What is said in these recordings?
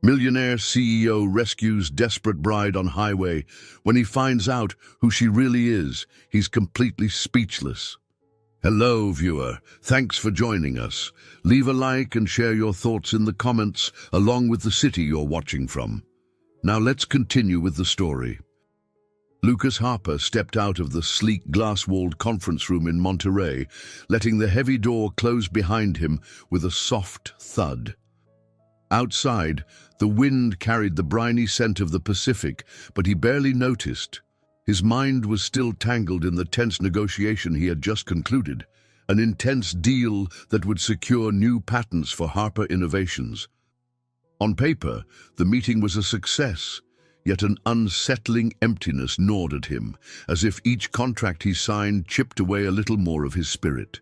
Millionaire CEO rescues desperate bride on highway. When he finds out who she really is, he's completely speechless. Hello, viewer. Thanks for joining us. Leave a like and share your thoughts in the comments, along with the city you're watching from. Now let's continue with the story. Lucas Harper stepped out of the sleek glass-walled conference room in Monterey, letting the heavy door close behind him with a soft thud. Outside, the wind carried the briny scent of the Pacific, but he barely noticed. His mind was still tangled in the tense negotiation he had just concluded, an intense deal that would secure new patents for Harper Innovations. On paper, the meeting was a success, yet an unsettling emptiness gnawed at him, as if each contract he signed chipped away a little more of his spirit.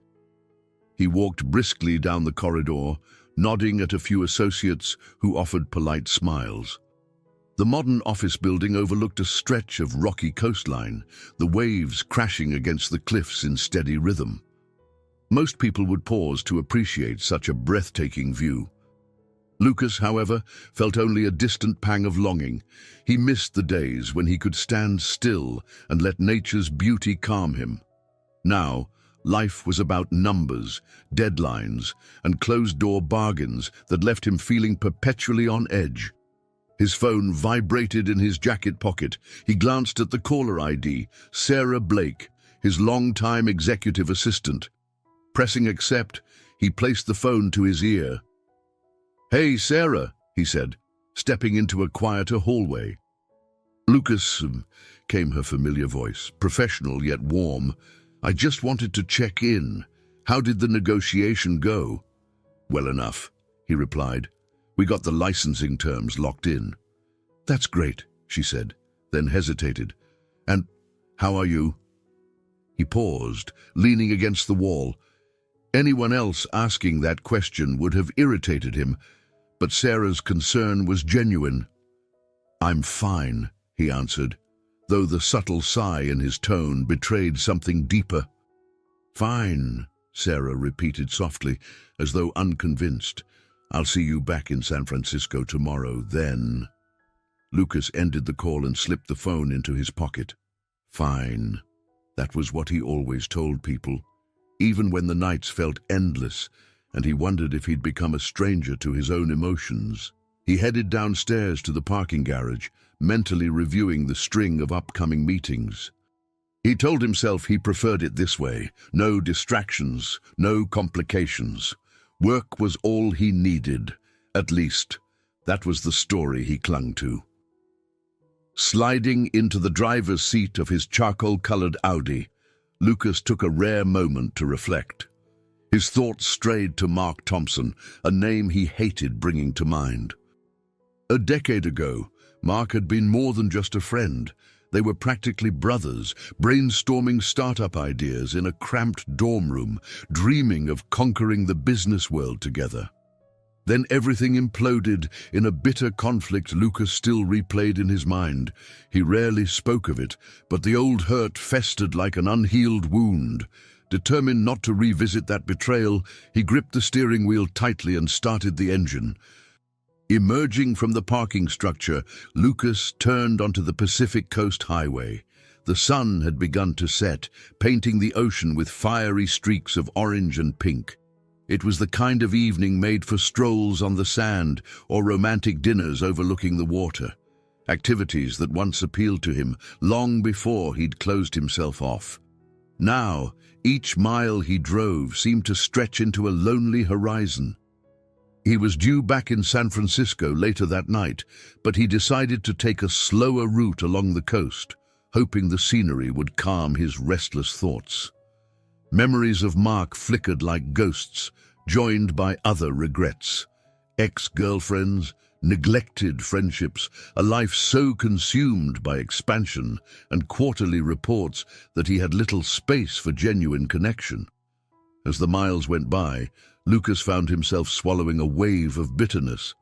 He walked briskly down the corridor, nodding at a few associates who offered polite smiles. The modern office building overlooked a stretch of rocky coastline, the waves crashing against the cliffs in steady rhythm. Most people would pause to appreciate such a breathtaking view. Lucas, however, felt only a distant pang of longing. He missed the days when he could stand still and let nature's beauty calm him. Now, life was about numbers, deadlines, and closed-door bargains that left him feeling perpetually on edge. His phone vibrated in his jacket pocket. He glanced at the caller ID, Sarah Blake, his longtime executive assistant. Pressing accept, he placed the phone to his ear. "Hey, Sarah," he said, stepping into a quieter hallway. "Lucas," came her familiar voice, professional yet warm. "I just wanted to check in. How did the negotiation go?" "Well enough," he replied. "We got the licensing terms locked in." "That's great," she said, then hesitated. "And how are you?" He paused, leaning against the wall. Anyone else asking that question would have irritated him, but Sarah's concern was genuine. "I'm fine," he answered, though the subtle sigh in his tone betrayed something deeper. "Fine," Sarah repeated softly, as though unconvinced. "I'll see you back in San Francisco tomorrow, then." Lucas ended the call and slipped the phone into his pocket. Fine. That was what he always told people, even when the nights felt endless, and he wondered if he'd become a stranger to his own emotions. He headed downstairs to the parking garage, mentally reviewing the string of upcoming meetings. He told himself he preferred it this way: no distractions, no complications. Work was all he needed. At least, that was the story he clung to. Sliding into the driver's seat of his charcoal-colored Audi, Lucas took a rare moment to reflect. His thoughts strayed to Mark Thompson, a name he hated bringing to mind. A decade ago, Mark had been more than just a friend. They were practically brothers, brainstorming startup ideas in a cramped dorm room, dreaming of conquering the business world together. Then everything imploded in a bitter conflict Lucas still replayed in his mind. He rarely spoke of it, but the old hurt festered like an unhealed wound. Determined not to revisit that betrayal, he gripped the steering wheel tightly and started the engine. Emerging from the parking structure, Lucas turned onto the Pacific Coast Highway. The sun had begun to set, painting the ocean with fiery streaks of orange and pink. It was the kind of evening made for strolls on the sand or romantic dinners overlooking the water, activities that once appealed to him long before he'd closed himself off. Now, each mile he drove seemed to stretch into a lonely horizon. He was due back in San Francisco later that night, but he decided to take a slower route along the coast, hoping the scenery would calm his restless thoughts. Memories of Mark flickered like ghosts, joined by other regrets. Ex-girlfriends, neglected friendships, a life so consumed by expansion and quarterly reports that he had little space for genuine connection. As the miles went by, Lucas found himself swallowing a wave of bitterness.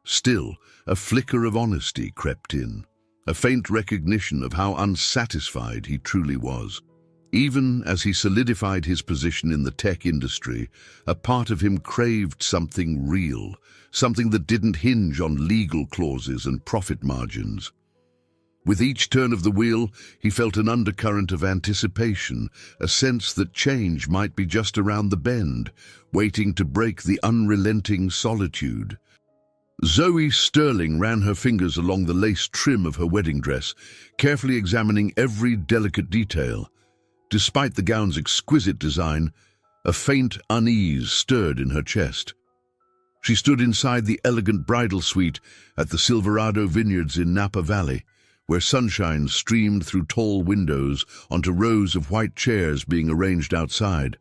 Still, a flicker of honesty crept in, a faint recognition of how unsatisfied he truly was. Even as he solidified his position in the tech industry, a part of him craved something real, something that didn't hinge on legal clauses and profit margins. With each turn of the wheel, he felt an undercurrent of anticipation, a sense that change might be just around the bend, waiting to break the unrelenting solitude. Zoe Sterling ran her fingers along the lace trim of her wedding dress, carefully examining every delicate detail. Despite the gown's exquisite design, a faint unease stirred in her chest. She stood inside the elegant bridal suite at the Silverado Vineyards in Napa Valley, where sunshine streamed through tall windows onto rows of white chairs being arranged outside.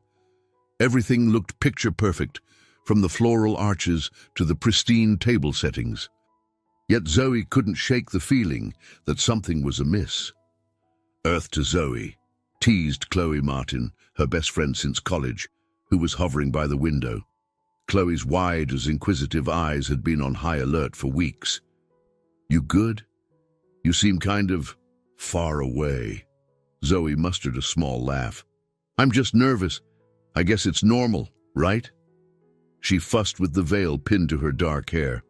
Everything looked picture-perfect, from the floral arches to the pristine table settings. Yet Zoe couldn't shake the feeling that something was amiss. "Earth to Zoe," teased Chloe Martin, her best friend since college, who was hovering by the window. Chloe's wide as inquisitive eyes had been on high alert for weeks. "You good? You seem kind of far away." Zoe mustered a small laugh. "I'm just nervous. I guess it's normal, right?" She fussed with the veil pinned to her dark hair.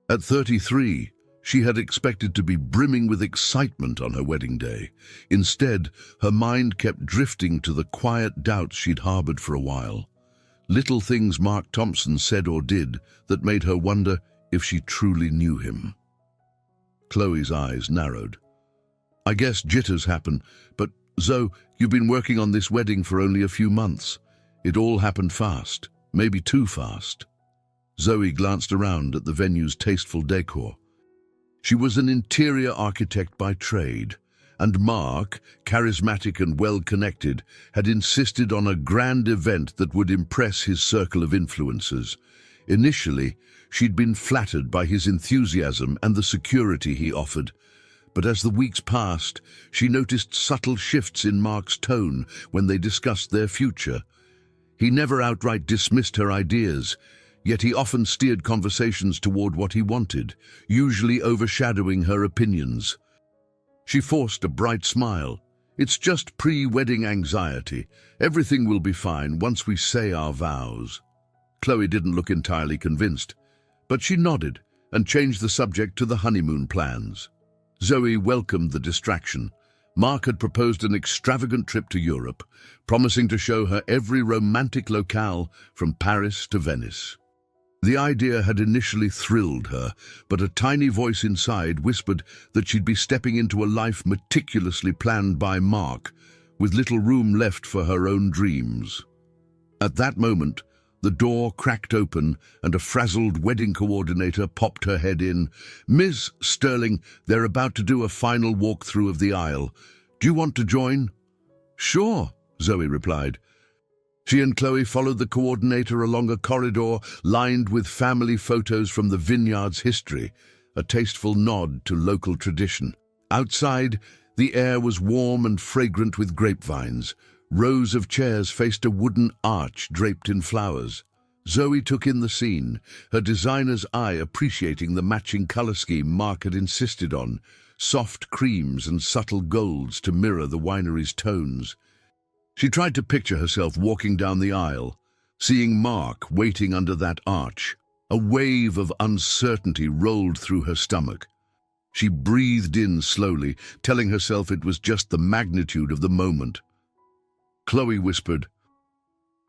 At 33, she had expected to be brimming with excitement on her wedding day. Instead, her mind kept drifting to the quiet doubts she'd harbored for a while. Little things Mark Thompson said or did that made her wonder if she truly knew him. Chloe's eyes narrowed. "I guess jitters happen, but Zoe, you've been working on this wedding for only a few months. It all happened fast, maybe too fast." Zoe glanced around at the venue's tasteful decor. She was an interior architect by trade, and Mark, charismatic and well-connected, had insisted on a grand event that would impress his circle of influences. Initially, she'd been flattered by his enthusiasm and the security he offered. But as the weeks passed, she noticed subtle shifts in Mark's tone when they discussed their future. He never outright dismissed her ideas, yet he often steered conversations toward what he wanted, usually overshadowing her opinions. She forced a bright smile. "It's just pre-wedding anxiety. Everything will be fine once we say our vows." Chloe didn't look entirely convinced, but she nodded and changed the subject to the honeymoon plans. Zoe welcomed the distraction. Mark had proposed an extravagant trip to Europe, promising to show her every romantic locale from Paris to Venice. The idea had initially thrilled her, but a tiny voice inside whispered that she'd be stepping into a life meticulously planned by Mark, with little room left for her own dreams. At that moment, the door cracked open and a frazzled wedding coordinator popped her head in. "Ms. Sterling, they're about to do a final walkthrough of the aisle. Do you want to join?" "Sure," Zoe replied. She and Chloe followed the coordinator along a corridor lined with family photos from the vineyard's history, a tasteful nod to local tradition. Outside, the air was warm and fragrant with grapevines. Rows of chairs faced a wooden arch draped in flowers. Zoe took in the scene, her designer's eye appreciating the matching color scheme Mark had insisted on, soft creams and subtle golds to mirror the winery's tones. She tried to picture herself walking down the aisle, seeing Mark waiting under that arch. A wave of uncertainty rolled through her stomach. She breathed in slowly, telling herself it was just the magnitude of the moment. Chloe whispered,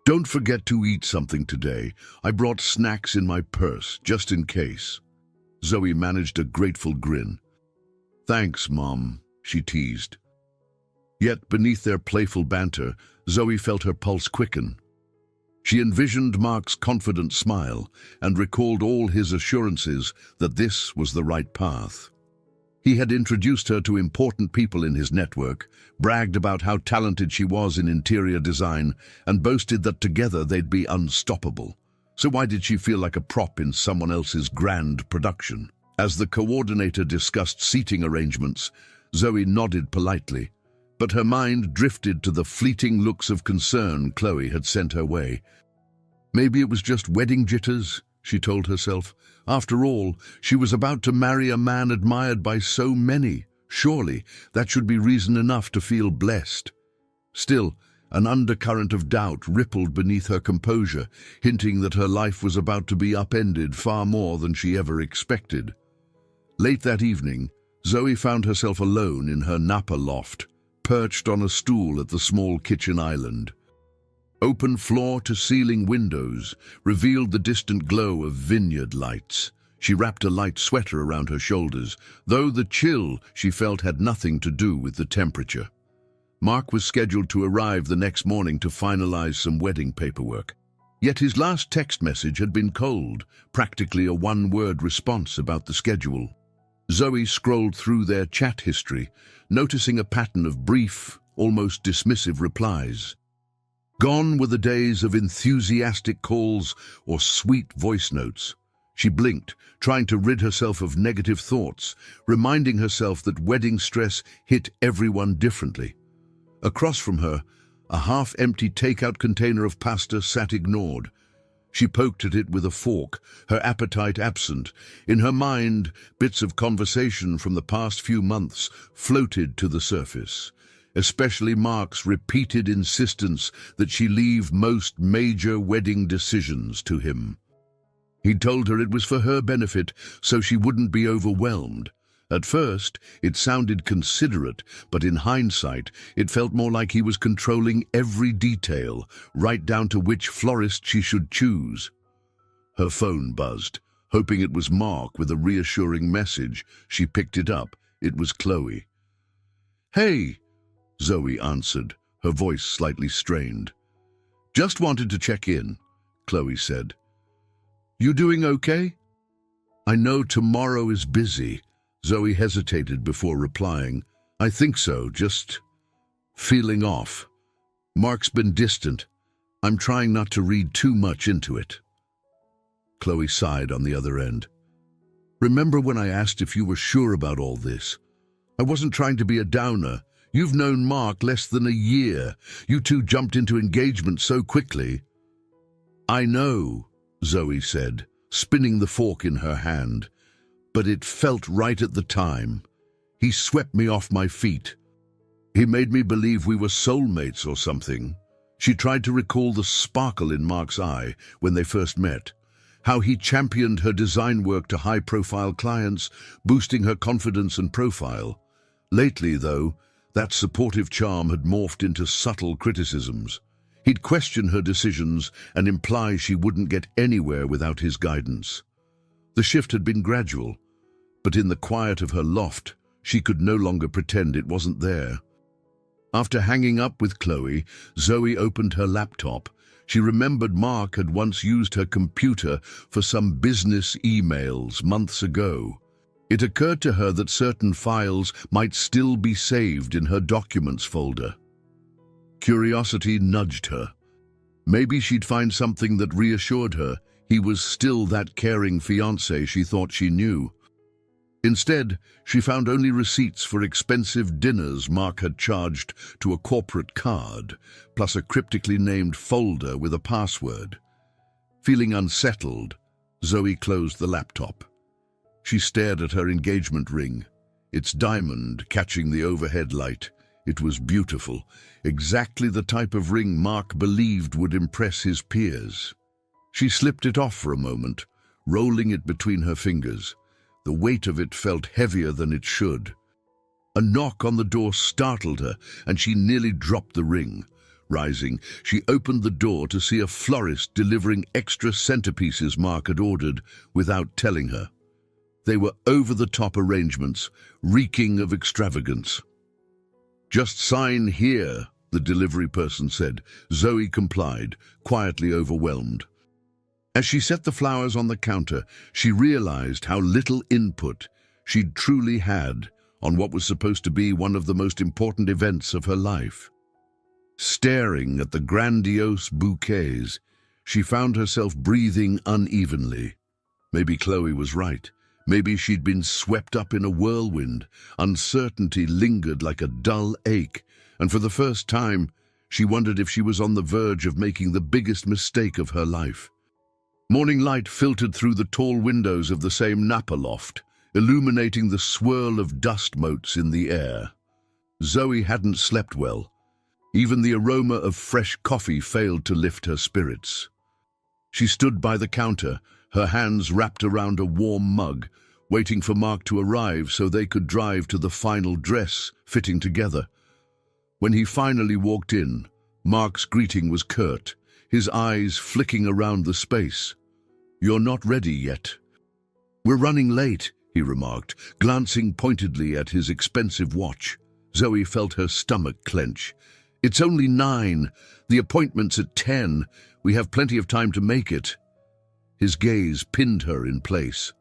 "Don't forget to eat something today. I brought snacks in my purse, just in case." Zoe managed a grateful grin. "Thanks, Mom," she teased. Yet beneath their playful banter, Zoe felt her pulse quicken. She envisioned Mark's confident smile and recalled all his assurances that this was the right path. He had introduced her to important people in his network, bragged about how talented she was in interior design, and boasted that together they'd be unstoppable. So why did she feel like a prop in someone else's grand production? As the coordinator discussed seating arrangements, Zoe nodded politely, but her mind drifted to the fleeting looks of concern Chloe had sent her way. Maybe it was just wedding jitters, she told herself. After all, she was about to marry a man admired by so many. Surely that should be reason enough to feel blessed. Still, an undercurrent of doubt rippled beneath her composure, hinting that her life was about to be upended far more than she ever expected. Late that evening, Zoe found herself alone in her Napa loft, perched on a stool at the small kitchen island. Open floor-to-ceiling windows revealed the distant glow of vineyard lights. She wrapped a light sweater around her shoulders, though the chill she felt had nothing to do with the temperature. Mark was scheduled to arrive the next morning to finalize some wedding paperwork. Yet his last text message had been cold, practically a one-word response about the schedule. Zoe scrolled through their chat history, noticing a pattern of brief, almost dismissive replies. Gone were the days of enthusiastic calls or sweet voice notes. She blinked, trying to rid herself of negative thoughts, reminding herself that wedding stress hit everyone differently. Across from her, a half-empty takeout container of pasta sat ignored. She poked at it with a fork, her appetite absent. In her mind, bits of conversation from the past few months floated to the surface, especially Mark's repeated insistence that she leave most major wedding decisions to him. He'd told her it was for her benefit, so she wouldn't be overwhelmed. At first, it sounded considerate, but in hindsight, it felt more like he was controlling every detail, right down to which florist she should choose. Her phone buzzed. Hoping it was Mark with a reassuring message, she picked it up. It was Chloe. "Hey," Zoe answered, her voice slightly strained. "Just wanted to check in," Chloe said. "You doing okay?" "I know tomorrow is busy." Zoe hesitated before replying. "I think so, just feeling off. Mark's been distant. I'm trying not to read too much into it." Chloe sighed on the other end. "Remember when I asked if you were sure about all this? I wasn't trying to be a downer. You've known Mark less than a year. You two jumped into engagement so quickly." "I know," Zoe said, spinning the fork in her hand. "But it felt right at the time. He swept me off my feet. He made me believe we were soulmates or something." She tried to recall the sparkle in Mark's eye when they first met, how he championed her design work to high-profile clients, boosting her confidence and profile. Lately, though, that supportive charm had morphed into subtle criticisms. He'd question her decisions and imply she wouldn't get anywhere without his guidance. The shift had been gradual, but in the quiet of her loft, she could no longer pretend it wasn't there. After hanging up with Chloe, Zoe opened her laptop. She remembered Mark had once used her computer for some business emails months ago. It occurred to her that certain files might still be saved in her documents folder. Curiosity nudged her. Maybe she'd find something that reassured her he was still that caring fiancé she thought she knew. Instead, she found only receipts for expensive dinners Mark had charged to a corporate card, plus a cryptically named folder with a password. Feeling unsettled, Zoe closed the laptop. She stared at her engagement ring, its diamond catching the overhead light. It was beautiful, exactly the type of ring Mark believed would impress his peers. She slipped it off for a moment, rolling it between her fingers. The weight of it felt heavier than it should. A knock on the door startled her, and she nearly dropped the ring. Rising, she opened the door to see a florist delivering extra centerpieces Mark had ordered without telling her. They were over-the-top arrangements, reeking of extravagance. "Just sign here," the delivery person said. Zoe complied, quietly overwhelmed. As she set the flowers on the counter, she realized how little input she'd truly had on what was supposed to be one of the most important events of her life. Staring at the grandiose bouquets, she found herself breathing unevenly. Maybe Chloe was right. Maybe she'd been swept up in a whirlwind. Uncertainty lingered like a dull ache, and for the first time, she wondered if she was on the verge of making the biggest mistake of her life. Morning light filtered through the tall windows of the same Napa loft, illuminating the swirl of dust motes in the air. Zoe hadn't slept well, Even the aroma of fresh coffee failed to lift her spirits. She stood by the counter, her hands wrapped around a warm mug, waiting for Mark to arrive so they could drive to the final dress fitting together. When he finally walked in, Mark's greeting was curt, his eyes flicking around the space. "You're not ready yet." "We're running late," he remarked, glancing pointedly at his expensive watch. Zoe felt her stomach clench. "It's only 9. The appointment's at 10. We have plenty of time to make it." His gaze pinned her in place.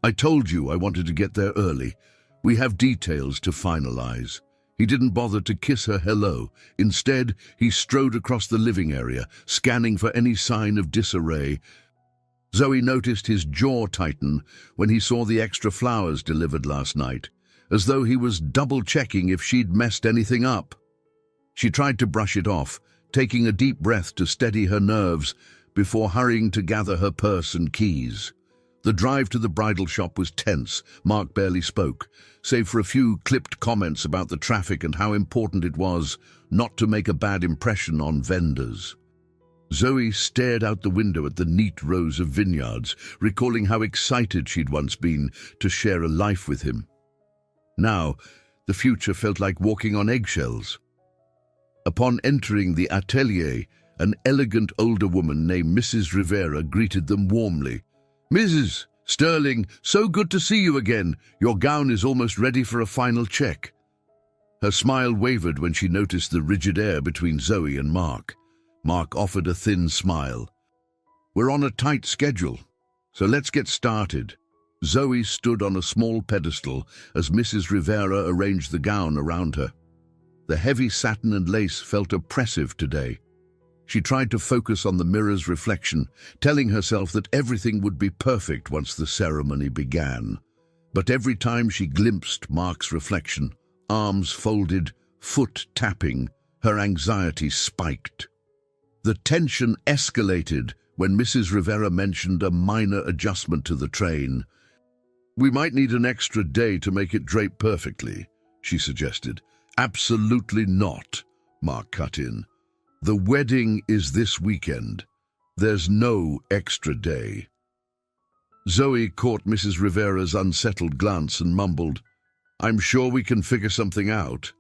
"I told you I wanted to get there early. We have details to finalize." He didn't bother to kiss her hello. Instead, he strode across the living area, scanning for any sign of disarray. Zoe noticed his jaw tighten when he saw the extra flowers delivered last night, as though he was double-checking if she'd messed anything up. She tried to brush it off, taking a deep breath to steady her nerves before hurrying to gather her purse and keys. The drive to the bridal shop was tense. Mark barely spoke, save for a few clipped comments about the traffic and how important it was not to make a bad impression on vendors. Zoe stared out the window at the neat rows of vineyards, recalling how excited she'd once been to share a life with him. Now, the future felt like walking on eggshells. Upon entering the atelier, an elegant older woman named Mrs. Rivera greeted them warmly. "Mrs. Sterling, so good to see you again. Your gown is almost ready for a final check." Her smile wavered when she noticed the rigid air between Zoe and Mark. Mark offered a thin smile. "We're on a tight schedule, so let's get started." Zoe stood on a small pedestal as Mrs. Rivera arranged the gown around her. The heavy satin and lace felt oppressive today. She tried to focus on the mirror's reflection, telling herself that everything would be perfect once the ceremony began. But every time she glimpsed Mark's reflection, arms folded, foot tapping, her anxiety spiked. The tension escalated when Mrs. Rivera mentioned a minor adjustment to the train. "We might need an extra day to make it drape perfectly," she suggested. "Absolutely not," Mark cut in. "The wedding is this weekend. There's no extra day." Zoe caught Mrs. Rivera's unsettled glance and mumbled, "I'm sure we can figure something out."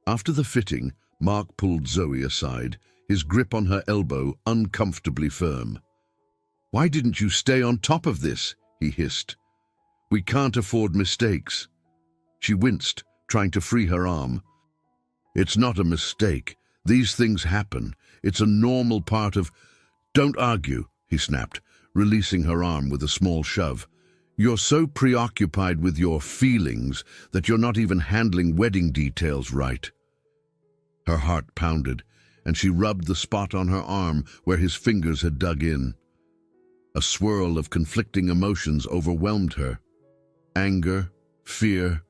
After the fitting, Mark pulled Zoe aside, his grip on her elbow uncomfortably firm. "Why didn't you stay on top of this?" he hissed. "We can't afford mistakes." She winced, trying to free her arm. "It's not a mistake. These things happen. It's a normal part of—" "Don't argue," he snapped, releasing her arm with a small shove. "You're so preoccupied with your feelings that you're not even handling wedding details right." Her heart pounded, and she rubbed the spot on her arm where his fingers had dug in. A swirl of conflicting emotions overwhelmed her. Anger, fear,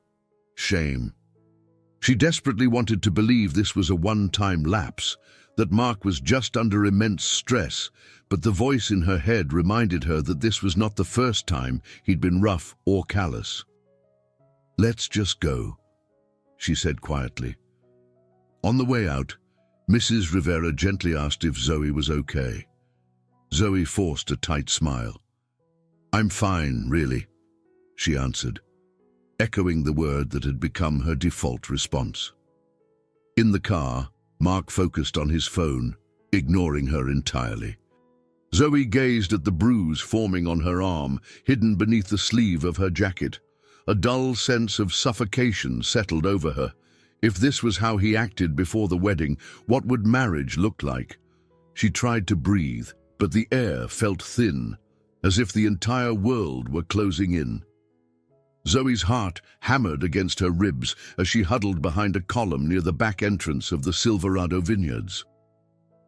shame. She desperately wanted to believe this was a one-time lapse, that Mark was just under immense stress, but the voice in her head reminded her that this was not the first time he'd been rough or callous. "Let's just go," she said quietly. On the way out, Mrs. Rivera gently asked if Zoe was okay. Zoe forced a tight smile. "I'm fine, really," she answered, echoing the word that had become her default response. In the car, Mark focused on his phone, ignoring her entirely. Zoe gazed at the bruise forming on her arm, hidden beneath the sleeve of her jacket. A dull sense of suffocation settled over her. If this was how he acted before the wedding, what would marriage look like? She tried to breathe, but the air felt thin, as if the entire world were closing in. Zoe's heart hammered against her ribs as she huddled behind a column near the back entrance of the Silverado Vineyards.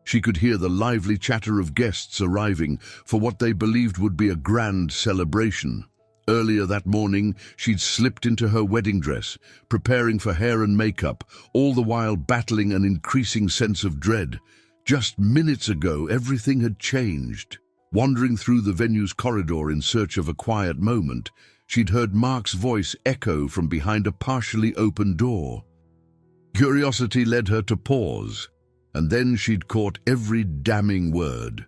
She could hear the lively chatter of guests arriving for what they believed would be a grand celebration. Earlier that morning, she'd slipped into her wedding dress, preparing for hair and makeup, all the while battling an increasing sense of dread. Just minutes ago, everything had changed. Wandering through the venue's corridor in search of a quiet moment, she'd heard Mark's voice echo from behind a partially open door. Curiosity led her to pause, and then she'd caught every damning word.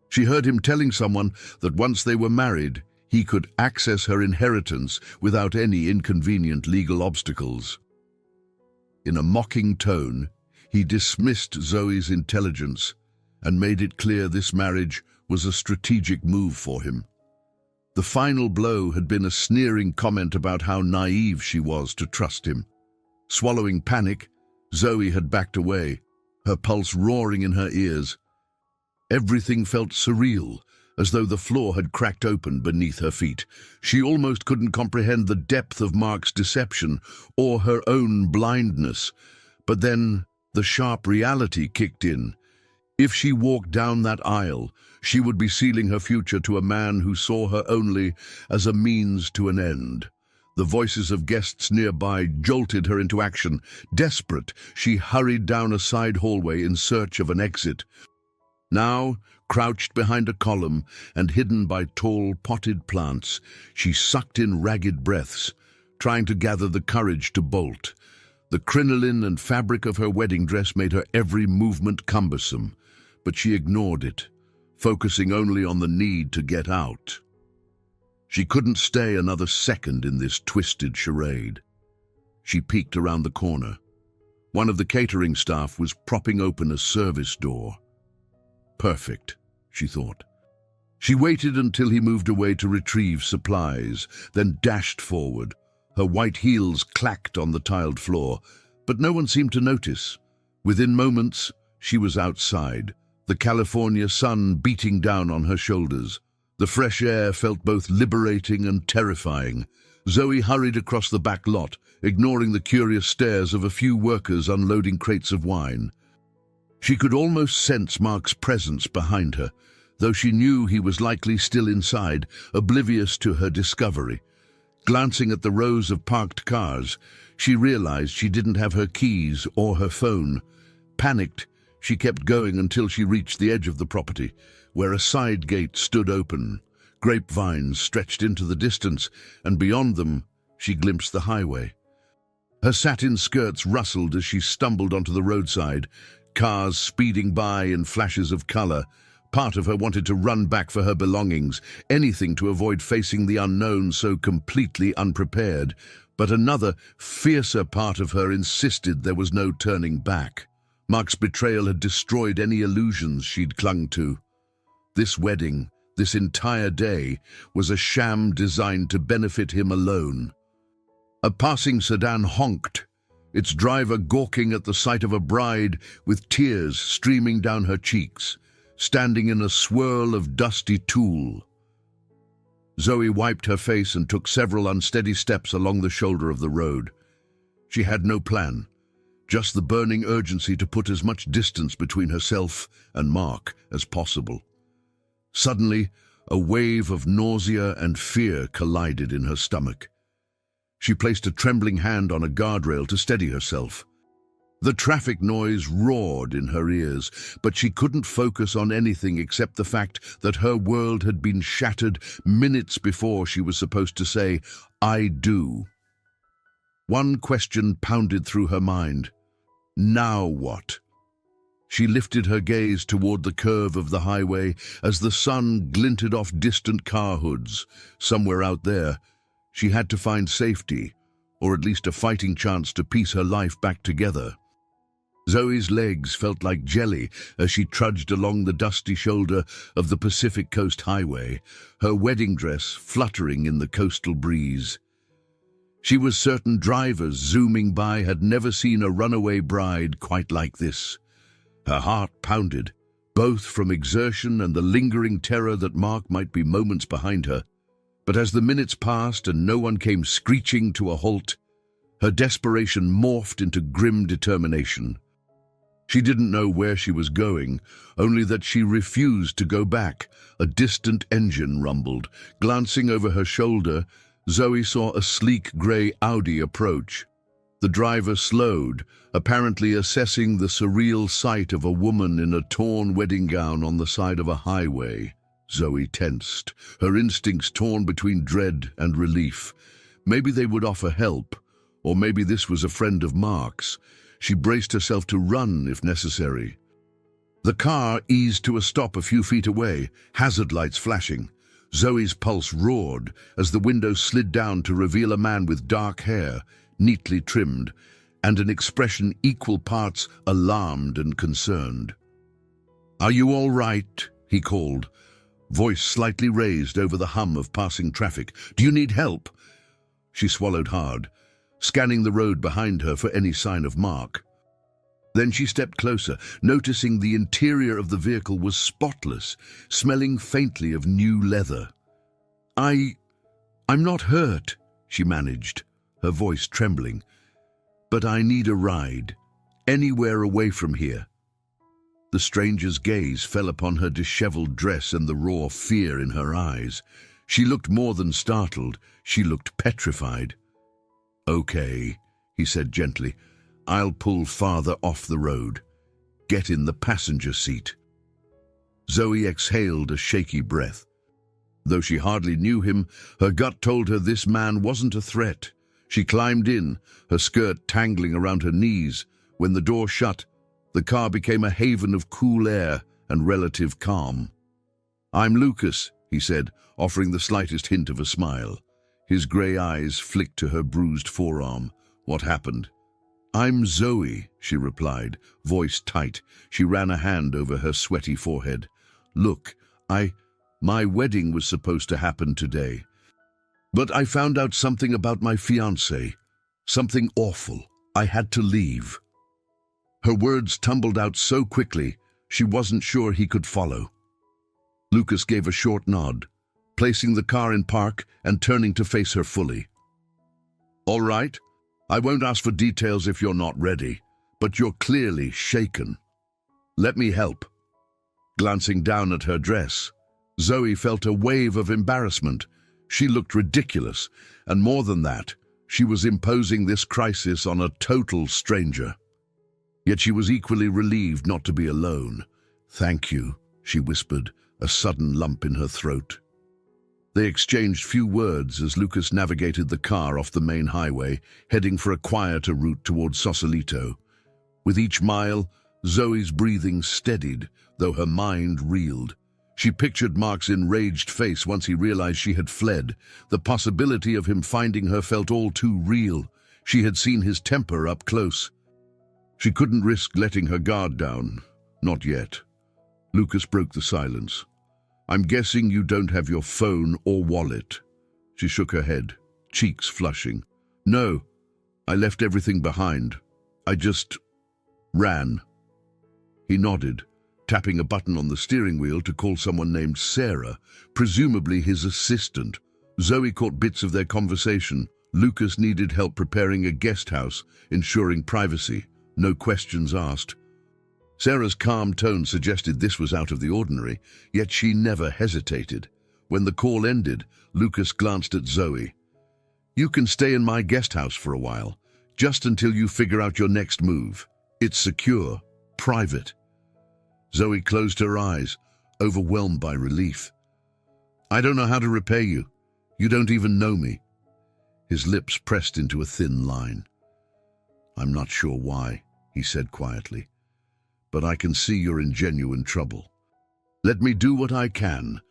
She heard him telling someone that once they were married, he could access her inheritance without any inconvenient legal obstacles. In a mocking tone, he dismissed Zoe's intelligence and made it clear this marriage was a strategic move for him. The final blow had been a sneering comment about how naive she was to trust him. Swallowing panic, Zoe had backed away, her pulse roaring in her ears. Everything felt surreal, as though the floor had cracked open beneath her feet. She almost couldn't comprehend the depth of Mark's deception or her own blindness. But then the sharp reality kicked in. If she walked down that aisle, she would be sealing her future to a man who saw her only as a means to an end. The voices of guests nearby jolted her into action. Desperate, she hurried down a side hallway in search of an exit. Now, crouched behind a column and hidden by tall, potted plants, she sucked in ragged breaths, trying to gather the courage to bolt. The crinoline and fabric of her wedding dress made her every movement cumbersome, but she ignored it, focusing only on the need to get out. She couldn't stay another second in this twisted charade. She peeked around the corner. One of the catering staff was propping open a service door. Perfect, she thought. She waited until he moved away to retrieve supplies, then dashed forward. Her white heels clacked on the tiled floor, but no one seemed to notice. Within moments, she was outside, the California sun beating down on her shoulders. The fresh air felt both liberating and terrifying. Zoe hurried across the back lot, ignoring the curious stares of a few workers unloading crates of wine. She could almost sense Mark's presence behind her, though she knew he was likely still inside, oblivious to her discovery. Glancing at the rows of parked cars, she realized she didn't have her keys or her phone. Panicked, she kept going until she reached the edge of the property, where a side gate stood open. Grapevines stretched into the distance, and beyond them, she glimpsed the highway. Her satin skirts rustled as she stumbled onto the roadside, cars speeding by in flashes of color. Part of her wanted to run back for her belongings, anything to avoid facing the unknown so completely unprepared. But another, fiercer part of her insisted there was no turning back. Mark's betrayal had destroyed any illusions she'd clung to. This wedding, this entire day, was a sham designed to benefit him alone. A passing sedan honked, its driver gawking at the sight of a bride with tears streaming down her cheeks, standing in a swirl of dusty tulle. Zoe wiped her face and took several unsteady steps along the shoulder of the road. She had no plan, just the burning urgency to put as much distance between herself and Mark as possible. Suddenly, a wave of nausea and fear collided in her stomach. She placed a trembling hand on a guardrail to steady herself. The traffic noise roared in her ears, but she couldn't focus on anything except the fact that her world had been shattered minutes before she was supposed to say, "I do." One question pounded through her mind. Now what? She lifted her gaze toward the curve of the highway as the sun glinted off distant car hoods. Somewhere out there, she had to find safety, or at least a fighting chance to piece her life back together. Zoe's legs felt like jelly as she trudged along the dusty shoulder of the Pacific Coast Highway, her wedding dress fluttering in the coastal breeze. She was certain drivers zooming by had never seen a runaway bride quite like this. Her heart pounded, both from exertion and the lingering terror that Mark might be moments behind her. But as the minutes passed and no one came screeching to a halt, her desperation morphed into grim determination. She didn't know where she was going, only that she refused to go back. A distant engine rumbled. Glancing over her shoulder, Zoe saw a sleek grey Audi approach. The driver slowed, apparently assessing the surreal sight of a woman in a torn wedding gown on the side of a highway. Zoe tensed, her instincts torn between dread and relief. Maybe they would offer help, or maybe this was a friend of Mark's. She braced herself to run if necessary. The car eased to a stop a few feet away, hazard lights flashing. Zoe's pulse roared as the window slid down to reveal a man with dark hair, neatly trimmed, and an expression equal parts alarmed and concerned. "Are you all right?" he called, voice slightly raised over the hum of passing traffic. "Do you need help?" She swallowed hard, scanning the road behind her for any sign of Mark. Then she stepped closer, noticing the interior of the vehicle was spotless, smelling faintly of new leather. I'm not hurt," she managed, her voice trembling. "But I need a ride, anywhere away from here." The stranger's gaze fell upon her disheveled dress and the raw fear in her eyes. She looked more than startled, she looked petrified. "Okay," he said gently. "I'll pull farther off the road. Get in the passenger seat." Zoe exhaled a shaky breath. Though she hardly knew him, her gut told her this man wasn't a threat. She climbed in, her skirt tangling around her knees. When the door shut, the car became a haven of cool air and relative calm. "I'm Lucas," he said, offering the slightest hint of a smile. His grey eyes flicked to her bruised forearm. "What happened?" "I'm Zoe," she replied, voice tight. She ran a hand over her sweaty forehead. "Look, my wedding was supposed to happen today. But I found out something about my fiancé. Something awful. I had to leave." Her words tumbled out so quickly, she wasn't sure he could follow. Lucas gave a short nod, placing the car in park and turning to face her fully. "All right. I won't ask for details if you're not ready, but you're clearly shaken. Let me help." Glancing down at her dress, Zoe felt a wave of embarrassment. She looked ridiculous, and more than that, she was imposing this crisis on a total stranger. Yet she was equally relieved not to be alone. "Thank you," she whispered, a sudden lump in her throat. They exchanged few words as Lucas navigated the car off the main highway, heading for a quieter route towards Sausalito. With each mile, Zoe's breathing steadied, though her mind reeled. She pictured Mark's enraged face once he realized she had fled. The possibility of him finding her felt all too real. She had seen his temper up close. She couldn't risk letting her guard down. Not yet. Lucas broke the silence. "I'm guessing you don't have your phone or wallet." She shook her head, cheeks flushing. "No, I left everything behind. I just ran." He nodded, tapping a button on the steering wheel to call someone named Sarah, presumably his assistant. Zoe caught bits of their conversation. Lucas needed help preparing a guest house, ensuring privacy. No questions asked. Sarah's calm tone suggested this was out of the ordinary, yet she never hesitated. When the call ended, Lucas glanced at Zoe. "You can stay in my guest house for a while, just until you figure out your next move. It's secure, private." Zoe closed her eyes, overwhelmed by relief. "I don't know how to repay you. You don't even know me." His lips pressed into a thin line. "I'm not sure why," he said quietly, "but I can see you're in genuine trouble. Let me do what I can."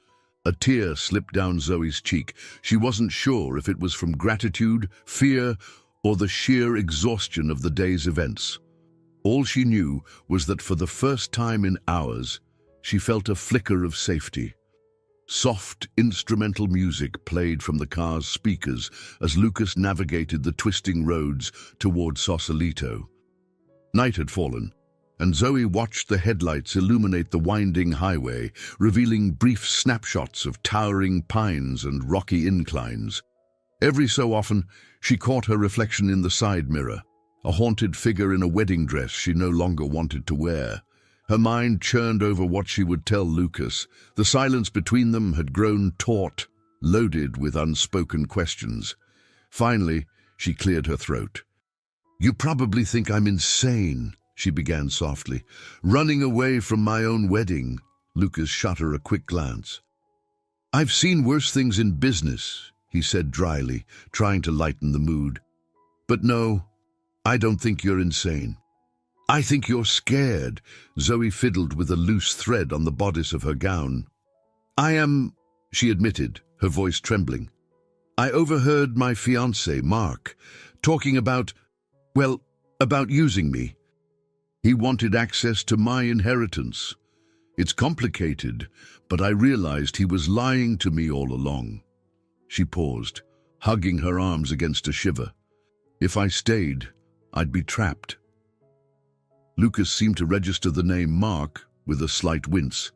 A tear slipped down Zoe's cheek. She wasn't sure if it was from gratitude, fear, or the sheer exhaustion of the day's events. All she knew was that for the first time in hours, she felt a flicker of safety. Soft, instrumental music played from the car's speakers as Lucas navigated the twisting roads toward Sausalito. Night had fallen, and Zoe watched the headlights illuminate the winding highway, revealing brief snapshots of towering pines and rocky inclines. Every so often, she caught her reflection in the side mirror, a haunted figure in a wedding dress she no longer wanted to wear. Her mind churned over what she would tell Lucas. The silence between them had grown taut, loaded with unspoken questions. Finally, she cleared her throat. "You probably think I'm insane," she began softly. "Running away from my own wedding." Lucas shot her a quick glance. "I've seen worse things in business," he said dryly, trying to lighten the mood. "But no, I don't think you're insane. I think you're scared. Zoe fiddled with a loose thread on the bodice of her gown. I am, she admitted, her voice trembling. I overheard my fiancé, Mark, talking about using me. He wanted access to my inheritance. It's complicated, but I realized he was lying to me all along. She paused, hugging her arms against a shiver. If I stayed, I'd be trapped. Lucas seemed to register the name Mark with a slight wince,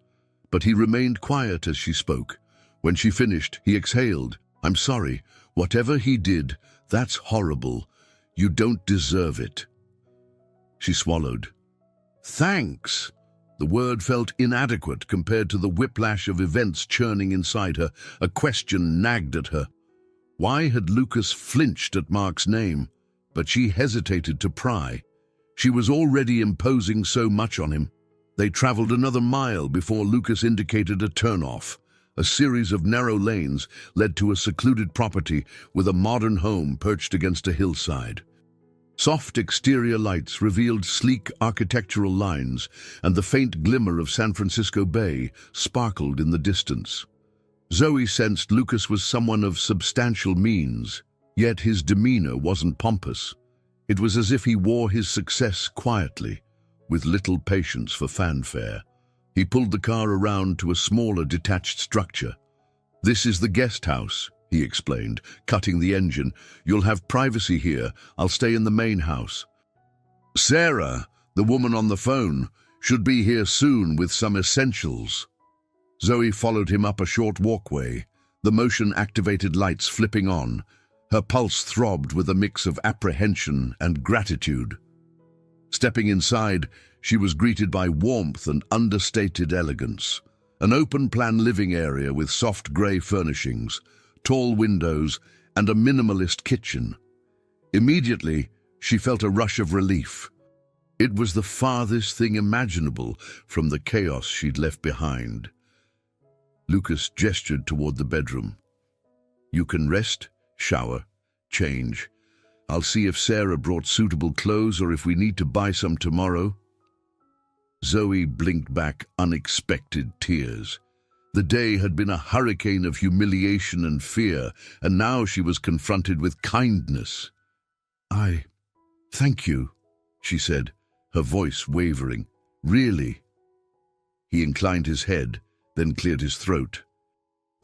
but he remained quiet as she spoke. When she finished, he exhaled. I'm sorry. Whatever he did, that's horrible. You don't deserve it. She swallowed. Thanks. The word felt inadequate compared to the whiplash of events churning inside her. A question nagged at her. Why had Lucas flinched at Mark's name? But she hesitated to pry. She was already imposing so much on him. They traveled another mile before Lucas indicated a turnoff. A series of narrow lanes led to a secluded property with a modern home perched against a hillside. Soft exterior lights revealed sleek architectural lines, and the faint glimmer of San Francisco Bay sparkled in the distance. Zoe sensed Lucas was someone of substantial means, yet his demeanor wasn't pompous. It was as if he wore his success quietly, with little patience for fanfare. He pulled the car around to a smaller detached structure. This is the guest house, he explained, cutting the engine. You'll have privacy here. I'll stay in the main house. Sarah, the woman on the phone, should be here soon with some essentials. Zoe followed him up a short walkway, the motion-activated lights flipping on. Her pulse throbbed with a mix of apprehension and gratitude. Stepping inside, she was greeted by warmth and understated elegance. An open-plan living area with soft grey furnishings, tall windows, and a minimalist kitchen. Immediately, she felt a rush of relief. It was the farthest thing imaginable from the chaos she'd left behind. Lucas gestured toward the bedroom. You can rest, shower, change. I'll see if Sarah brought suitable clothes or if we need to buy some tomorrow. Zoe blinked back unexpected tears. The day had been a hurricane of humiliation and fear, and now she was confronted with kindness. Thank you, she said, her voice wavering. Really? He inclined his head, then cleared his throat.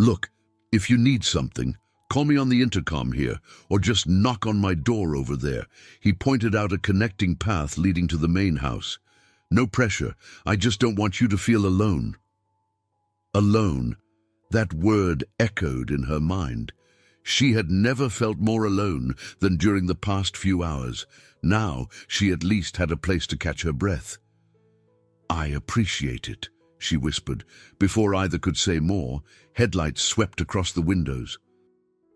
Look, if you need something, call me on the intercom here, or just knock on my door over there. He pointed out a connecting path leading to the main house. No pressure. I just don't want you to feel alone. Alone. That word echoed in her mind. She had never felt more alone than during the past few hours. Now she at least had a place to catch her breath. I appreciate it, she whispered. Before either could say more, headlights swept across the windows.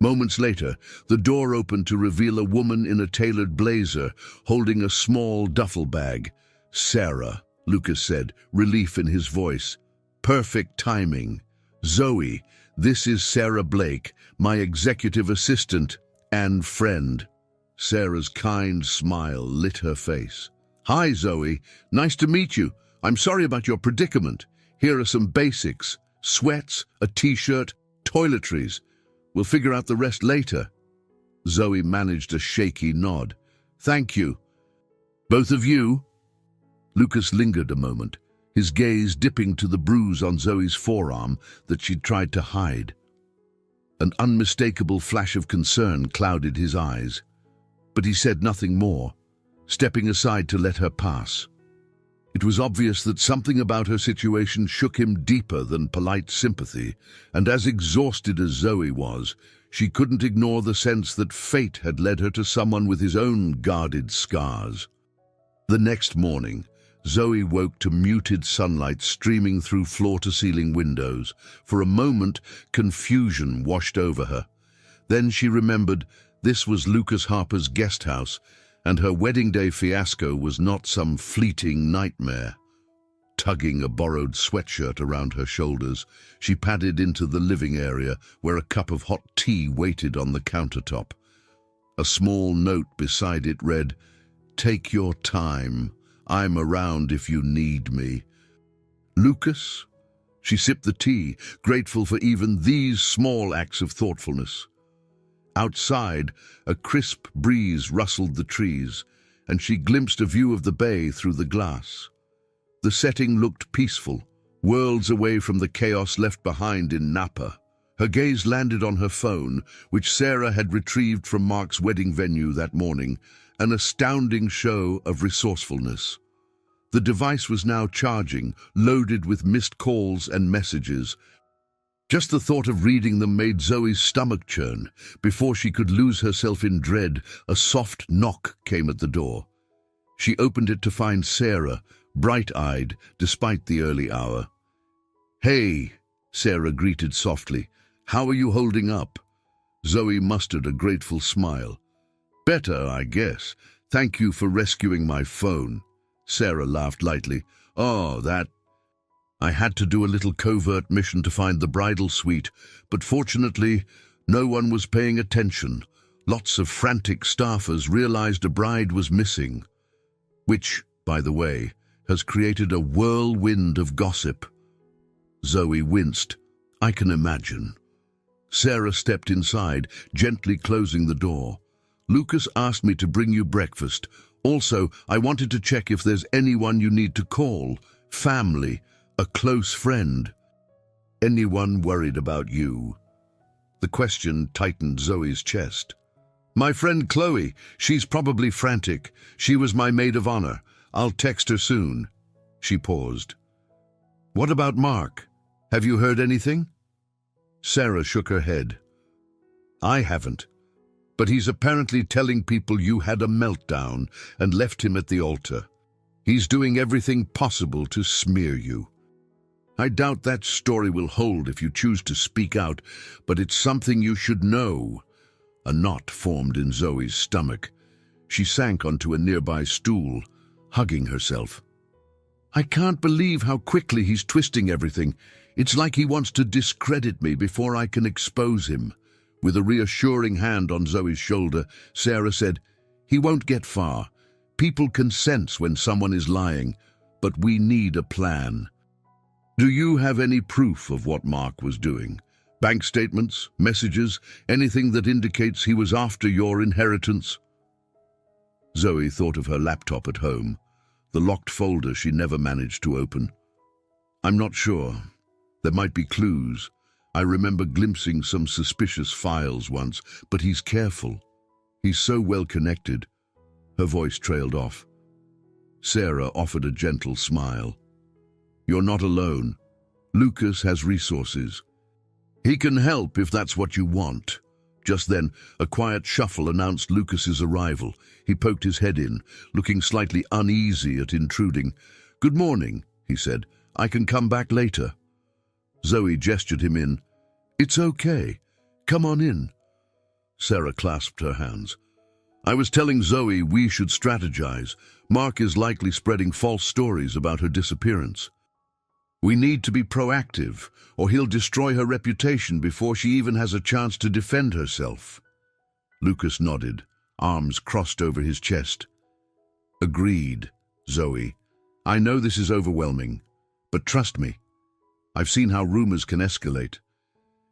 Moments later, the door opened to reveal a woman in a tailored blazer holding a small duffel bag. Sarah, Lucas said, relief in his voice. Perfect timing. Zoe, this is Sarah Blake, my executive assistant and friend. Sarah's kind smile lit her face. Hi, Zoe. Nice to meet you. I'm sorry about your predicament. Here are some basics. Sweats, a t-shirt, toiletries. We'll figure out the rest later. Zoe managed a shaky nod. Thank you. Both of you? Lucas lingered a moment, his gaze dipping to the bruise on Zoe's forearm that she'd tried to hide. An unmistakable flash of concern clouded his eyes, but he said nothing more, stepping aside to let her pass. It was obvious that something about her situation shook him deeper than polite sympathy, and as exhausted as Zoe was, she couldn't ignore the sense that fate had led her to someone with his own guarded scars. The next morning, Zoe woke to muted sunlight streaming through floor-to-ceiling windows. For a moment, confusion washed over her. Then she remembered this was Lucas Harper's guest house, and her wedding day fiasco was not some fleeting nightmare. Tugging a borrowed sweatshirt around her shoulders, she padded into the living area where a cup of hot tea waited on the countertop. A small note beside it read, "Take your time. I'm around if you need me. Lucas? She sipped the tea, grateful for even these small acts of thoughtfulness. Outside, a crisp breeze rustled the trees, and she glimpsed a view of the bay through the glass. The setting looked peaceful, worlds away from the chaos left behind in Napa. Her gaze landed on her phone, which Sarah had retrieved from Mark's wedding venue that morning, an astounding show of resourcefulness. The device was now charging, loaded with missed calls and messages. Just the thought of reading them made Zoe's stomach churn. Before she could lose herself in dread, a soft knock came at the door. She opened it to find Sarah, bright-eyed despite the early hour. "Hey," Sarah greeted softly. "How are you holding up?" Zoe mustered a grateful smile. "Better, I guess. Thank you for rescuing my phone." Sarah laughed lightly. "Oh, that... I had to do a little covert mission to find the bridal suite, but fortunately, no one was paying attention. Lots of frantic staffers realized a bride was missing, which, by the way, has created a whirlwind of gossip." Zoe winced. "I can imagine." Sarah stepped inside, gently closing the door. "Lucas asked me to bring you breakfast. Also, I wanted to check if there's anyone you need to call. Family, a close friend. Anyone worried about you?" The question tightened Zoe's chest. "My friend Chloe. She's probably frantic. She was my maid of honor. I'll text her soon." She paused. "What about Mark? Have you heard anything?" Sarah shook her head. "I haven't. But he's apparently telling people you had a meltdown and left him at the altar. He's doing everything possible to smear you. I doubt that story will hold if you choose to speak out, but it's something you should know." A knot formed in Zoe's stomach. She sank onto a nearby stool, hugging herself. "I can't believe how quickly he's twisting everything. It's like he wants to discredit me before I can expose him." With a reassuring hand on Zoe's shoulder, Sarah said, "He won't get far. People can sense when someone is lying, but we need a plan." "Do you have any proof of what Mark was doing? Bank statements, messages, anything that indicates he was after your inheritance?" Zoe thought of her laptop at home, the locked folder she never managed to open. "I'm not sure. There might be clues. I remember glimpsing some suspicious files once, but he's careful. He's so well connected." Her voice trailed off. Sarah offered a gentle smile. "You're not alone. Lucas has resources. He can help if that's what you want." Just then, a quiet shuffle announced Lucas's arrival. He poked his head in, looking slightly uneasy at intruding. "Good morning," he said. "I can come back later." Zoe gestured him in. "It's okay. Come on in." Sarah clasped her hands. "I was telling Zoe we should strategize. Mark is likely spreading false stories about her disappearance. We need to be proactive, or he'll destroy her reputation before she even has a chance to defend herself." Lucas nodded, arms crossed over his chest. "Agreed, Zoe. I know this is overwhelming, but trust me. I've seen how rumors can escalate.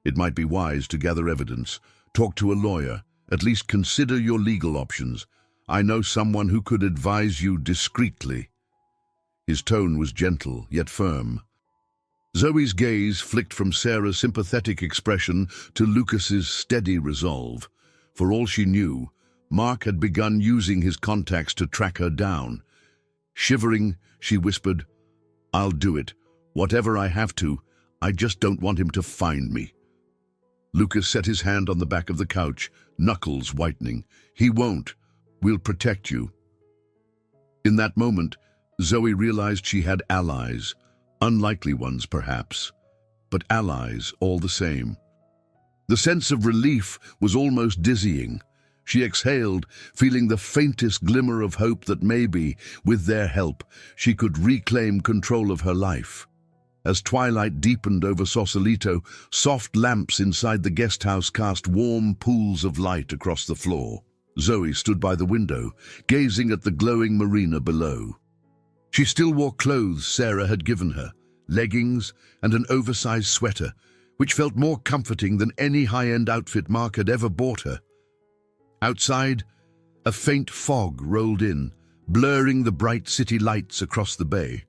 It might be wise to gather evidence, talk to a lawyer, at least consider your legal options. I know someone who could advise you discreetly." His tone was gentle, yet firm. Zoe's gaze flicked from Sarah's sympathetic expression to Lucas's steady resolve. For all she knew, Mark had begun using his contacts to track her down. Shivering, she whispered, "I'll do it. Whatever I have to. I just don't want him to find me." Lucas set his hand on the back of the couch, knuckles whitening. "He won't. We'll protect you." In that moment, Zoe realized she had allies. Unlikely ones, perhaps, but allies all the same. The sense of relief was almost dizzying. She exhaled, feeling the faintest glimmer of hope that maybe, with their help, she could reclaim control of her life. As twilight deepened over Sausalito, soft lamps inside the guest house cast warm pools of light across the floor. Zoe stood by the window, gazing at the glowing marina below. She still wore clothes Sarah had given her, leggings and an oversized sweater, which felt more comforting than any high-end outfit Mark had ever bought her. Outside, a faint fog rolled in, blurring the bright city lights across the bay.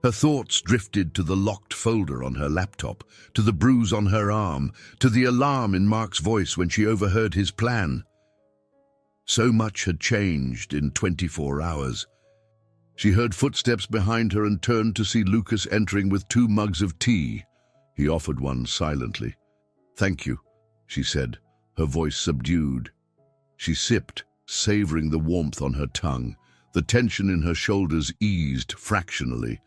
Her thoughts drifted to the locked folder on her laptop, to the bruise on her arm, to the alarm in Mark's voice when she overheard his plan. So much had changed in 24 hours. She heard footsteps behind her and turned to see Lucas entering with 2 mugs of tea. He offered one silently. "Thank you," she said, her voice subdued. She sipped, savoring the warmth on her tongue. The tension in her shoulders eased fractionally.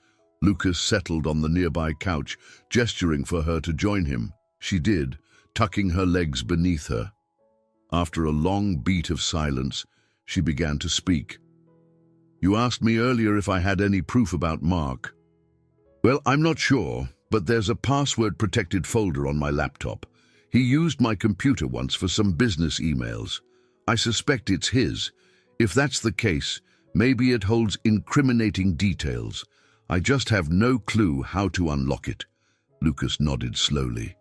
Lucas settled on the nearby couch, gesturing for her to join him. She did, tucking her legs beneath her. After a long beat of silence, she began to speak. "You asked me earlier if I had any proof about Mark. Well, I'm not sure, but there's a password-protected folder on my laptop. He used my computer once for some business emails. I suspect it's his. If that's the case, maybe it holds incriminating details. I just have no clue how to unlock it." Lucas nodded slowly.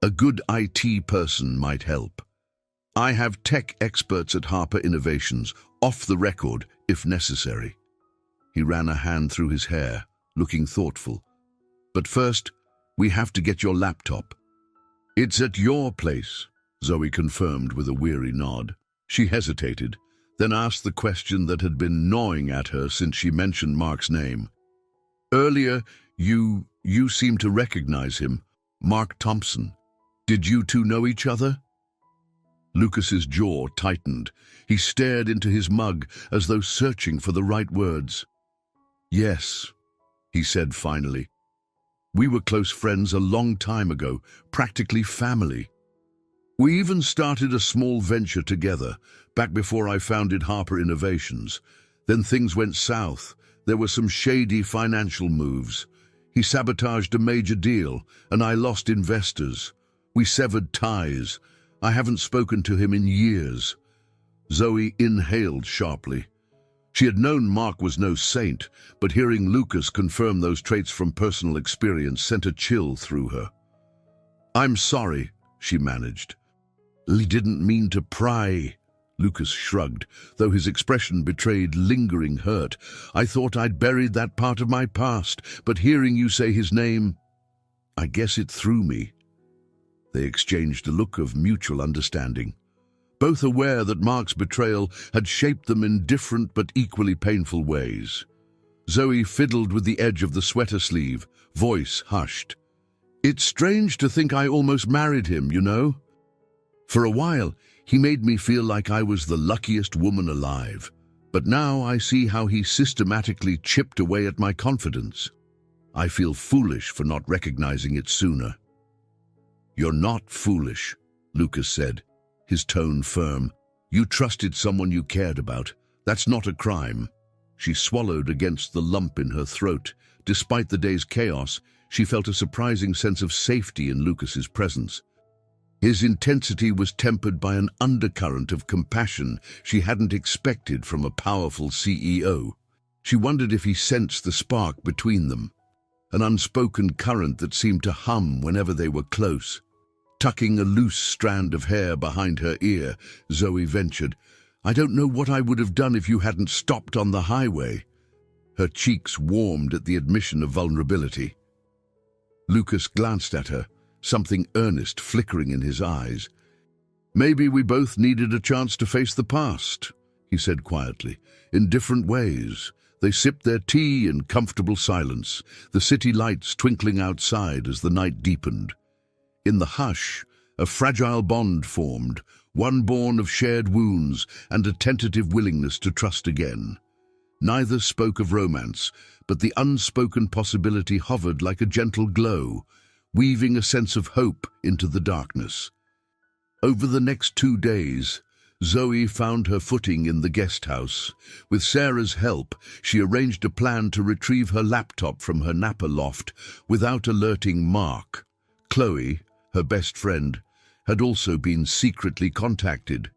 "A good IT person might help. I have tech experts at Harper Innovations, off the record if necessary." He ran a hand through his hair, looking thoughtful. "But first, we have to get your laptop." "It's at your place," Zoe confirmed with a weary nod. She hesitated, then asked the question that had been gnawing at her since she mentioned Mark's name. "Earlier, you seemed to recognize him, Mark Thompson. Did you two know each other?" Lucas's jaw tightened. He stared into his mug as though searching for the right words. "Yes," he said finally. "We were close friends a long time ago, practically family. We even started a small venture together, back before I founded Harper Innovations. Then things went south. There were some shady financial moves. He sabotaged a major deal, and I lost investors. We severed ties. I haven't spoken to him in years." Zoe inhaled sharply. She had known Mark was no saint, but hearing Lucas confirm those traits from personal experience sent a chill through her. "I'm sorry," she managed. "He didn't mean to pry." Lucas shrugged, though his expression betrayed lingering hurt. "I thought I'd buried that part of my past, but hearing you say his name, I guess it threw me." They exchanged a look of mutual understanding, both aware that Mark's betrayal had shaped them in different but equally painful ways. Zoe fiddled with the edge of the sweater sleeve, voice hushed. "It's strange to think I almost married him, you know. For a while, he made me feel like I was the luckiest woman alive, but now I see how he systematically chipped away at my confidence. I feel foolish for not recognizing it sooner." "You're not foolish," Lucas said, his tone firm. "You trusted someone you cared about. That's not a crime." She swallowed against the lump in her throat. Despite the day's chaos, she felt a surprising sense of safety in Lucas's presence. His intensity was tempered by an undercurrent of compassion she hadn't expected from a powerful CEO. She wondered if he sensed the spark between them, an unspoken current that seemed to hum whenever they were close. Tucking a loose strand of hair behind her ear, Zoe ventured, "I don't know what I would have done if you hadn't stopped on the highway." Her cheeks warmed at the admission of vulnerability. Lucas glanced at her, something earnest flickering in his eyes. "Maybe we both needed a chance to face the past," he said quietly, "in different ways." They sipped their tea in comfortable silence, the city lights twinkling outside as the night deepened. In the hush, a fragile bond formed, one born of shared wounds and a tentative willingness to trust again. Neither spoke of romance, but the unspoken possibility hovered like a gentle glow, weaving a sense of hope into the darkness. Over the next 2 days, Zoe found her footing in the guest house. With Sarah's help, she arranged a plan to retrieve her laptop from her Napa loft without alerting Mark. Chloe, her best friend, had also been secretly contacted.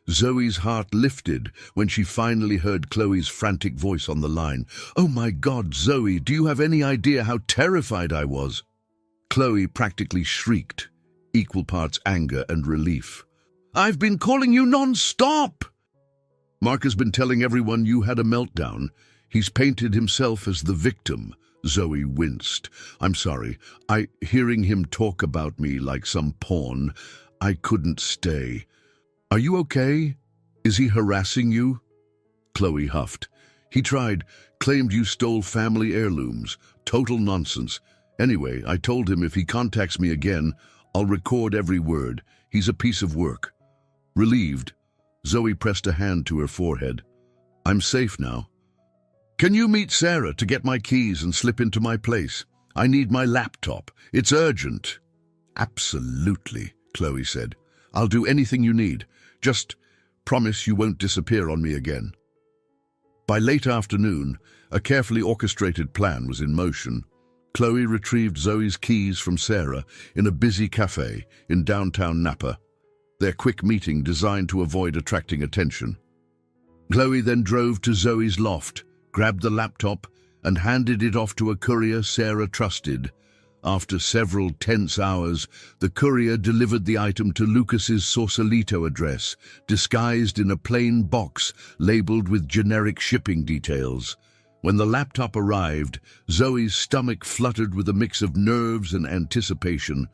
Zoe's heart lifted when she finally heard Chloe's frantic voice on the line. "Oh my God, Zoe, do you have any idea how terrified I was?" Chloe practically shrieked, equal parts anger and relief. "I've been calling you non-stop!" "Mark has been telling everyone you had a meltdown. He's painted himself as the victim." Zoe winced. "I'm sorry. Hearing him talk about me like some pawn, I couldn't stay. Are you okay? Is he harassing you?" Chloe huffed. "He claimed you stole family heirlooms. Total nonsense. Anyway, I told him if he contacts me again, I'll record every word. He's a piece of work." Relieved, Zoe pressed a hand to her forehead. "I'm safe now. Can you meet Sarah to get my keys and slip into my place? I need my laptop. It's urgent." "Absolutely," Chloe said. "I'll do anything you need. Just promise you won't disappear on me again." By late afternoon, a carefully orchestrated plan was in motion. Chloe retrieved Zoe's keys from Sarah in a busy cafe in downtown Napa, their quick meeting designed to avoid attracting attention. Chloe then drove to Zoe's loft, grabbed the laptop, and handed it off to a courier Sarah trusted. After several tense hours, the courier delivered the item to Lucas's Sausalito address, disguised in a plain box labeled with generic shipping details. When the laptop arrived, Zoe's stomach fluttered with a mix of nerves and anticipation.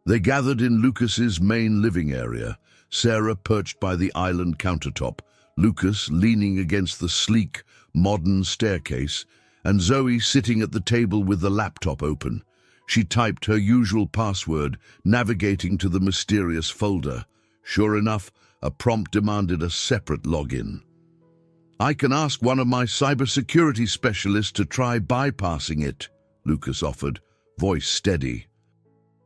They gathered in Lucas's main living area, Sarah perched by the island countertop, Lucas leaning against the sleek, modern staircase, and Zoe sitting at the table with the laptop open. She typed her usual password, navigating to the mysterious folder. Sure enough, a prompt demanded a separate login. "I can ask one of my cybersecurity specialists to try bypassing it," Lucas offered, voice steady.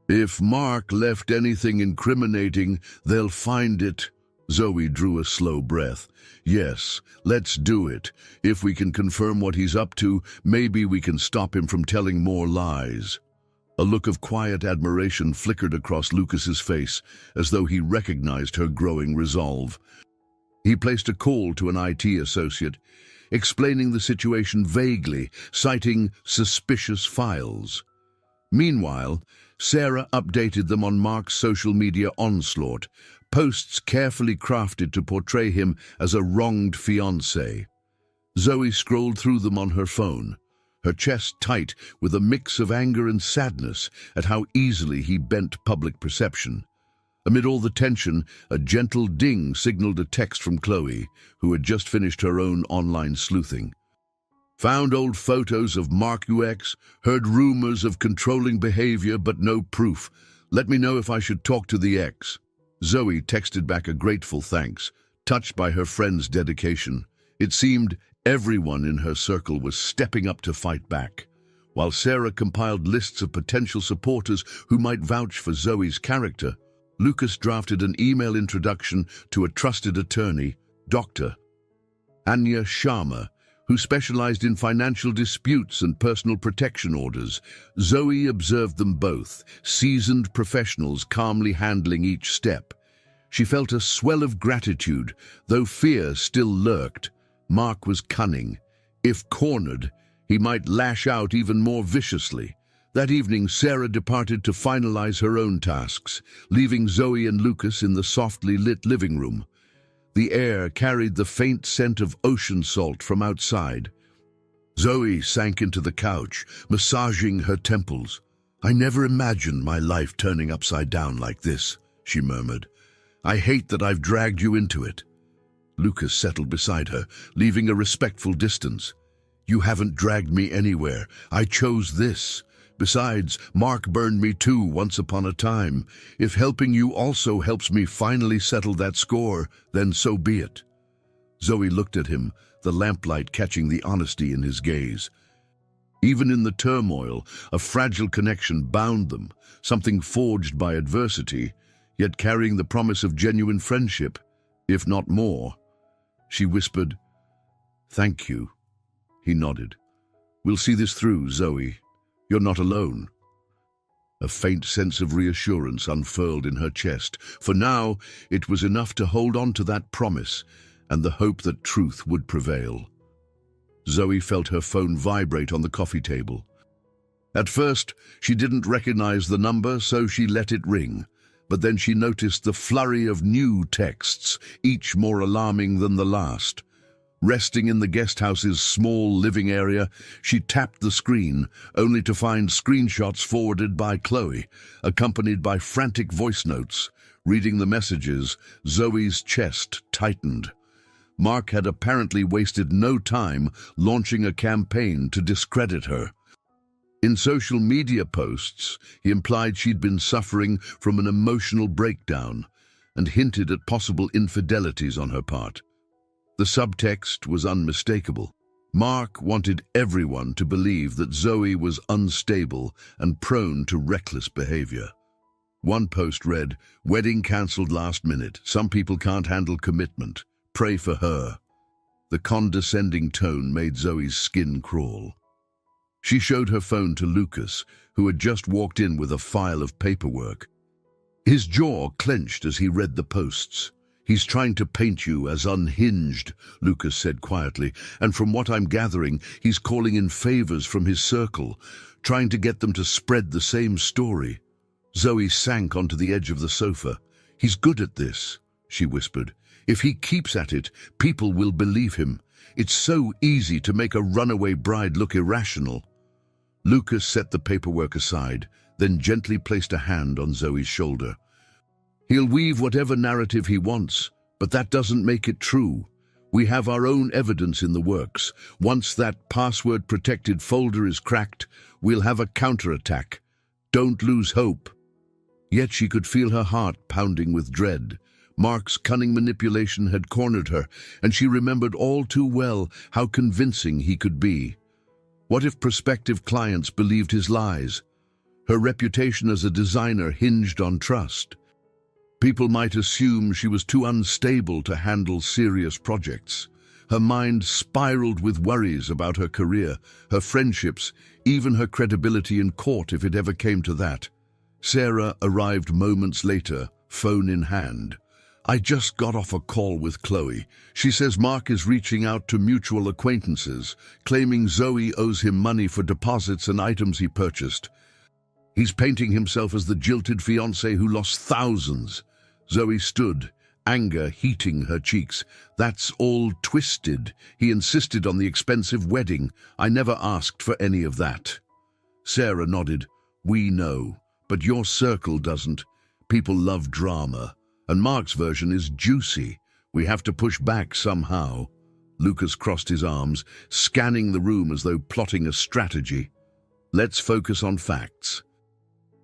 "If Mark left anything incriminating, they'll find it." Zoe drew a slow breath. "Yes, let's do it. If we can confirm what he's up to, maybe we can stop him from telling more lies." A look of quiet admiration flickered across Lucas's face, as though he recognized her growing resolve. He placed a call to an IT associate, explaining the situation vaguely, citing suspicious files. Meanwhile, Sarah updated them on Mark's social media onslaught, posts carefully crafted to portray him as a wronged fiancé. Zoe scrolled through them on her phone, her chest tight with a mix of anger and sadness at how easily he bent public perception. Amid all the tension, a gentle ding signaled a text from Chloe, who had just finished her own online sleuthing. "Found old photos of Mark UX, heard rumors of controlling behavior but no proof. Let me know if I should talk to the ex." Zoe texted back a grateful thanks, touched by her friend's dedication. It seemed everyone in her circle was stepping up to fight back. While Sarah compiled lists of potential supporters who might vouch for Zoe's character, Lucas drafted an email introduction to a trusted attorney, Dr. Anya Sharma, who specialized in financial disputes and personal protection orders. Zoe observed them both, seasoned professionals calmly handling each step. She felt a swell of gratitude, though fear still lurked. Mark was cunning. If cornered, he might lash out even more viciously. That evening, Sarah departed to finalize her own tasks, leaving Zoe and Lucas in the softly lit living room. The air carried the faint scent of ocean salt from outside. Zoe sank into the couch, massaging her temples. "I never imagined my life turning upside down like this," she murmured. "I hate that I've dragged you into it." Lucas settled beside her, leaving a respectful distance. "You haven't dragged me anywhere. I chose this. Besides, Mark burned me too once upon a time. If helping you also helps me finally settle that score, then so be it." Zoe looked at him, the lamplight catching the honesty in his gaze. Even in the turmoil, a fragile connection bound them, something forged by adversity, yet carrying the promise of genuine friendship, if not more. She whispered, "Thank you." He nodded. "We'll see this through, Zoe. You're not alone." A faint sense of reassurance unfurled in her chest. For now, it was enough to hold on to that promise and the hope that truth would prevail. Zoe felt her phone vibrate on the coffee table. At first, she didn't recognize the number, so she let it ring. But then she noticed the flurry of new texts, each more alarming than the last. Resting in the guest house's small living area, she tapped the screen, only to find screenshots forwarded by Chloe, accompanied by frantic voice notes. Reading the messages, Zoe's chest tightened. Mark had apparently wasted no time launching a campaign to discredit her. In social media posts, he implied she'd been suffering from an emotional breakdown and hinted at possible infidelities on her part. The subtext was unmistakable. Mark wanted everyone to believe that Zoe was unstable and prone to reckless behavior. One post read, "Wedding cancelled last minute. Some people can't handle commitment. Pray for her." The condescending tone made Zoe's skin crawl. She showed her phone to Lucas, who had just walked in with a file of paperwork. His jaw clenched as he read the posts. "He's trying to paint you as unhinged," Lucas said quietly, "and from what I'm gathering, he's calling in favors from his circle, trying to get them to spread the same story." Zoe sank onto the edge of the sofa. "He's good at this," she whispered. "If he keeps at it, people will believe him. It's so easy to make a runaway bride look irrational." Lucas set the paperwork aside, then gently placed a hand on Zoe's shoulder. "He'll weave whatever narrative he wants, but that doesn't make it true. We have our own evidence in the works. Once that password-protected folder is cracked, we'll have a counterattack. Don't lose hope." Yet she could feel her heart pounding with dread. Mark's cunning manipulation had cornered her, and she remembered all too well how convincing he could be. What if prospective clients believed his lies? Her reputation as a designer hinged on trust. People might assume she was too unstable to handle serious projects. Her mind spiraled with worries about her career, her friendships, even her credibility in court if it ever came to that. Sarah arrived moments later, phone in hand. "I just got off a call with Chloe. She says Mark is reaching out to mutual acquaintances, claiming Zoe owes him money for deposits and items he purchased. He's painting himself as the jilted fiancé who lost thousands." Zoe stood, anger heating her cheeks. "That's all twisted. He insisted on the expensive wedding. I never asked for any of that." Sarah nodded. "We know, but your circle doesn't. People love drama, and Mark's version is juicy. We have to push back somehow." Lucas crossed his arms, scanning the room as though plotting a strategy. "Let's focus on facts.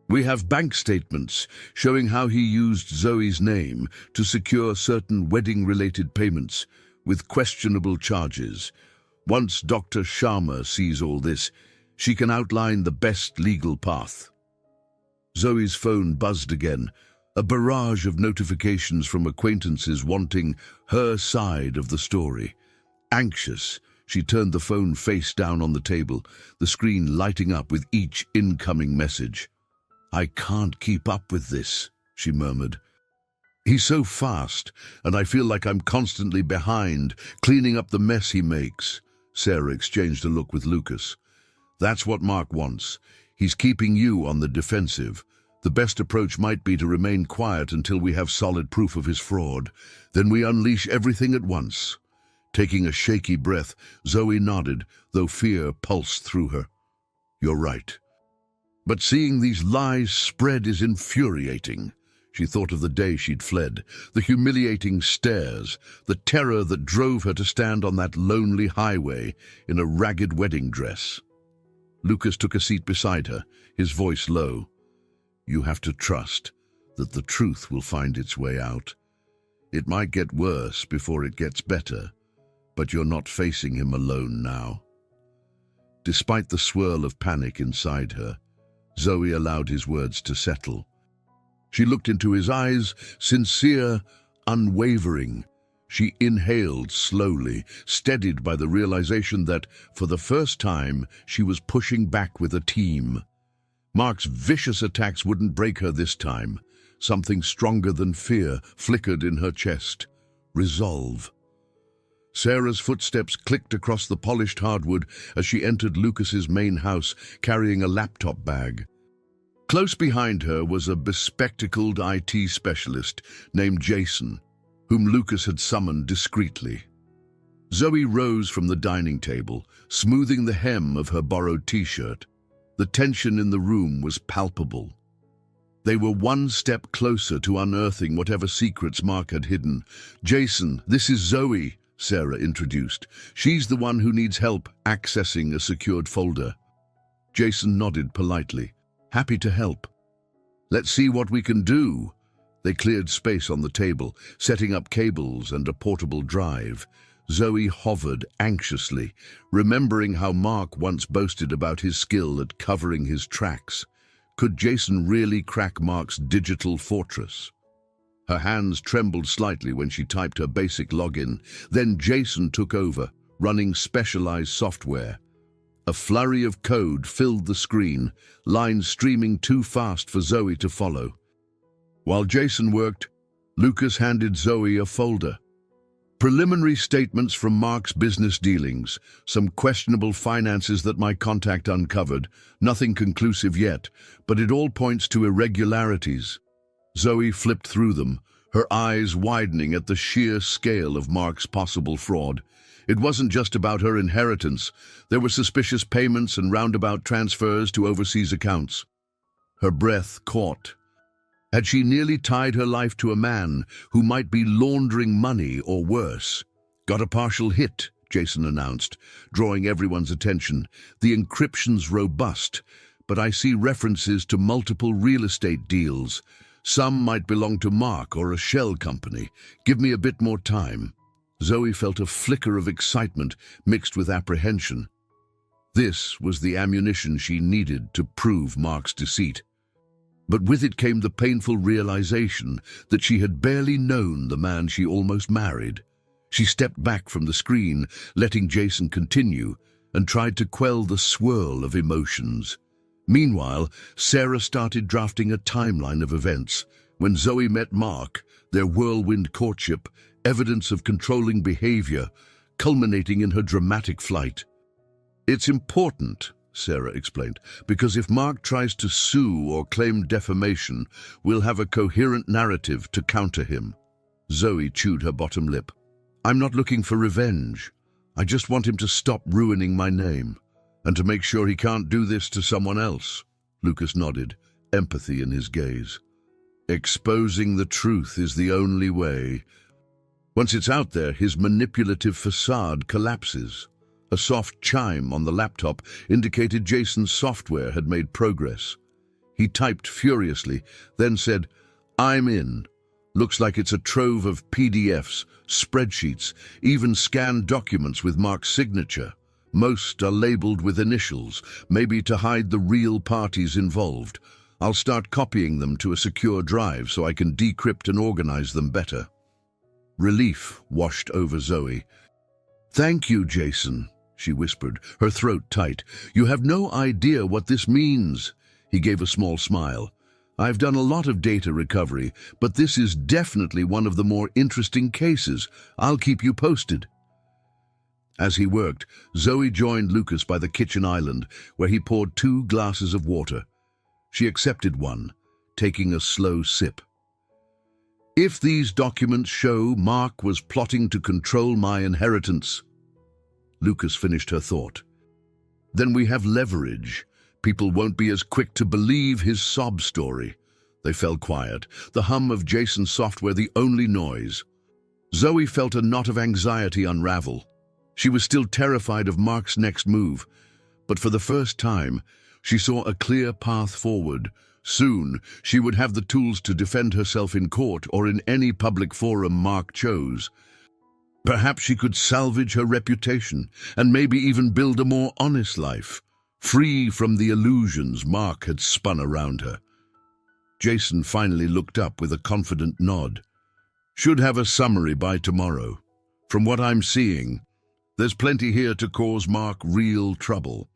We have bank statements showing how he used Zoe's name to secure certain wedding-related payments with questionable charges. Once Dr. Sharma sees all this, she can outline the best legal path." Zoe's phone buzzed again, a barrage of notifications from acquaintances wanting her side of the story. Anxious, she turned the phone face down on the table, the screen lighting up with each incoming message. "I can't keep up with this," she murmured. "He's so fast, and I feel like I'm constantly behind, cleaning up the mess he makes." Sarah exchanged a look with Lucas. "That's what Mark wants. He's keeping you on the defensive. The best approach might be to remain quiet until we have solid proof of his fraud. Then we unleash everything at once." Taking a shaky breath, Zoe nodded, though fear pulsed through her. "You're right. But seeing these lies spread is infuriating." She thought of the day she'd fled, the humiliating stares, the terror that drove her to stand on that lonely highway in a ragged wedding dress. Lucas took a seat beside her, his voice low. "You have to trust that the truth will find its way out. It might get worse before it gets better, but you're not facing him alone now." Despite the swirl of panic inside her, Zoe allowed his words to settle. She looked into his eyes, sincere, unwavering. She inhaled slowly, steadied by the realization that, for the first time, she was pushing back with a team. Mark's vicious attacks wouldn't break her this time. Something stronger than fear flickered in her chest. Resolve. Sarah's footsteps clicked across the polished hardwood as she entered Lucas's main house, carrying a laptop bag. Close behind her was a bespectacled IT specialist named Jason, whom Lucas had summoned discreetly. Zoe rose from the dining table, smoothing the hem of her borrowed t-shirt. The tension in the room was palpable. They were one step closer to unearthing whatever secrets Mark had hidden. "Jason, this is Zoe," Sarah introduced. "She's the one who needs help accessing a secured folder." Jason nodded politely. "Happy to help." "Let's see what we can do." They cleared space on the table, setting up cables and a portable drive. Zoe hovered anxiously, remembering how Mark once boasted about his skill at covering his tracks. Could Jason really crack Mark's digital fortress? Her hands trembled slightly when she typed her basic login. Then Jason took over, running specialized software. A flurry of code filled the screen, lines streaming too fast for Zoe to follow. While Jason worked, Lucas handed Zoe a folder. Preliminary statements from Mark's business dealings, some questionable finances that my contact uncovered, nothing conclusive yet, but it all points to irregularities. Zoe flipped through them, her eyes widening at the sheer scale of Mark's possible fraud. It wasn't just about her inheritance. There were suspicious payments and roundabout transfers to overseas accounts. Her breath caught. Had she nearly tied her life to a man who might be laundering money or worse? "Got a partial hit," Jason announced, drawing everyone's attention. "The encryption's robust, but I see references to multiple real estate deals. Some might belong to Mark or a shell company. Give me a bit more time." Zoe felt a flicker of excitement mixed with apprehension. This was the ammunition she needed to prove Mark's deceit. But with it came the painful realization that she had barely known the man she almost married. She stepped back from the screen, letting Jason continue, and tried to quell the swirl of emotions. Meanwhile, Sarah started drafting a timeline of events. When Zoe met Mark, their whirlwind courtship, evidence of controlling behavior, culminating in her dramatic flight. "It's important," Sarah explained, "because if Mark tries to sue or claim defamation, we'll have a coherent narrative to counter him." Zoe chewed her bottom lip. "I'm not looking for revenge. I just want him to stop ruining my name, and to make sure he can't do this to someone else." Lucas nodded, empathy in his gaze. "Exposing the truth is the only way. Once it's out there, his manipulative facade collapses." A soft chime on the laptop indicated Jason's software had made progress. He typed furiously, then said, "I'm in. Looks like it's a trove of PDFs, spreadsheets, even scanned documents with Mark's signature. Most are labeled with initials, maybe to hide the real parties involved. I'll start copying them to a secure drive so I can decrypt and organize them better." Relief washed over Zoe. "Thank you, Jason," she whispered, her throat tight. "You have no idea what this means." He gave a small smile. "I've done a lot of data recovery, but this is definitely one of the more interesting cases. I'll keep you posted." As he worked, Zoe joined Lucas by the kitchen island, where he poured 2 glasses of water. She accepted one, taking a slow sip. "If these documents show Mark was plotting to control my inheritance," Lucas finished her thought, "then we have leverage. People won't be as quick to believe his sob story." They fell quiet, the hum of Jason's software the only noise. Zoe felt a knot of anxiety unravel. She was still terrified of Mark's next move, but for the first time, she saw a clear path forward. Soon, she would have the tools to defend herself in court or in any public forum Mark chose. Perhaps she could salvage her reputation and maybe even build a more honest life, free from the illusions Mark had spun around her. Jason finally looked up with a confident nod. "Should have a summary by tomorrow. From what I'm seeing, there's plenty here to cause Mark real trouble."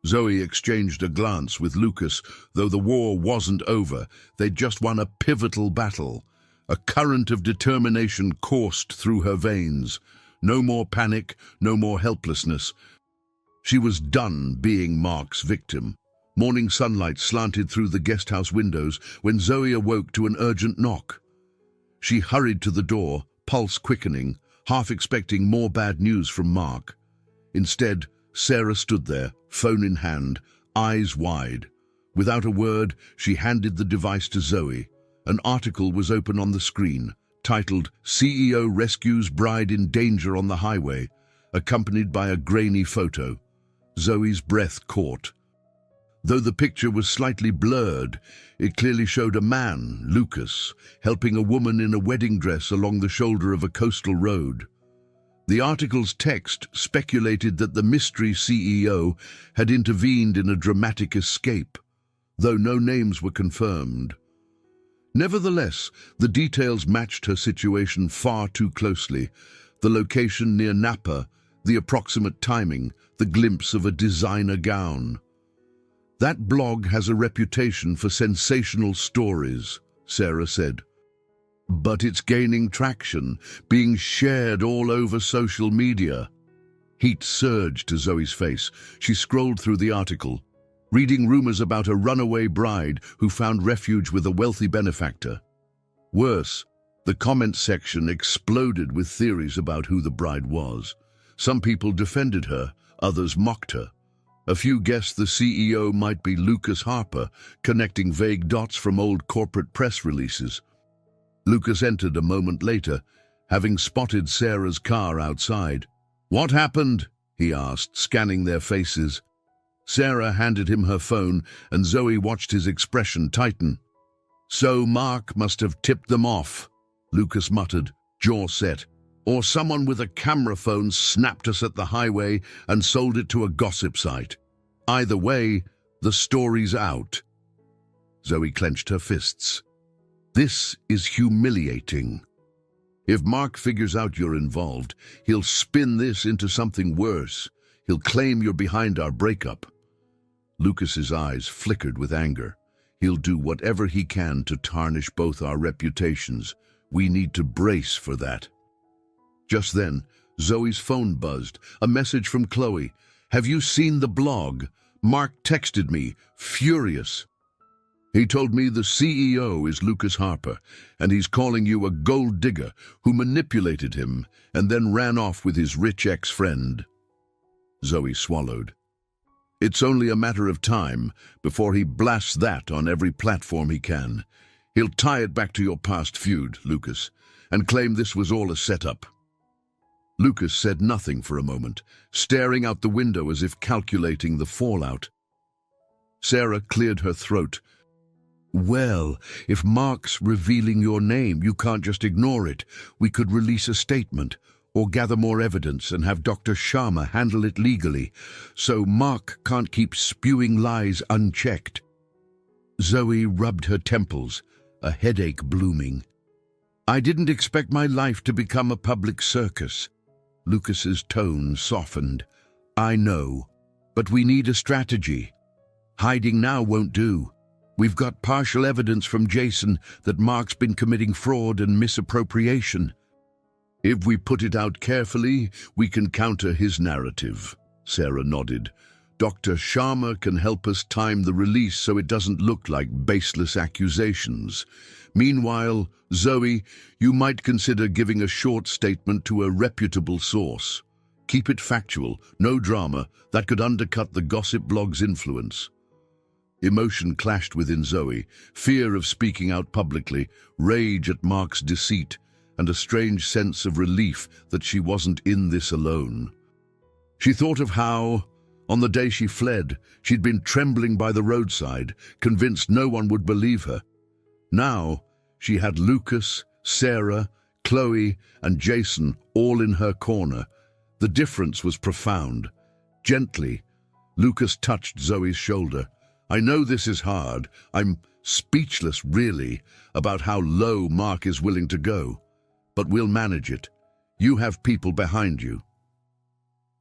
Zoe exchanged a glance with Lucas. Though the war wasn't over, they'd just won a pivotal battle. A current of determination coursed through her veins. No more panic, no more helplessness. She was done being Mark's victim. Morning sunlight slanted through the guesthouse windows when Zoe awoke to an urgent knock. She hurried to the door, pulse quickening, half expecting more bad news from Mark. Instead, Sarah stood there, phone in hand, eyes wide. Without a word, she handed the device to Zoe. An article was open on the screen, titled "CEO Rescues Bride in Danger on the Highway," accompanied by a grainy photo. Zoe's breath caught. Though the picture was slightly blurred, it clearly showed a man, Lucas, helping a woman in a wedding dress along the shoulder of a coastal road. The article's text speculated that the mystery CEO had intervened in a dramatic escape, though no names were confirmed. Nevertheless, the details matched her situation far too closely. The location near Napa, the approximate timing, the glimpse of a designer gown. "That blog has a reputation for sensational stories," Sarah said. "But it's gaining traction, being shared all over social media." Heat surged to Zoe's face. She scrolled through the article, reading rumors about a runaway bride who found refuge with a wealthy benefactor. Worse, the comment section exploded with theories about who the bride was. Some people defended her, others mocked her. A few guessed the CEO might be Lucas Harper, connecting vague dots from old corporate press releases. Lucas entered a moment later, having spotted Sarah's car outside. "What happened?" he asked, scanning their faces. Sarah handed him her phone, and Zoe watched his expression tighten. "So Mark must have tipped them off," Lucas muttered, jaw set. "Or someone with a camera phone snapped us at the highway and sold it to a gossip site. Either way, the story's out." Zoe clenched her fists. "This is humiliating. If Mark figures out you're involved, he'll spin this into something worse. He'll claim you're behind our breakup." Lucas's eyes flickered with anger. "He'll do whatever he can to tarnish both our reputations. We need to brace for that." Just then, Zoe's phone buzzed. A message from Chloe. "Have you seen the blog? Mark texted me, furious. He told me the CEO is Lucas Harper, and he's calling you a gold digger who manipulated him and then ran off with his rich ex-friend." Zoe swallowed. "It's only a matter of time before he blasts that on every platform he can. He'll tie it back to your past feud, Lucas, and claim this was all a setup." Lucas said nothing for a moment, staring out the window as if calculating the fallout. Sarah cleared her throat. "Well, if Mark's revealing your name, you can't just ignore it. We could release a statement, or gather more evidence and have Dr. Sharma handle it legally, so Mark can't keep spewing lies unchecked." Zoe rubbed her temples, a headache blooming. "I didn't expect my life to become a public circus." Lucas's tone softened. "I know, but we need a strategy. Hiding now won't do. We've got partial evidence from Jason that Mark's been committing fraud and misappropriation. If we put it out carefully, we can counter his narrative." Sarah nodded. "Dr. Sharma can help us time the release so it doesn't look like baseless accusations. Meanwhile, Zoe, you might consider giving a short statement to a reputable source. Keep it factual, no drama, that could undercut the gossip blog's influence." Emotion clashed within Zoe, fear of speaking out publicly, rage at Mark's deceit, and a strange sense of relief that she wasn't in this alone. She thought of how, on the day she fled, she'd been trembling by the roadside, convinced no one would believe her. Now, she had Lucas, Sarah, Chloe, and Jason all in her corner. The difference was profound. Gently, Lucas touched Zoe's shoulder. "I know this is hard. I'm speechless, really, about how low Mark is willing to go. But we'll manage it. You have people behind you."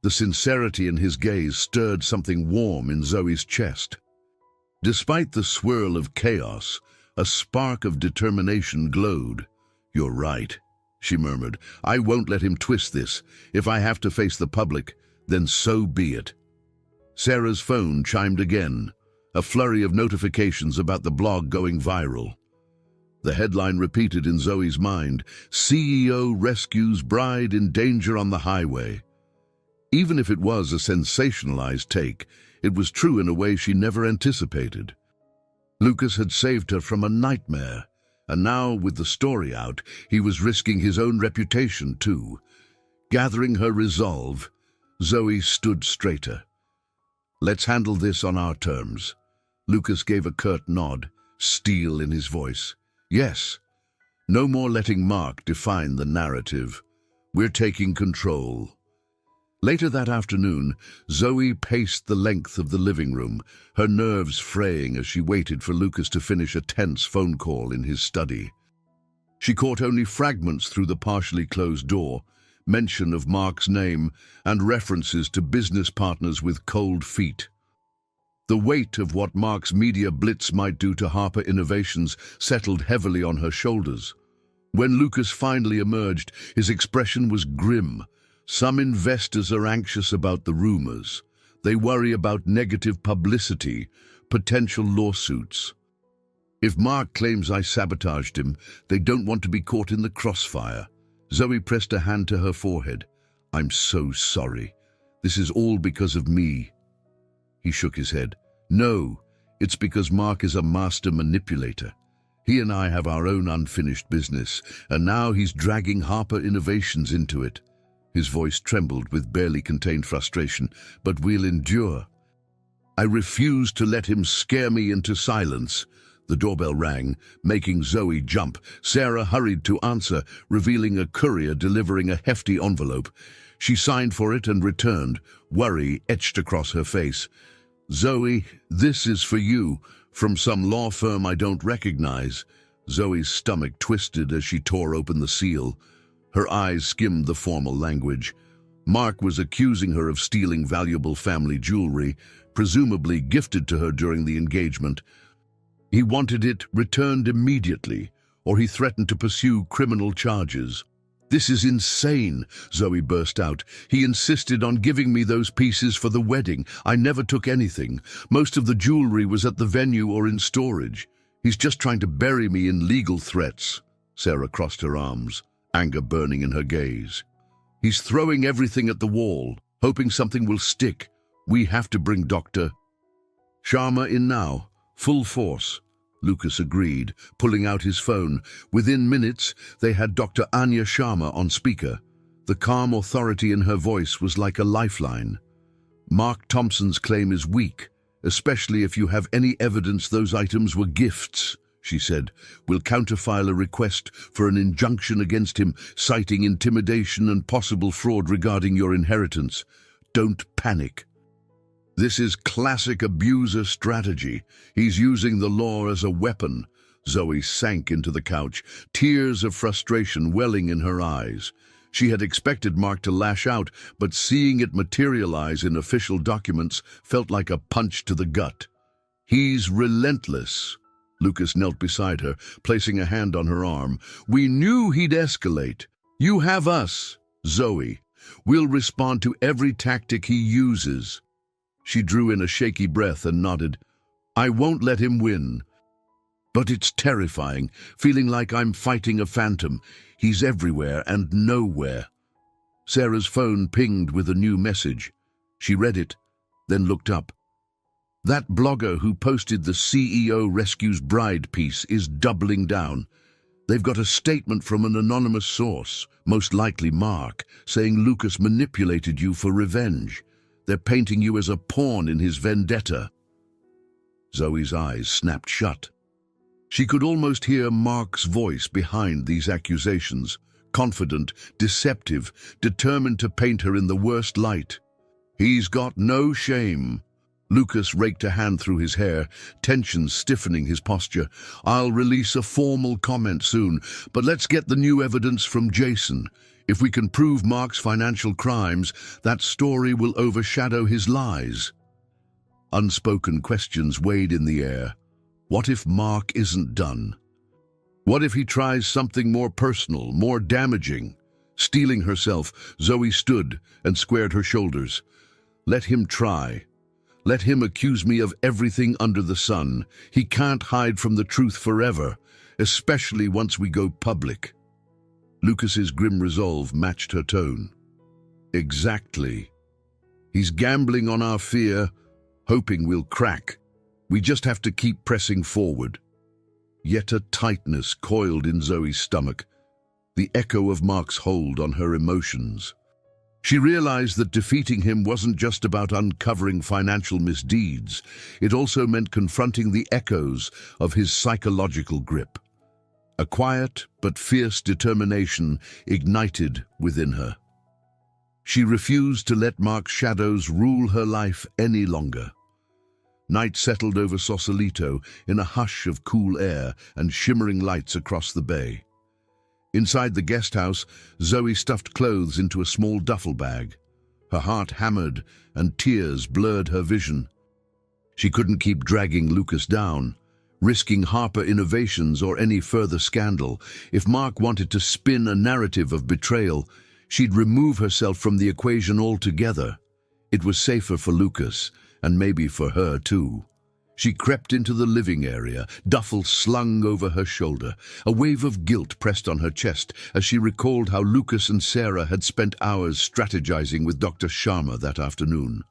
The sincerity in his gaze stirred something warm in Zoe's chest. Despite the swirl of chaos, a spark of determination glowed. "You're right," she murmured. "I won't let him twist this. If I have to face the public, then so be it." Sarah's phone chimed again, a flurry of notifications about the blog going viral. The headline repeated in Zoe's mind, "CEO rescues bride in danger on the highway." Even if it was a sensationalized take, it was true in a way she never anticipated. Lucas had saved her from a nightmare, and now, with the story out, he was risking his own reputation too. Gathering her resolve, Zoe stood straighter. "Let's handle this on our terms." Lucas gave a curt nod, steel in his voice. "Yes, no more letting Mark define the narrative. We're taking control." Later that afternoon, Zoe paced the length of the living room, her nerves fraying as she waited for Lucas to finish a tense phone call in his study. She caught only fragments through the partially closed door, mention of Mark's name and references to business partners with cold feet. The weight of what Mark's media blitz might do to Harper Innovations settled heavily on her shoulders. When Lucas finally emerged, his expression was grim. "Some investors are anxious about the rumors. They worry about negative publicity, potential lawsuits. If Mark claims I sabotaged him, they don't want to be caught in the crossfire." Zoe pressed a hand to her forehead. "I'm so sorry. This is all because of me." He shook his head. "No, it's because Mark is a master manipulator. He and I have our own unfinished business, and now he's dragging Harper Innovations into it." His voice trembled with barely contained frustration. "But we'll endure. I refuse to let him scare me into silence." The doorbell rang, making Zoe jump. Sarah hurried to answer, revealing a courier delivering a hefty envelope. She signed for it and returned, worry etched across her face. "Zoe, this is for you, from some law firm I don't recognize." Zoe's stomach twisted as she tore open the seal. Her eyes skimmed the formal language. Mark was accusing her of stealing valuable family jewelry, presumably gifted to her during the engagement. He wanted it returned immediately, or he threatened to pursue criminal charges. "This is insane," Zoe burst out. "He insisted on giving me those pieces for the wedding. I never took anything. Most of the jewelry was at the venue or in storage. He's just trying to bury me in legal threats." Sarah crossed her arms, anger burning in her gaze. "He's throwing everything at the wall, hoping something will stick. We have to bring Dr. Sharma in now, full force." Lucas agreed, pulling out his phone. Within minutes, they had Dr. Anya Sharma on speaker. The calm authority in her voice was like a lifeline. "Mark Thompson's claim is weak, especially if you have any evidence those items were gifts," she said. "We'll counterfile a request for an injunction against him, citing intimidation and possible fraud regarding your inheritance. Don't panic. This is classic abuser strategy. He's using the law as a weapon." Zoe sank into the couch, tears of frustration welling in her eyes. She had expected Mark to lash out, but seeing it materialize in official documents felt like a punch to the gut. "He's relentless." Lucas knelt beside her, placing a hand on her arm. "We knew he'd escalate. You have us, Zoe. We'll respond to every tactic he uses." She drew in a shaky breath and nodded. "I won't let him win. But it's terrifying, feeling like I'm fighting a phantom. He's everywhere and nowhere." Sarah's phone pinged with a new message. She read it, then looked up. "That blogger who posted the CEO Rescues Bride piece is doubling down. They've got a statement from an anonymous source, most likely Mark, saying Lucas manipulated you for revenge. They're painting you as a pawn in his vendetta." Zoe's eyes snapped shut. She could almost hear Mark's voice behind these accusations, confident, deceptive, determined to paint her in the worst light. "He's got no shame." Lucas raked a hand through his hair, tension stiffening his posture. "I'll release a formal comment soon, but let's get the new evidence from Jason. If we can prove Mark's financial crimes, that story will overshadow his lies." Unspoken questions weighed in the air. What if Mark isn't done? What if he tries something more personal, more damaging? Steeling herself, Zoe stood and squared her shoulders. Let him try. Let him accuse me of everything under the sun. He can't hide from the truth forever, especially once we go public. Lucas's grim resolve matched her tone. Exactly. He's gambling on our fear, hoping we'll crack. We just have to keep pressing forward. Yet a tightness coiled in Zoe's stomach, the echo of Mark's hold on her emotions. She realized that defeating him wasn't just about uncovering financial misdeeds. It also meant confronting the echoes of his psychological grip. A quiet but fierce determination ignited within her. She refused to let Mark's shadows rule her life any longer. Night settled over Sausalito in a hush of cool air and shimmering lights across the bay. Inside the guest house, Zoe stuffed clothes into a small duffel bag. Her heart hammered and tears blurred her vision. She couldn't keep dragging Lucas down, risking Harper Innovations or any further scandal. If Mark wanted to spin a narrative of betrayal, she'd remove herself from the equation altogether. It was safer for Lucas, and maybe for her too. She crept into the living area, duffel slung over her shoulder. A wave of guilt pressed on her chest as she recalled how Lucas and Sarah had spent hours strategizing with Dr. Sharma that afternoon.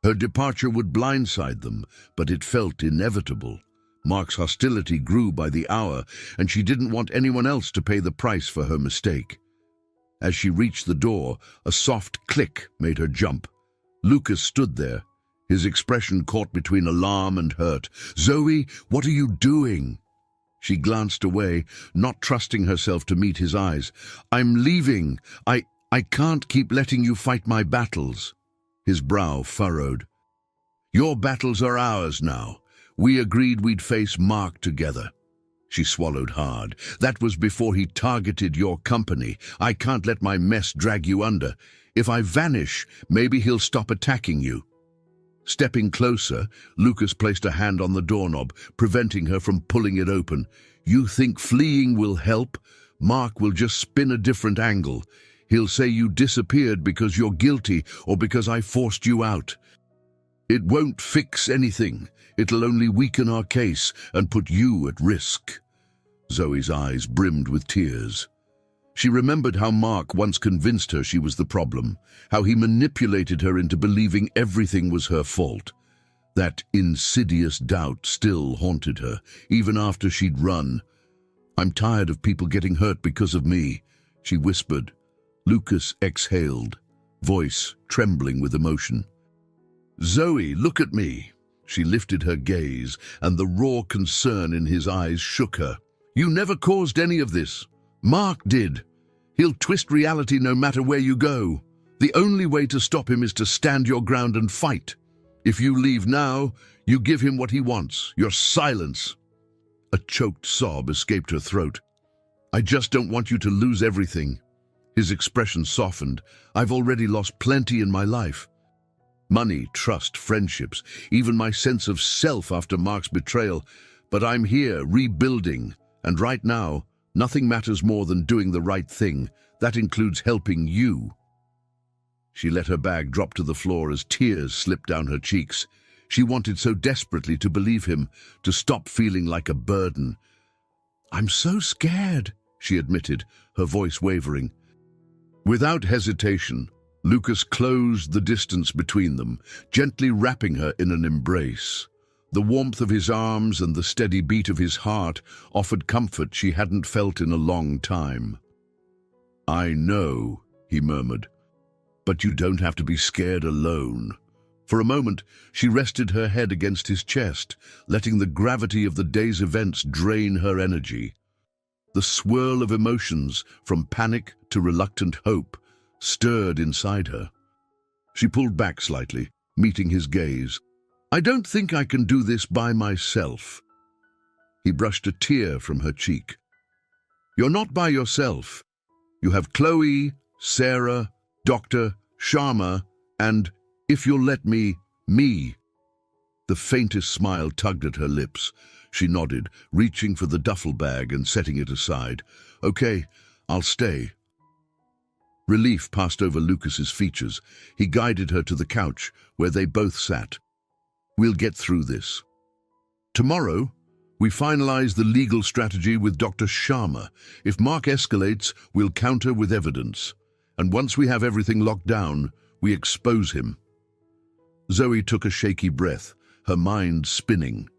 Her departure would blindside them, but it felt inevitable. Mark's hostility grew by the hour, and she didn't want anyone else to pay the price for her mistake. As she reached the door, a soft click made her jump. Lucas stood there, his expression caught between alarm and hurt. "Zoe, what are you doing?" She glanced away, not trusting herself to meet his eyes. "I'm leaving. I can't keep letting you fight my battles." His brow furrowed. "Your battles are ours now. We agreed we'd face Mark together." She swallowed hard. "That was before he targeted your company. I can't let my mess drag you under. If I vanish, maybe he'll stop attacking you." Stepping closer, Lucas placed a hand on the doorknob, preventing her from pulling it open. "You think fleeing will help? Mark will just spin a different angle. He'll say you disappeared because you're guilty or because I forced you out. It won't fix anything. It'll only weaken our case and put you at risk." Zoe's eyes brimmed with tears. She remembered how Mark once convinced her she was the problem, how he manipulated her into believing everything was her fault. That insidious doubt still haunted her, even after she'd run. "I'm tired of people getting hurt because of me," she whispered. Lucas exhaled, voice trembling with emotion. "Zoe, look at me." She lifted her gaze, and the raw concern in his eyes shook her. "You never caused any of this. Mark did. He'll twist reality no matter where you go. The only way to stop him is to stand your ground and fight. If you leave now, you give him what he wants, your silence." A choked sob escaped her throat. "I just don't want you to lose everything." His expression softened. "I've already lost plenty in my life. Money, trust, friendships, even my sense of self after Mark's betrayal. But I'm here, rebuilding, and right now, nothing matters more than doing the right thing. That includes helping you." She let her bag drop to the floor as tears slipped down her cheeks. She wanted so desperately to believe him, to stop feeling like a burden. "I'm so scared," she admitted, her voice wavering. Without hesitation, Lucas closed the distance between them, gently wrapping her in an embrace. The warmth of his arms and the steady beat of his heart offered comfort she hadn't felt in a long time. "I know," he murmured, "but you don't have to be scared alone." For a moment, she rested her head against his chest, letting the gravity of the day's events drain her energy. The swirl of emotions, from panic to reluctant hope, stirred inside her. She pulled back slightly, meeting his gaze. I don't think I can do this by myself. He brushed a tear from her cheek. You're not by yourself. You have Chloe, Sarah, Dr. Sharma, and, if you'll let me. The faintest smile tugged at her lips. She nodded, reaching for the duffel bag and setting it aside. Okay, I'll stay. Relief passed over Lucas's features. He guided her to the couch, where they both sat. We'll get through this. Tomorrow, we finalize the legal strategy with Dr. Sharma. If Mark escalates, we'll counter with evidence. And once we have everything locked down, we expose him. Zoe took a shaky breath, her mind spinning.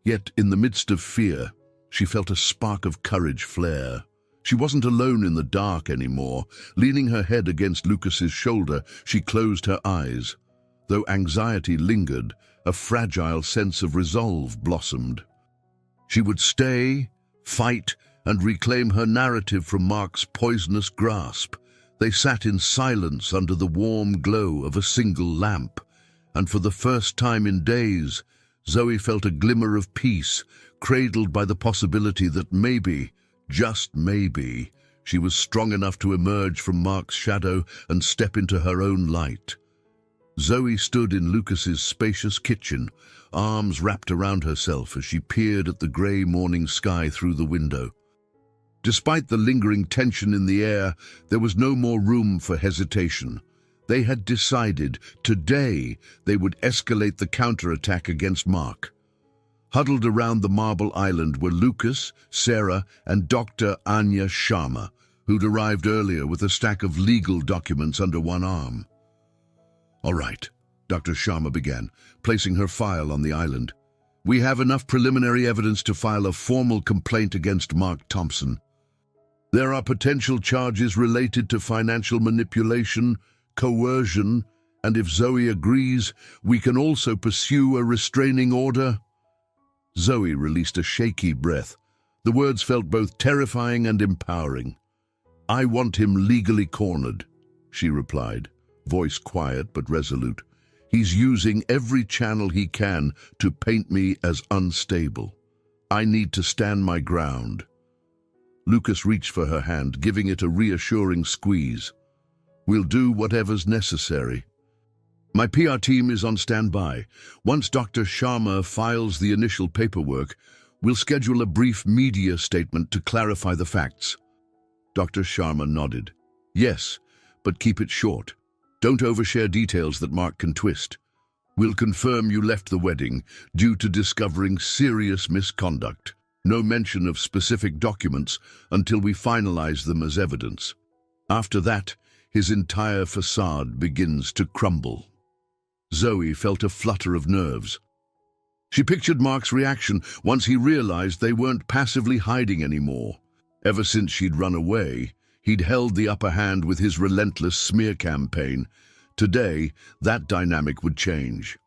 Yet, in the midst of fear, she felt a spark of courage flare. She wasn't alone in the dark anymore. Leaning her head against Lucas's shoulder, she closed her eyes. Though anxiety lingered, a fragile sense of resolve blossomed. She would stay, fight, and reclaim her narrative from Mark's poisonous grasp. They sat in silence under the warm glow of a single lamp, and for the first time in days, Zoe felt a glimmer of peace, cradled by the possibility that maybe, just maybe, she was strong enough to emerge from Mark's shadow and step into her own light. Zoe stood in Lucas's spacious kitchen, arms wrapped around herself as she peered at the grey morning sky through the window. Despite the lingering tension in the air, there was no more room for hesitation. They had decided today they would escalate the counterattack against Mark. Huddled around the marble island were Lucas, Sarah, and Dr. Anya Sharma, who'd arrived earlier with a stack of legal documents under one arm. All right, Dr. Sharma began, placing her file on the island. We have enough preliminary evidence to file a formal complaint against Mark Thompson. There are potential charges related to financial manipulation, coercion, and if Zoe agrees, we can also pursue a restraining order. Zoe released a shaky breath. The words felt both terrifying and empowering. I want him legally cornered, she replied, voice quiet but resolute. He's using every channel he can to paint me as unstable. I need to stand my ground. Lucas reached for her hand, giving it a reassuring squeeze. We'll do whatever's necessary. My PR team is on standby. Once Dr. Sharma files the initial paperwork, we'll schedule a brief media statement to clarify the facts. Dr. Sharma nodded. Yes, but keep it short. Don't overshare details that Mark can twist. We'll confirm you left the wedding due to discovering serious misconduct. No mention of specific documents until we finalize them as evidence. After that, his entire facade begins to crumble. Zoe felt a flutter of nerves. She pictured Mark's reaction once he realized they weren't passively hiding anymore. Ever since she'd run away, he'd held the upper hand with his relentless smear campaign. Today, that dynamic would change.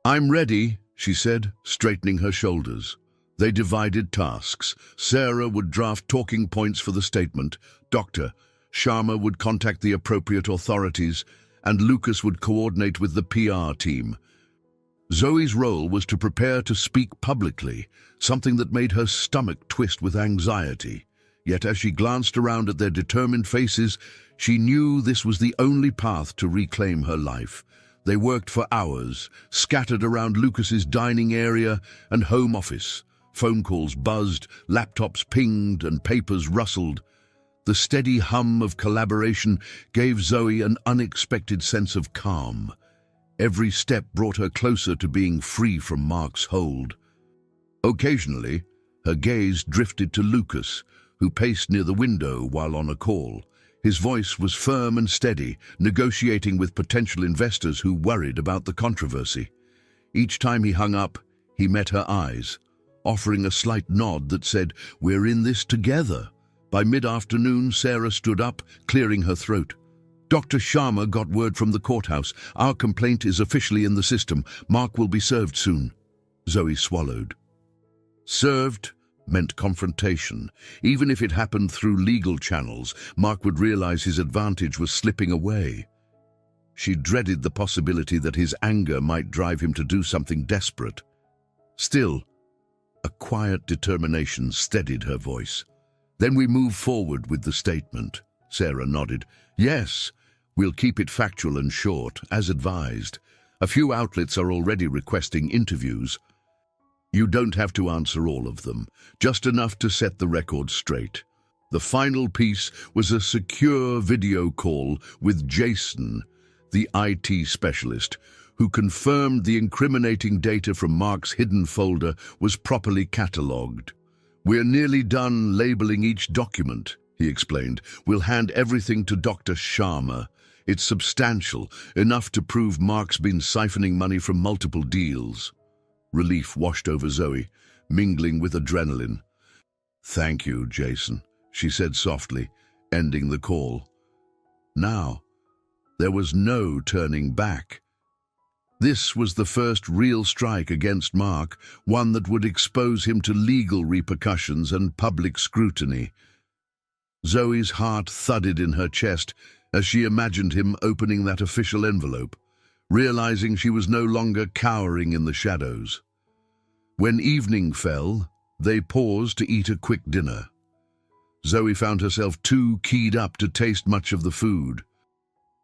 I'm ready, she said, straightening her shoulders. They divided tasks. Sarah would draft talking points for the statement. Dr. Sharma would contact the appropriate authorities, and Lucas would coordinate with the PR team. Zoe's role was to prepare to speak publicly, something that made her stomach twist with anxiety. Yet as she glanced around at their determined faces, she knew this was the only path to reclaim her life. They worked for hours, scattered around Lucas's dining area and home office. Phone calls buzzed, laptops pinged, and papers rustled. The steady hum of collaboration gave Zoe an unexpected sense of calm. Every step brought her closer to being free from Mark's hold. Occasionally, her gaze drifted to Lucas, who paced near the window while on a call. His voice was firm and steady, negotiating with potential investors who worried about the controversy. Each time he hung up, he met her eyes, offering a slight nod that said, "We're in this together." By mid-afternoon, Sarah stood up, clearing her throat. Dr. Sharma got word from the courthouse. Our complaint is officially in the system. Mark will be served soon. Zoe swallowed. Served meant confrontation. Even if it happened through legal channels, Mark would realize his advantage was slipping away. She dreaded the possibility that his anger might drive him to do something desperate. Still, a quiet determination steadied her voice. "Then we move forward with the statement." Sarah nodded. "Yes, we'll keep it factual and short, as advised. A few outlets are already requesting interviews. You don't have to answer all of them, just enough to set the record straight." The final piece was a secure video call with Jason, the IT specialist, who confirmed the incriminating data from Mark's hidden folder was properly catalogued. "We're nearly done labeling each document," he explained. "We'll hand everything to Dr. Sharma. It's substantial, enough to prove Mark's been siphoning money from multiple deals." Relief washed over Zoe, mingling with adrenaline. "Thank you, Jason," she said softly, ending the call. Now, there was no turning back. This was the first real strike against Mark, one that would expose him to legal repercussions and public scrutiny. Zoe's heart thudded in her chest as she imagined him opening that official envelope, realizing she was no longer cowering in the shadows. When evening fell, they paused to eat a quick dinner. Zoe found herself too keyed up to taste much of the food.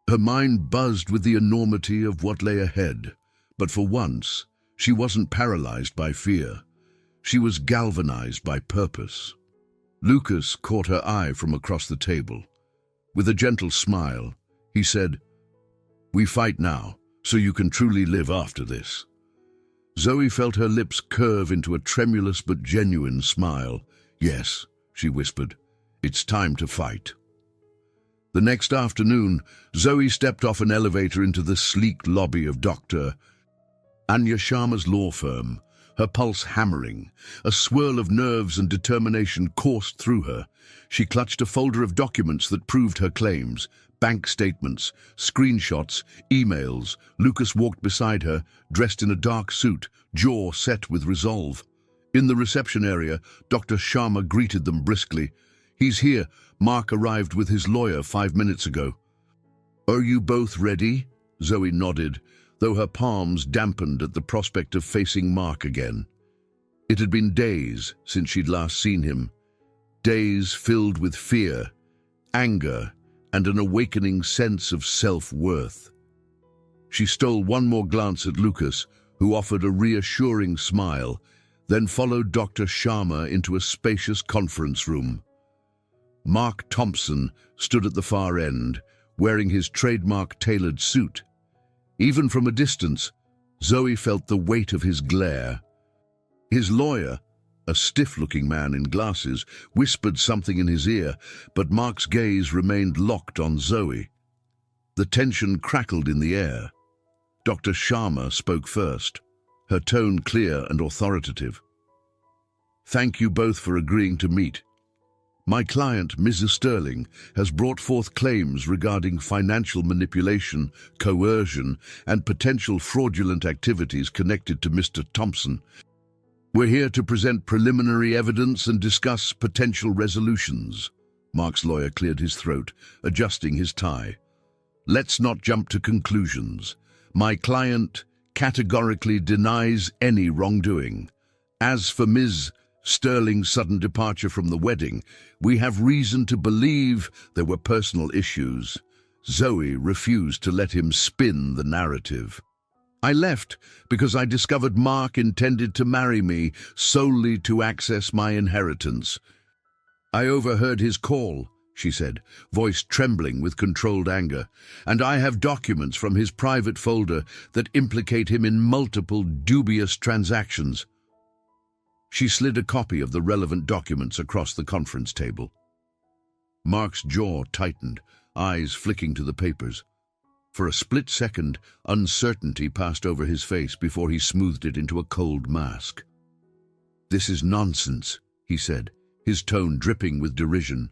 Her mind buzzed with the enormity of what lay ahead, but for once, she wasn't paralyzed by fear. She was galvanized by purpose. Lucas caught her eye from across the table. With a gentle smile, he said, "We fight now, so you can truly live after this." Zoe felt her lips curve into a tremulous but genuine smile. "Yes," she whispered, "it's time to fight." The next afternoon, Zoe stepped off an elevator into the sleek lobby of Dr. Anya Sharma's law firm, her pulse hammering. A swirl of nerves and determination coursed through her. She clutched a folder of documents that proved her claims, bank statements, screenshots, emails. Lucas walked beside her, dressed in a dark suit, jaw set with resolve. In the reception area, Dr. Sharma greeted them briskly. "He's here. Mark arrived with his lawyer 5 minutes ago." "Are you both ready?" Zoe nodded, though her palms dampened at the prospect of facing Mark again. It had been days since she'd last seen him. Days filled with fear, anger, and an awakening sense of self-worth. She stole one more glance at Lucas, who offered a reassuring smile, then followed Dr. Sharma into a spacious conference room. Mark Thompson stood at the far end, wearing his trademark tailored suit. Even from a distance, Zoe felt the weight of his glare. His lawyer, a stiff-looking man in glasses, whispered something in his ear, but Mark's gaze remained locked on Zoe. The tension crackled in the air. Dr. Sharma spoke first, her tone clear and authoritative. "Thank you both for agreeing to meet. My client, Mrs. Sterling, has brought forth claims regarding financial manipulation, coercion, and potential fraudulent activities connected to Mr. Thompson. We're here to present preliminary evidence and discuss potential resolutions." Mark's lawyer cleared his throat, adjusting his tie. "Let's not jump to conclusions. My client categorically denies any wrongdoing. As for Ms. Sterling's sudden departure from the wedding, we have reason to believe there were personal issues." Zoe refused to let him spin the narrative. "I left because I discovered Mark intended to marry me solely to access my inheritance. I overheard his call," she said, voice trembling with controlled anger, "and I have documents from his private folder that implicate him in multiple dubious transactions." She slid a copy of the relevant documents across the conference table. Mark's jaw tightened, eyes flicking to the papers. For a split second, uncertainty passed over his face before he smoothed it into a cold mask. "This is nonsense," he said, his tone dripping with derision.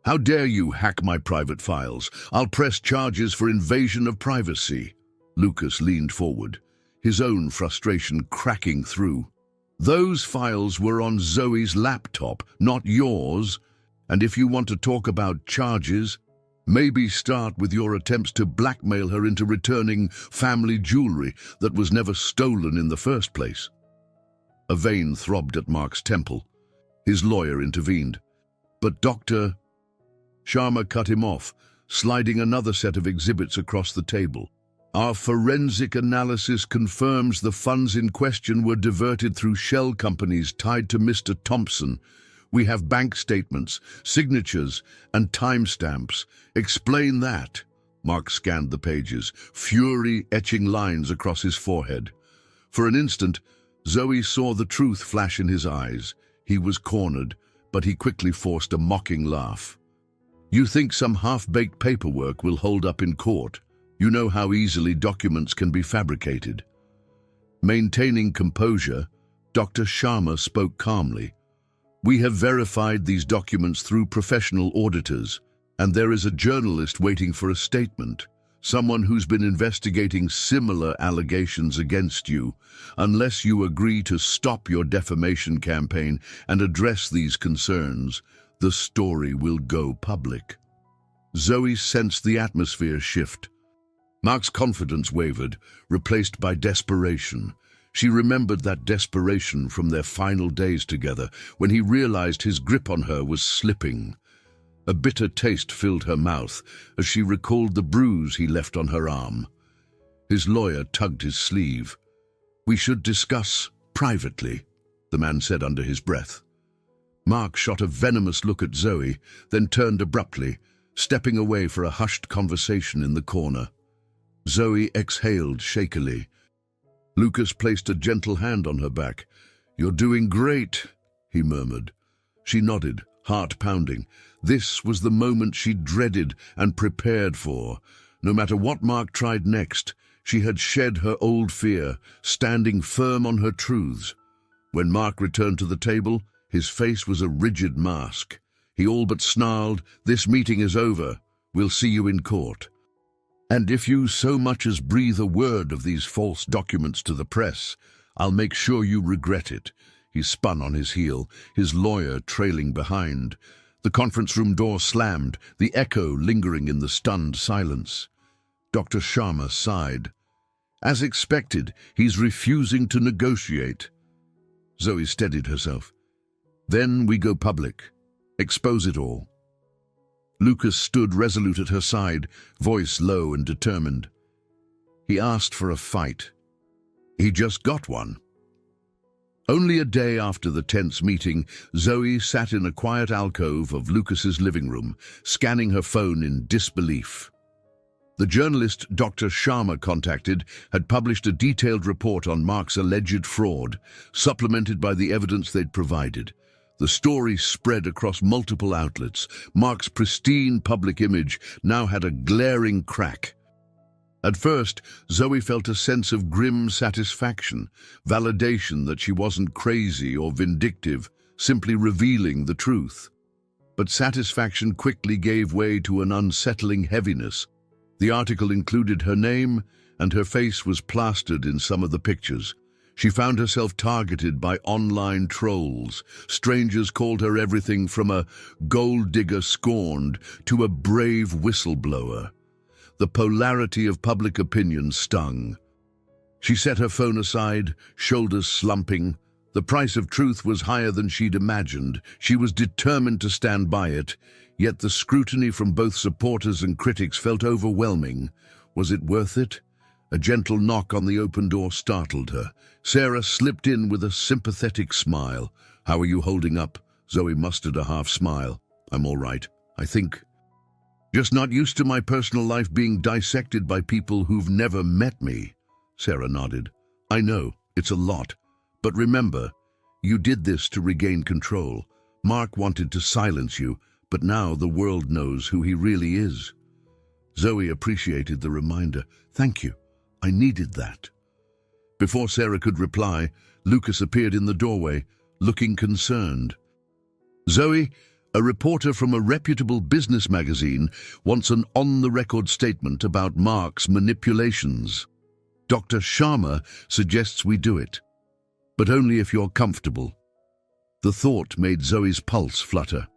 "How dare you hack my private files? I'll press charges for invasion of privacy." Lucas leaned forward, his own frustration cracking through. "Those files were on Zoe's laptop, not yours. And if you want to talk about charges..." Maybe start with your attempts to blackmail her into returning family jewelry that was never stolen in the first place. A vein throbbed at Mark's temple. His lawyer intervened. But Dr. Sharma cut him off, sliding another set of exhibits across the table. Our forensic analysis confirms the funds in question were diverted through shell companies tied to Mr. Thompson. We have bank statements, signatures, and timestamps. Explain that. Mark scanned the pages, fury etching lines across his forehead. For an instant, Zoe saw the truth flash in his eyes. He was cornered, but he quickly forced a mocking laugh. You think some half-baked paperwork will hold up in court? You know how easily documents can be fabricated. Maintaining composure, Dr. Sharma spoke calmly. We have verified these documents through professional auditors, and there is a journalist waiting for a statement, someone who's been investigating similar allegations against you. Unless you agree to stop your defamation campaign and address these concerns, the story will go public. Zoe sensed the atmosphere shift. Mark's confidence wavered, replaced by desperation. She remembered that desperation from their final days together, when he realized his grip on her was slipping. A bitter taste filled her mouth as she recalled the bruise he left on her arm. His lawyer tugged his sleeve. We should discuss privately, the man said under his breath. Mark shot a venomous look at Zoe, then turned abruptly, stepping away for a hushed conversation in the corner. Zoe exhaled shakily. Lucas placed a gentle hand on her back. You're doing great, he murmured. She nodded, heart pounding. This was the moment she dreaded and prepared for. No matter what Mark tried next, she had shed her old fear, standing firm on her truths. When Mark returned to the table, his face was a rigid mask. He all but snarled, "This meeting is over. We'll see you in court. And if you so much as breathe a word of these false documents to the press, I'll make sure you regret it." He spun on his heel, his lawyer trailing behind. The conference room door slammed, the echo lingering in the stunned silence. Dr. Sharma sighed. As expected, he's refusing to negotiate. Zoe steadied herself. Then we go public. Expose it all. Lucas stood resolute at her side, voice low and determined. He asked for a fight. He just got one. Only a day after the tense meeting, Zoe sat in a quiet alcove of Lucas's living room, scanning her phone in disbelief. The journalist Dr. Sharma contacted had published a detailed report on Mark's alleged fraud, supplemented by the evidence they'd provided. The story spread across multiple outlets. Mark's pristine public image now had a glaring crack. At first, Zoe felt a sense of grim satisfaction, validation that she wasn't crazy or vindictive, simply revealing the truth. But satisfaction quickly gave way to an unsettling heaviness. The article included her name, and her face was plastered in some of the pictures. She found herself targeted by online trolls. Strangers called her everything from a gold digger scorned to a brave whistleblower. The polarity of public opinion stung. She set her phone aside, shoulders slumping. The price of truth was higher than she'd imagined. She was determined to stand by it, yet the scrutiny from both supporters and critics felt overwhelming. Was it worth it? A gentle knock on the open door startled her. Sarah slipped in with a sympathetic smile. "How are you holding up?" Zoe mustered a half smile. "I'm all right, I think. Just not used to my personal life being dissected by people who've never met me." Sarah nodded. "I know, it's a lot. But remember, you did this to regain control. Mark wanted to silence you, but now the world knows who he really is." Zoe appreciated the reminder. "Thank you. I needed that." Before Sarah could reply, Lucas appeared in the doorway, looking concerned. "Zoe, a reporter from a reputable business magazine wants an on-the-record statement about Mark's manipulations. Dr. Sharma suggests we do it, but only if you're comfortable." The thought made Zoe's pulse flutter.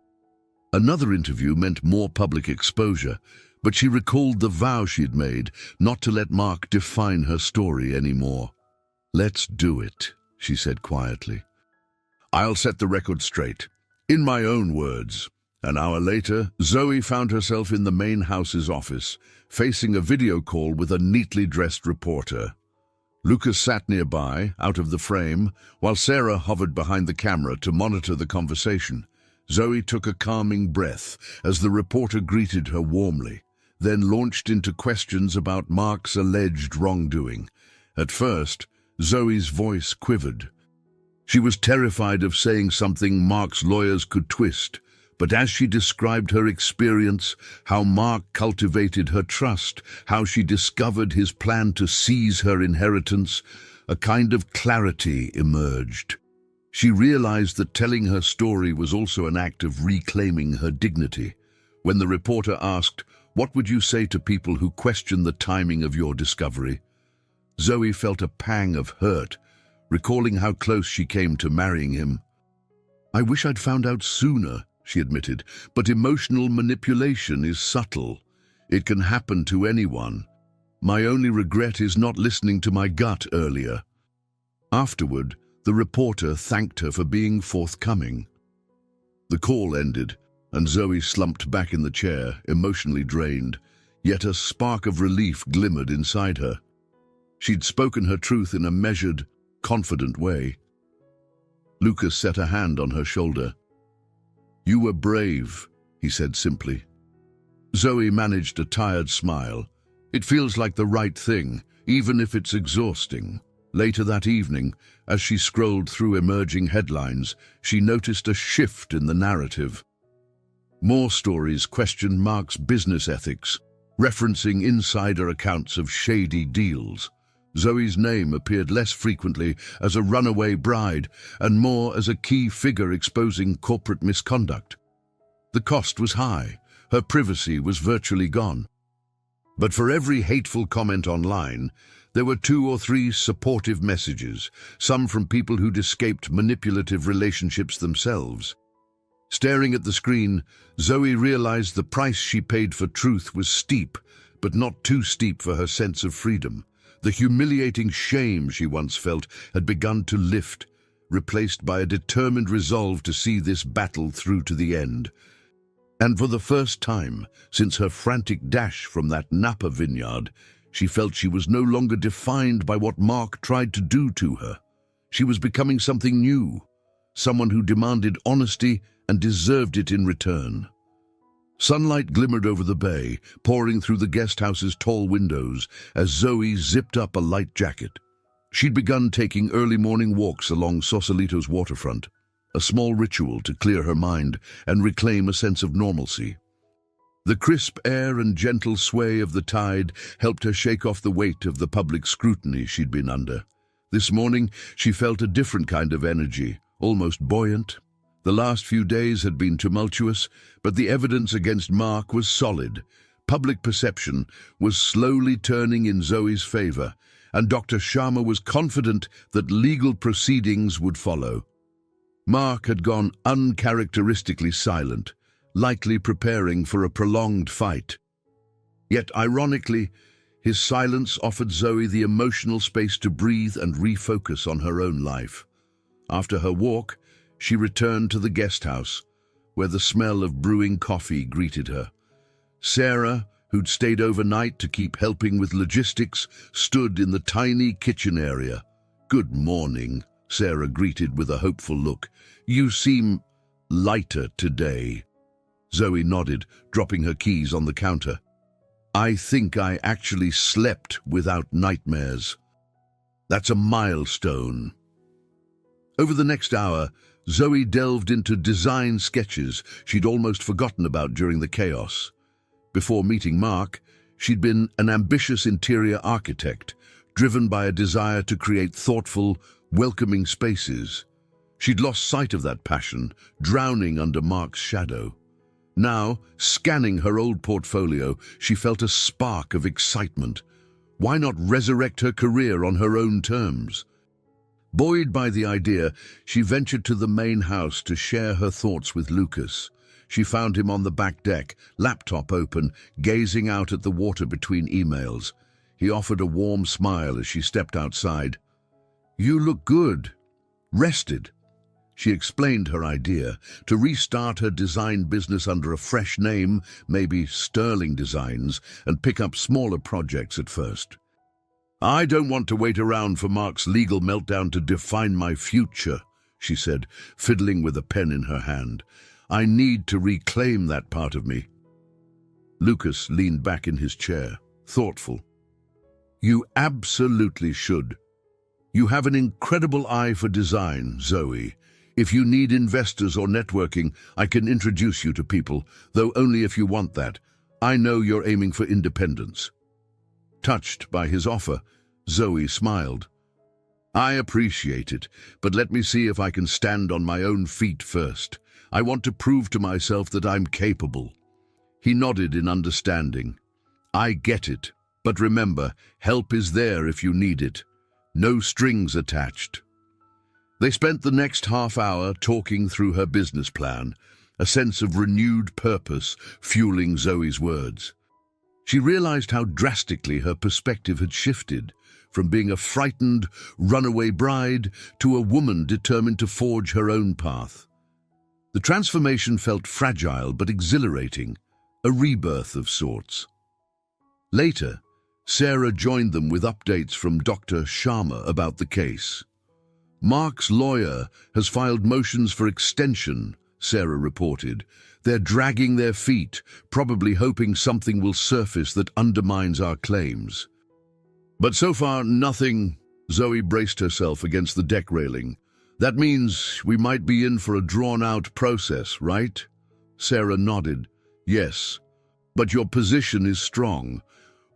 Another interview meant more public exposure, but she recalled the vow she'd made not to let Mark define her story anymore. "Let's do it," she said quietly. "I'll set the record straight. In my own words." An hour later, Zoe found herself in the main house's office, facing a video call with a neatly dressed reporter. Lucas sat nearby, out of the frame, while Sarah hovered behind the camera to monitor the conversation. Zoe took a calming breath as the reporter greeted her warmly, then launched into questions about Mark's alleged wrongdoing. At first, Zoe's voice quivered. She was terrified of saying something Mark's lawyers could twist, but as she described her experience, how Mark cultivated her trust, how she discovered his plan to seize her inheritance, a kind of clarity emerged. She realized that telling her story was also an act of reclaiming her dignity. When the reporter asked, "What would you say to people who question the timing of your discovery?" Zoe felt a pang of hurt, recalling how close she came to marrying him. "I wish I'd found out sooner," she admitted, "but emotional manipulation is subtle. It can happen to anyone. My only regret is not listening to my gut earlier." Afterward, the reporter thanked her for being forthcoming. The call ended, and Zoe slumped back in the chair, emotionally drained, yet a spark of relief glimmered inside her. She'd spoken her truth in a measured, confident way. Lucas set a hand on her shoulder. "You were brave," he said simply. Zoe managed a tired smile. "It feels like the right thing, even if it's exhausting." Later that evening, as she scrolled through emerging headlines, she noticed a shift in the narrative. More stories questioned Mark's business ethics, referencing insider accounts of shady deals. Zoe's name appeared less frequently as a runaway bride and more as a key figure exposing corporate misconduct. The cost was high. Her privacy was virtually gone. But for every hateful comment online, there were 2 or 3 supportive messages, some from people who'd escaped manipulative relationships themselves. Staring at the screen, Zoe realized the price she paid for truth was steep, but not too steep for her sense of freedom. The humiliating shame she once felt had begun to lift, replaced by a determined resolve to see this battle through to the end. And for the first time, since her frantic dash from that Napa vineyard, she felt she was no longer defined by what Mark tried to do to her. She was becoming something new, someone who demanded honesty and deserved it in return. Sunlight glimmered over the bay, pouring through the guest house's tall windows as Zoe zipped up a light jacket. She'd begun taking early morning walks along Sausalito's waterfront, a small ritual to clear her mind and reclaim a sense of normalcy. The crisp air and gentle sway of the tide helped her shake off the weight of the public scrutiny she'd been under. This morning, she felt a different kind of energy, almost buoyant. The last few days had been tumultuous, but the evidence against Mark was solid. Public perception was slowly turning in Zoe's favor, and Dr. Sharma was confident that legal proceedings would follow. Mark had gone uncharacteristically silent, likely preparing for a prolonged fight. Yet, ironically, his silence offered Zoe the emotional space to breathe and refocus on her own life. After her walk, she returned to the guest house, where the smell of brewing coffee greeted her. Sarah, who'd stayed overnight to keep helping with logistics, stood in the tiny kitchen area. "Good morning," Sarah greeted with a hopeful look. "You seem lighter today." Zoe nodded, dropping her keys on the counter. "I think I actually slept without nightmares. That's a milestone." Over the next hour, Zoe delved into design sketches she'd almost forgotten about during the chaos. Before meeting Mark, she'd been an ambitious interior architect, driven by a desire to create thoughtful, welcoming spaces. She'd lost sight of that passion, drowning under Mark's shadow. Now, scanning her old portfolio, she felt a spark of excitement. Why not resurrect her career on her own terms? Buoyed by the idea, she ventured to the main house to share her thoughts with Lucas. She found him on the back deck, laptop open, gazing out at the water between emails. He offered a warm smile as she stepped outside. "You look good. Rested." She explained her idea to restart her design business under a fresh name, maybe Sterling Designs, and pick up smaller projects at first. "I don't want to wait around for Mark's legal meltdown to define my future," she said, fiddling with a pen in her hand. "I need to reclaim that part of me." Lucas leaned back in his chair, thoughtful. "You absolutely should. You have an incredible eye for design, Zoe. If you need investors or networking, I can introduce you to people, though only if you want that. I know you're aiming for independence." Touched by his offer, Zoe smiled. "I appreciate it, but let me see if I can stand on my own feet first. I want to prove to myself that I'm capable." He nodded in understanding. "I get it, but remember, help is there if you need it. No strings attached." They spent the next half hour talking through her business plan, a sense of renewed purpose fueling Zoe's words. She realized how drastically her perspective had shifted, from being a frightened, runaway bride to a woman determined to forge her own path. The transformation felt fragile but exhilarating, a rebirth of sorts. Later, Sarah joined them with updates from Dr. Sharma about the case. "Mark's lawyer has filed motions for extension," Sarah reported. "They're dragging their feet, probably hoping something will surface that undermines our claims." "But so far, nothing." Zoe braced herself against the deck railing. "That means we might be in for a drawn-out process, right?" Sarah nodded. "Yes, but your position is strong.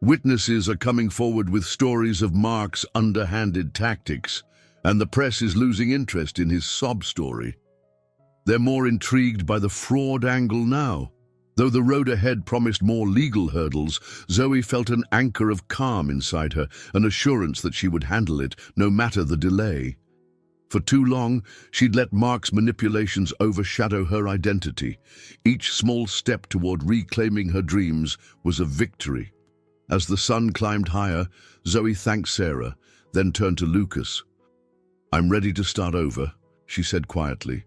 Witnesses are coming forward with stories of Mark's underhanded tactics, and the press is losing interest in his sob story. They're more intrigued by the fraud angle now." Though the road ahead promised more legal hurdles, Zoe felt an anchor of calm inside her, an assurance that she would handle it, no matter the delay. For too long, she'd let Mark's manipulations overshadow her identity. Each small step toward reclaiming her dreams was a victory. As the sun climbed higher, Zoe thanked Sarah, then turned to Lucas. "I'm ready to start over," she said quietly.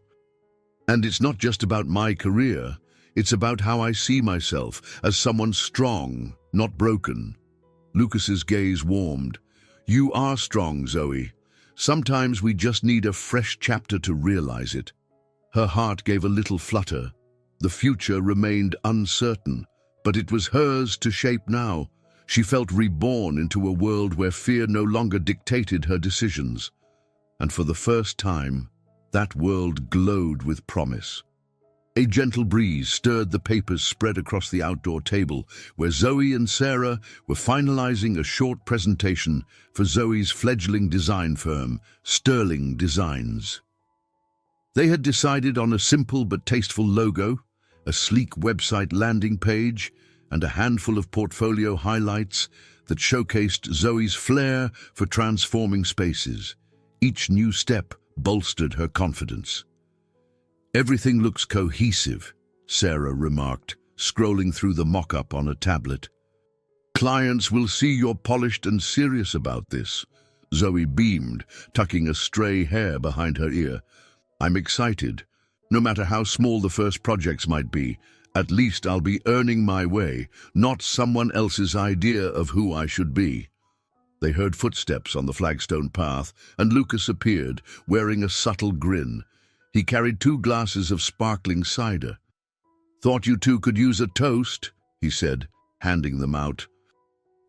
"And it's not just about my career. It's about how I see myself, as someone strong, not broken." Lucas's gaze warmed. "You are strong, Zoe. Sometimes we just need a fresh chapter to realize it." Her heart gave a little flutter. The future remained uncertain, but it was hers to shape now. She felt reborn into a world where fear no longer dictated her decisions. And for the first time, that world glowed with promise. A gentle breeze stirred the papers spread across the outdoor table, where Zoe and Sarah were finalizing a short presentation for Zoe's fledgling design firm, Sterling Designs. They had decided on a simple but tasteful logo, a sleek website landing page, and a handful of portfolio highlights that showcased Zoe's flair for transforming spaces. Each new step bolstered her confidence. "Everything looks cohesive," Sarah remarked, scrolling through the mock-up on a tablet. "Clients will see you're polished and serious about this." Zoe beamed, tucking a stray hair behind her ear. "I'm excited. No matter how small the first projects might be, at least I'll be earning my way, not someone else's idea of who I should be." They heard footsteps on the flagstone path, and Lucas appeared, wearing a subtle grin. He carried 2 glasses of sparkling cider. "Thought you two could use a toast," he said, handing them out.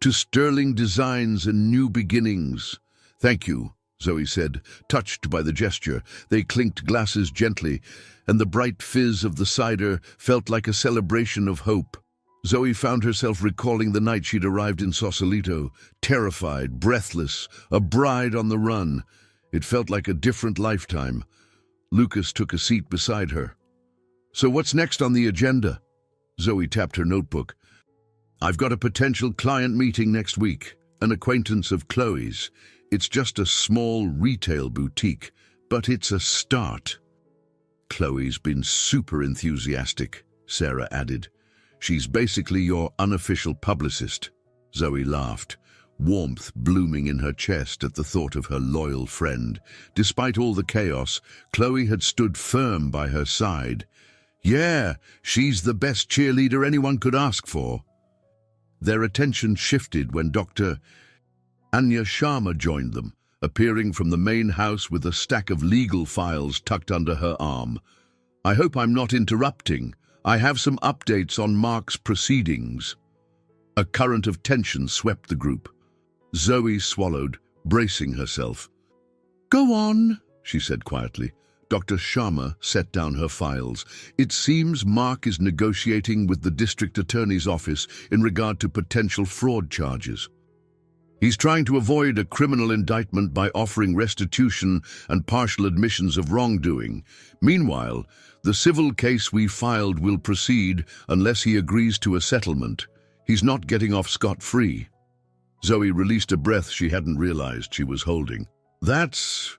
"To Sterling Designs and new beginnings." "Thank you," Zoe said, touched by the gesture. They clinked glasses gently, and the bright fizz of the cider felt like a celebration of hope. Zoe found herself recalling the night she'd arrived in Sausalito, terrified, breathless, a bride on the run. It felt like a different lifetime. Lucas took a seat beside her. "So what's next on the agenda?" Zoe tapped her notebook. "I've got a potential client meeting next week, an acquaintance of Chloe's. It's just a small retail boutique, but it's a start." "Chloe's been super enthusiastic," Sarah added. She's basically your unofficial publicist. Zoe laughed, warmth blooming in her chest at the thought of her loyal friend. Despite all the chaos, Chloe had stood firm by her side. Yeah, she's the best cheerleader anyone could ask for. Their attention shifted when Dr. Anya Sharma joined them, appearing from the main house with a stack of legal files tucked under her arm. I hope I'm not interrupting. I have some updates on Mark's proceedings. A current of tension swept the group. Zoe swallowed, bracing herself. Go on, she said quietly. Dr. Sharma set down her files. It seems Mark is negotiating with the district attorney's office in regard to potential fraud charges. He's trying to avoid a criminal indictment by offering restitution and partial admissions of wrongdoing. Meanwhile, the civil case we filed will proceed unless he agrees to a settlement. He's not getting off scot-free. Zoe released a breath she hadn't realized she was holding. That's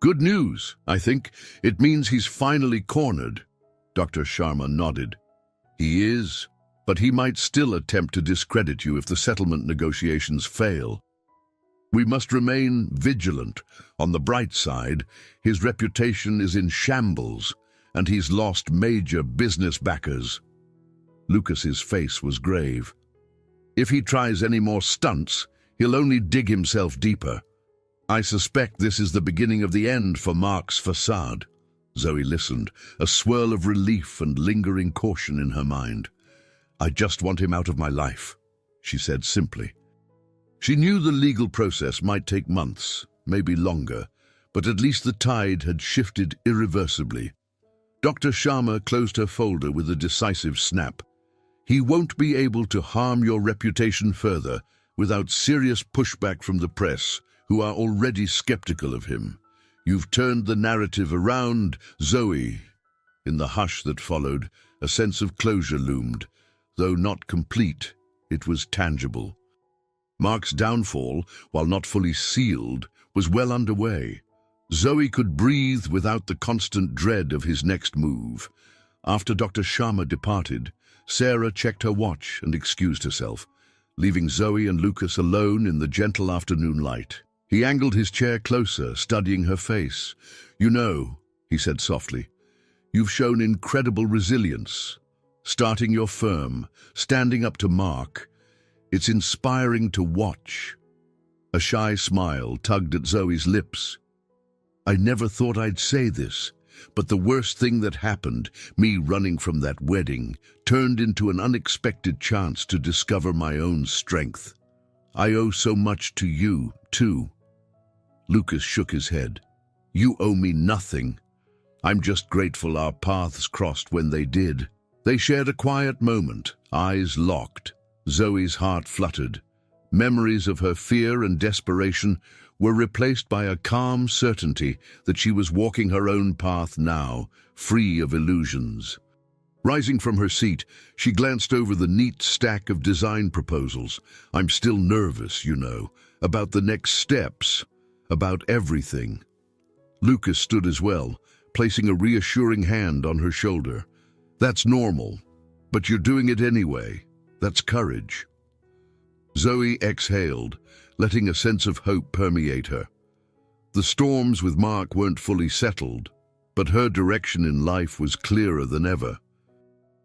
good news, I think. It means he's finally cornered. Dr. Sharma nodded. He is, but he might still attempt to discredit you if the settlement negotiations fail. We must remain vigilant. On the bright side, his reputation is in shambles, and he's lost major business backers. Lucas's face was grave. If he tries any more stunts, he'll only dig himself deeper. I suspect this is the beginning of the end for Mark's facade. Zoe listened, a swirl of relief and lingering caution in her mind. I just want him out of my life, she said simply. She knew the legal process might take months, maybe longer, but at least the tide had shifted irreversibly. Dr. Sharma closed her folder with a decisive snap. He won't be able to harm your reputation further without serious pushback from the press, who are already skeptical of him. You've turned the narrative around, Zoe. In the hush that followed, a sense of closure loomed. Though not complete, it was tangible. Mark's downfall, while not fully sealed, was well underway. Zoe could breathe without the constant dread of his next move. After Dr. Sharma departed, Sarah checked her watch and excused herself, leaving Zoe and Lucas alone in the gentle afternoon light. He angled his chair closer, studying her face. You know, he said softly, you've shown incredible resilience. Starting your firm, standing up to Mark. It's inspiring to watch. A shy smile tugged at Zoe's lips. I never thought I'd say this, but the worst thing that happened, me running from that wedding, turned into an unexpected chance to discover my own strength. I owe so much to you, too. Lucas shook his head. You owe me nothing. I'm just grateful our paths crossed when they did. They shared a quiet moment, eyes locked. Zoe's heart fluttered. Memories of her fear and desperation were replaced by a calm certainty that she was walking her own path now, free of illusions. Rising from her seat, she glanced over the neat stack of design proposals. I'm still nervous, you know, about the next steps, about everything. Lucas stood as well, placing a reassuring hand on her shoulder. That's normal, but you're doing it anyway. That's courage. Zoe exhaled, letting a sense of hope permeate her. The storms with Mark weren't fully settled, but her direction in life was clearer than ever.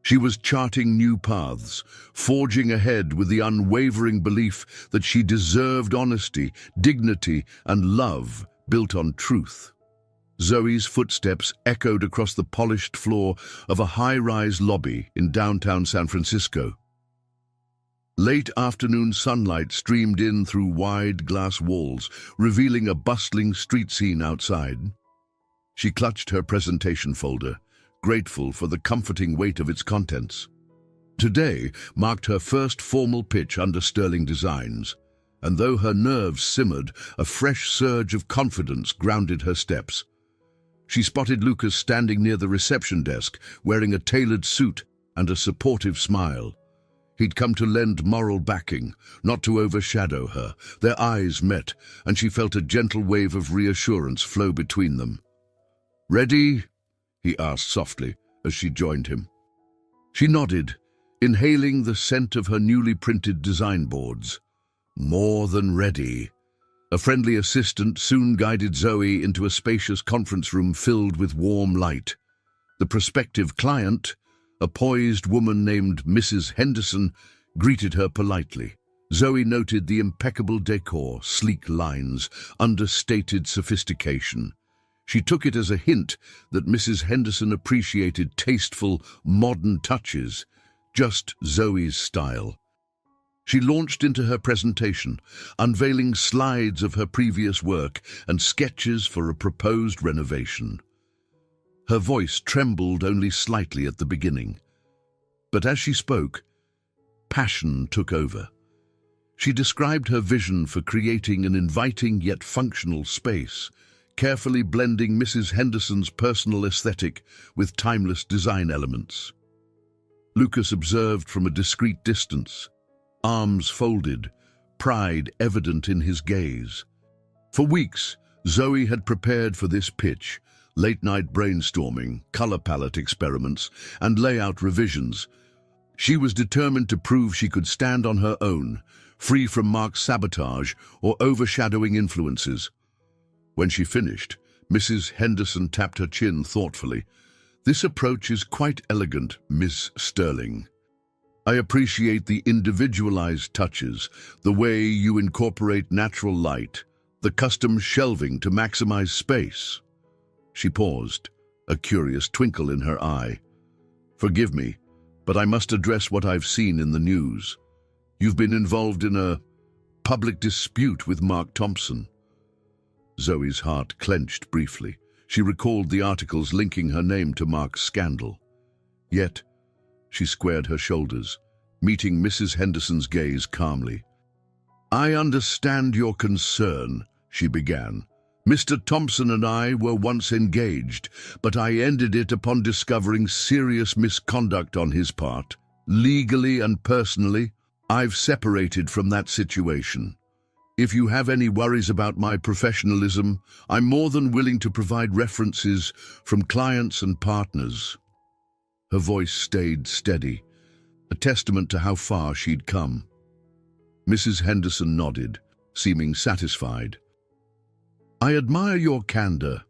She was charting new paths, forging ahead with the unwavering belief that she deserved honesty, dignity, and love built on truth. Zoe's footsteps echoed across the polished floor of a high-rise lobby in downtown San Francisco. Late afternoon sunlight streamed in through wide glass walls, revealing a bustling street scene outside. She clutched her presentation folder, grateful for the comforting weight of its contents. Today marked her first formal pitch under Sterling Designs, and though her nerves simmered, a fresh surge of confidence grounded her steps. She spotted Lucas standing near the reception desk, wearing a tailored suit and a supportive smile. He'd come to lend moral backing, not to overshadow her. Their eyes met, and she felt a gentle wave of reassurance flow between them. "Ready?" he asked softly as she joined him. She nodded, inhaling the scent of her newly printed design boards. More than ready. A friendly assistant soon guided Zoe into a spacious conference room filled with warm light. The prospective client, a poised woman named Mrs. Henderson, greeted her politely. Zoe noted the impeccable decor, sleek lines, understated sophistication. She took it as a hint that Mrs. Henderson appreciated tasteful, modern touches, just Zoe's style. She launched into her presentation, unveiling slides of her previous work and sketches for a proposed renovation. Her voice trembled only slightly at the beginning, but as she spoke, passion took over. She described her vision for creating an inviting yet functional space, carefully blending Mrs. Henderson's personal aesthetic with timeless design elements. Lucas observed from a discreet distance, arms folded, pride evident in his gaze. For weeks, Zoe had prepared for this pitch, late-night brainstorming, color palette experiments, and layout revisions. She was determined to prove she could stand on her own, free from Mark's sabotage or overshadowing influences. When she finished, Mrs. Henderson tapped her chin thoughtfully. "This approach is quite elegant, Miss Sterling. I appreciate the individualized touches, the way you incorporate natural light, the custom shelving to maximize space." She paused, a curious twinkle in her eye. "Forgive me, but I must address what I've seen in the news. You've been involved in a public dispute with Mark Thompson." Zoe's heart clenched briefly. She recalled the articles linking her name to Mark's scandal. Yet, she squared her shoulders, meeting Mrs. Henderson's gaze calmly. "I understand your concern," she began. "Mr. Thompson and I were once engaged, but I ended it upon discovering serious misconduct on his part. Legally and personally, I've separated from that situation. If you have any worries about my professionalism, I'm more than willing to provide references from clients and partners." Her voice stayed steady, a testament to how far she'd come. Mrs. Henderson nodded, seeming satisfied. "I admire your candor.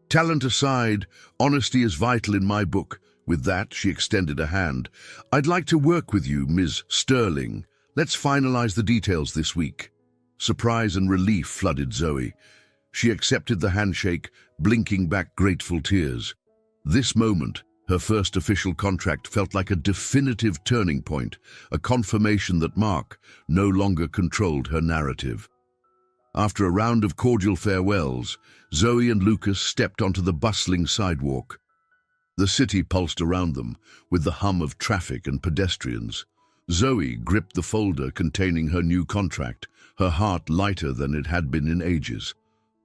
Talent aside, honesty is vital in my book." With that, she extended a hand. "I'd like to work with you, Ms. Sterling. Let's finalize the details this week." Surprise and relief flooded Zoe. She accepted the handshake, blinking back grateful tears. This moment, her first official contract, felt like a definitive turning point, a confirmation that Mark no longer controlled her narrative. After a round of cordial farewells, Zoe and Lucas stepped onto the bustling sidewalk. The city pulsed around them, with the hum of traffic and pedestrians. Zoe gripped the folder containing her new contract, her heart lighter than it had been in ages.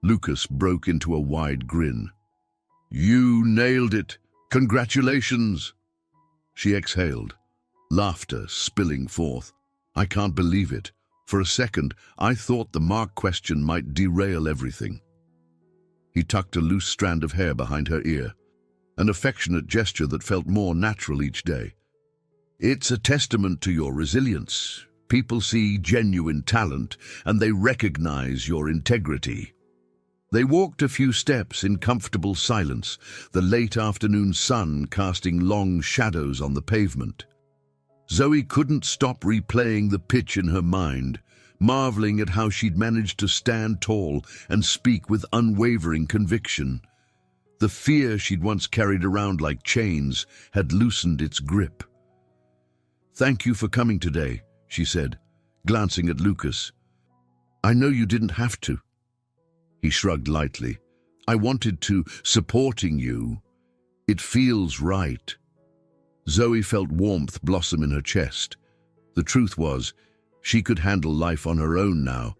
Lucas broke into a wide grin. "You nailed it! Congratulations!" She exhaled, laughter spilling forth. "I can't believe it. For a second, I thought the Mark question might derail everything." He tucked a loose strand of hair behind her ear, an affectionate gesture that felt more natural each day. "It's a testament to your resilience. People see genuine talent, and they recognize your integrity." They walked a few steps in comfortable silence, the late afternoon sun casting long shadows on the pavement. Zoe couldn't stop replaying the pitch in her mind, marveling at how she'd managed to stand tall and speak with unwavering conviction. The fear she'd once carried around like chains had loosened its grip. "Thank you for coming today," she said, glancing at Lucas. "I know you didn't have to." He shrugged lightly. "I wanted to, supporting you. It feels right." Zoe felt warmth blossom in her chest. The truth was, she could handle life on her own now,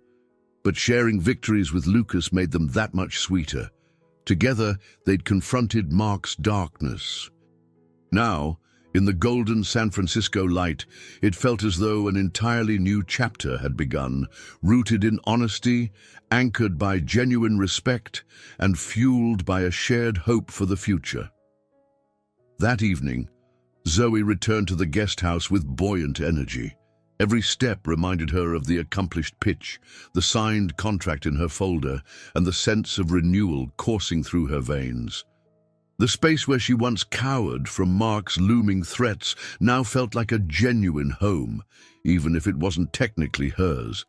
but sharing victories with Lucas made them that much sweeter. Together, they'd confronted Mark's darkness. Now, in the golden San Francisco light, it felt as though an entirely new chapter had begun, rooted in honesty, anchored by genuine respect, and fueled by a shared hope for the future. That evening, Zoe returned to the guest house with buoyant energy. Every step reminded her of the accomplished pitch, the signed contract in her folder, and the sense of renewal coursing through her veins. The space where she once cowered from Mark's looming threats now felt like a genuine home, even if it wasn't technically hers.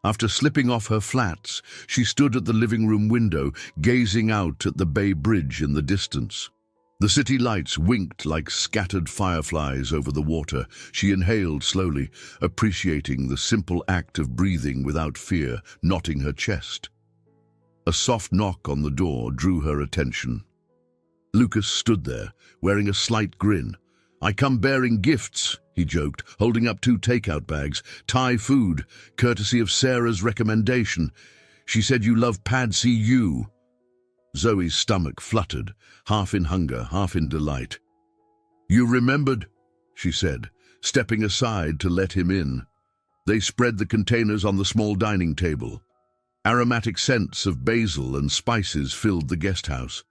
After slipping off her flats, she stood at the living room window, gazing out at the Bay Bridge in the distance. The city lights winked like scattered fireflies over the water. She inhaled slowly, appreciating the simple act of breathing without fear, knotting her chest. A soft knock on the door drew her attention. Lucas stood there, wearing a slight grin. "I come bearing gifts," he joked, holding up 2 takeout bags. "Thai food, courtesy of Sarah's recommendation. She said you love Pad See Ew." Zoe's stomach fluttered, half in hunger, half in delight. "You remembered," she said, stepping aside to let him in. They spread the containers on the small dining table. Aromatic scents of basil and spices filled the guest house.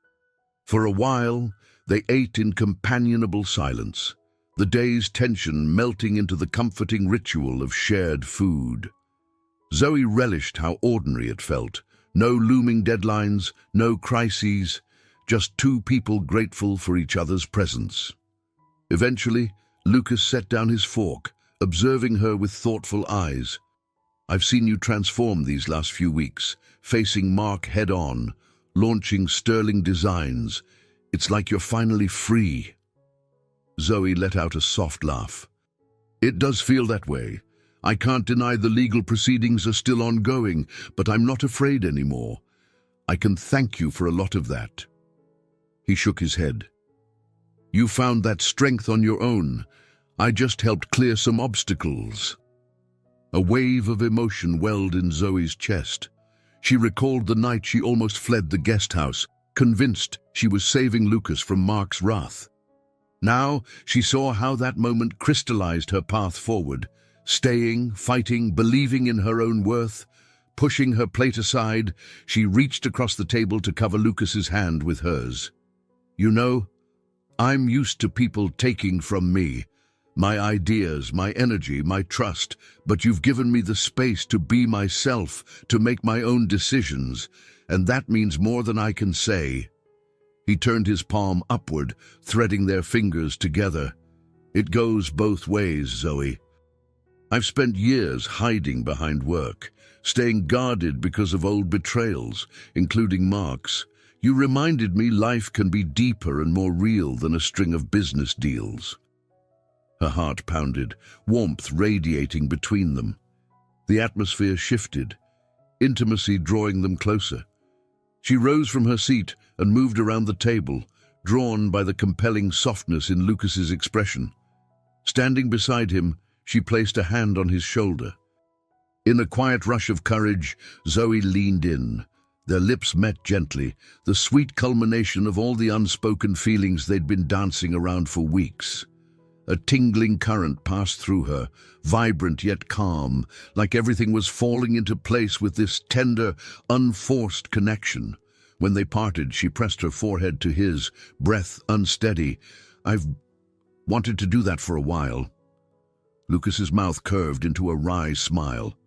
For a while, they ate in companionable silence, the day's tension melting into the comforting ritual of shared food. Zoe relished how ordinary it felt. No looming deadlines, no crises, just 2 people grateful for each other's presence. Eventually, Lucas set down his fork, observing her with thoughtful eyes. "I've seen you transform these last few weeks, facing Mark head-on, launching sterling designs. It's like you're finally free." Zoe let out a soft laugh. "It does feel that way. I can't deny the legal proceedings are still ongoing, but I'm not afraid anymore. I can thank you for a lot of that." He shook his head. "You found that strength on your own. I just helped clear some obstacles." A wave of emotion welled in Zoe's chest. She recalled the night she almost fled the guest house, convinced she was saving Lucas from Mark's wrath. Now she saw how that moment crystallized her path forward. Staying, fighting, believing in her own worth. Pushing her plate aside, she reached across the table to cover Lucas's hand with hers. "You know, I'm used to people taking from me. My ideas, my energy, my trust, but you've given me the space to be myself, to make my own decisions, and that means more than I can say." He turned his palm upward, threading their fingers together. "It goes both ways, Zoe. I've spent years hiding behind work, staying guarded because of old betrayals, including Mark's. You reminded me life can be deeper and more real than a string of business deals." Her heart pounded, warmth radiating between them. The atmosphere shifted, intimacy drawing them closer. She rose from her seat and moved around the table, drawn by the compelling softness in Lucas's expression. Standing beside him, she placed a hand on his shoulder. In a quiet rush of courage, Zoe leaned in. Their lips met gently, the sweet culmination of all the unspoken feelings they'd been dancing around for weeks. A tingling current passed through her, vibrant yet calm, like everything was falling into place with this tender, unforced connection. When they parted, she pressed her forehead to his, breath unsteady. "I've wanted to do that for a while." Lucas's mouth curved into a wry smile.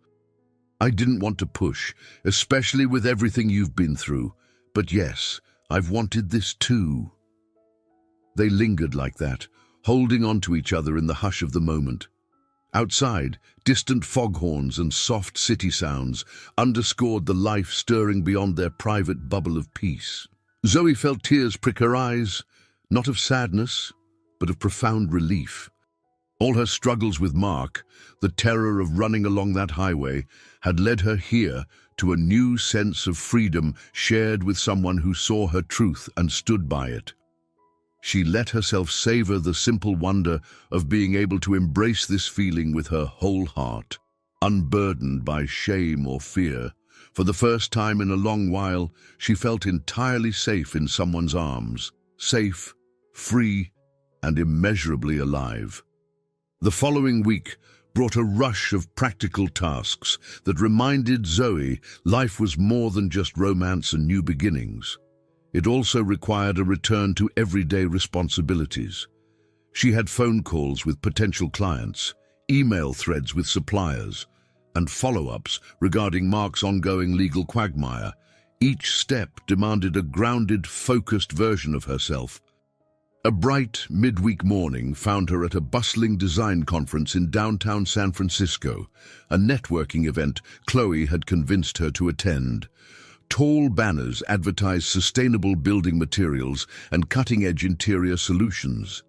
"I didn't want to push, especially with everything you've been through. But yes, I've wanted this too." They lingered like that, holding on to each other in the hush of the moment. Outside, distant foghorns and soft city sounds underscored the life stirring beyond their private bubble of peace. Zoe felt tears prick her eyes, not of sadness, but of profound relief. All her struggles with Mark, the terror of running along that highway, had led her here to a new sense of freedom shared with someone who saw her truth and stood by it. She let herself savor the simple wonder of being able to embrace this feeling with her whole heart, unburdened by shame or fear. For the first time in a long while, she felt entirely safe in someone's arms, safe, free, and immeasurably alive. The following week brought a rush of practical tasks that reminded Zoe life was more than just romance and new beginnings. It also required a return to everyday responsibilities. She had phone calls with potential clients, email threads with suppliers, and follow-ups regarding Mark's ongoing legal quagmire. Each step demanded a grounded, focused version of herself. A bright, midweek morning found her at a bustling design conference in downtown San Francisco, a networking event Chloe had convinced her to attend. Tall banners advertised sustainable building materials and cutting-edge interior solutions.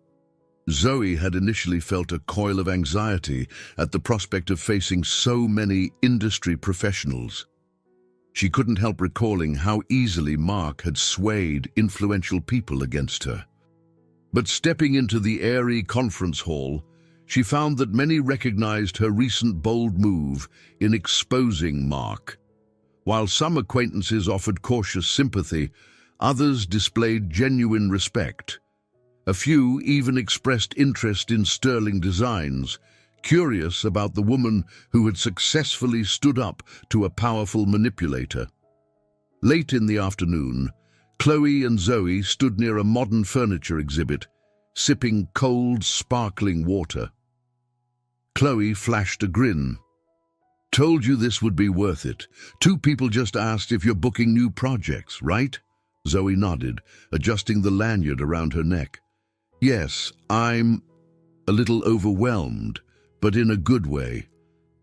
Zoe had initially felt a coil of anxiety at the prospect of facing so many industry professionals. She couldn't help recalling how easily Mark had swayed influential people against her. But stepping into the airy conference hall, she found that many recognized her recent bold move in exposing Mark. While some acquaintances offered cautious sympathy, others displayed genuine respect. A few even expressed interest in sterling designs, curious about the woman who had successfully stood up to a powerful manipulator. Late in the afternoon, Chloe and Zoe stood near a modern furniture exhibit, sipping cold, sparkling water. Chloe flashed a grin. "Told you this would be worth it. Two people just asked if you're booking new projects, right?" Zoe nodded, adjusting the lanyard around her neck. "Yes, I'm a little overwhelmed, but in a good way.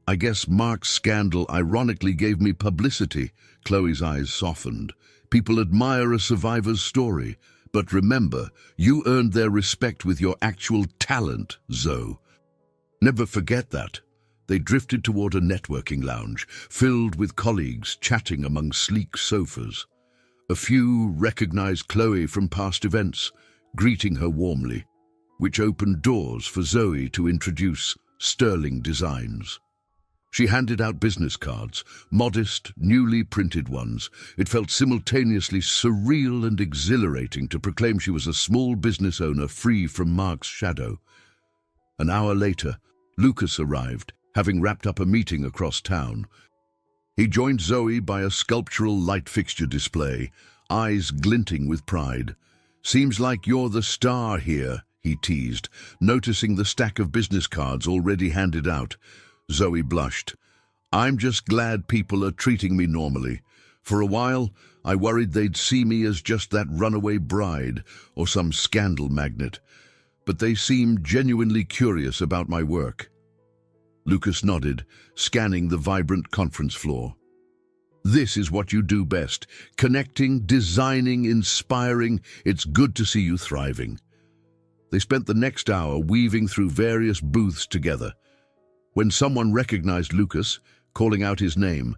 I guess Mark's scandal ironically gave me publicity." Chloe's eyes softened. "People admire a survivor's story, but remember, you earned their respect with your actual talent, Zoe. Never forget that." They drifted toward a networking lounge, filled with colleagues chatting among sleek sofas. A few recognized Chloe from past events, greeting her warmly, which opened doors for Zoe to introduce sterling designs. She handed out business cards, modest, newly printed ones. It felt simultaneously surreal and exhilarating to proclaim she was a small business owner free from Mark's shadow. An hour later, Lucas arrived, having wrapped up a meeting across town. He joined Zoe by a sculptural light fixture display, eyes glinting with pride. "Seems like you're the star here," he teased, noticing the stack of business cards already handed out. Zoe blushed. "I'm just glad people are treating me normally. For a while, I worried they'd see me as just that runaway bride or some scandal magnet, but they seem genuinely curious about my work." Lucas nodded, scanning the vibrant conference floor. "This is what you do best. Connecting, designing, inspiring. It's good to see you thriving." They spent the next hour weaving through various booths together. When someone recognized Lucas, calling out his name,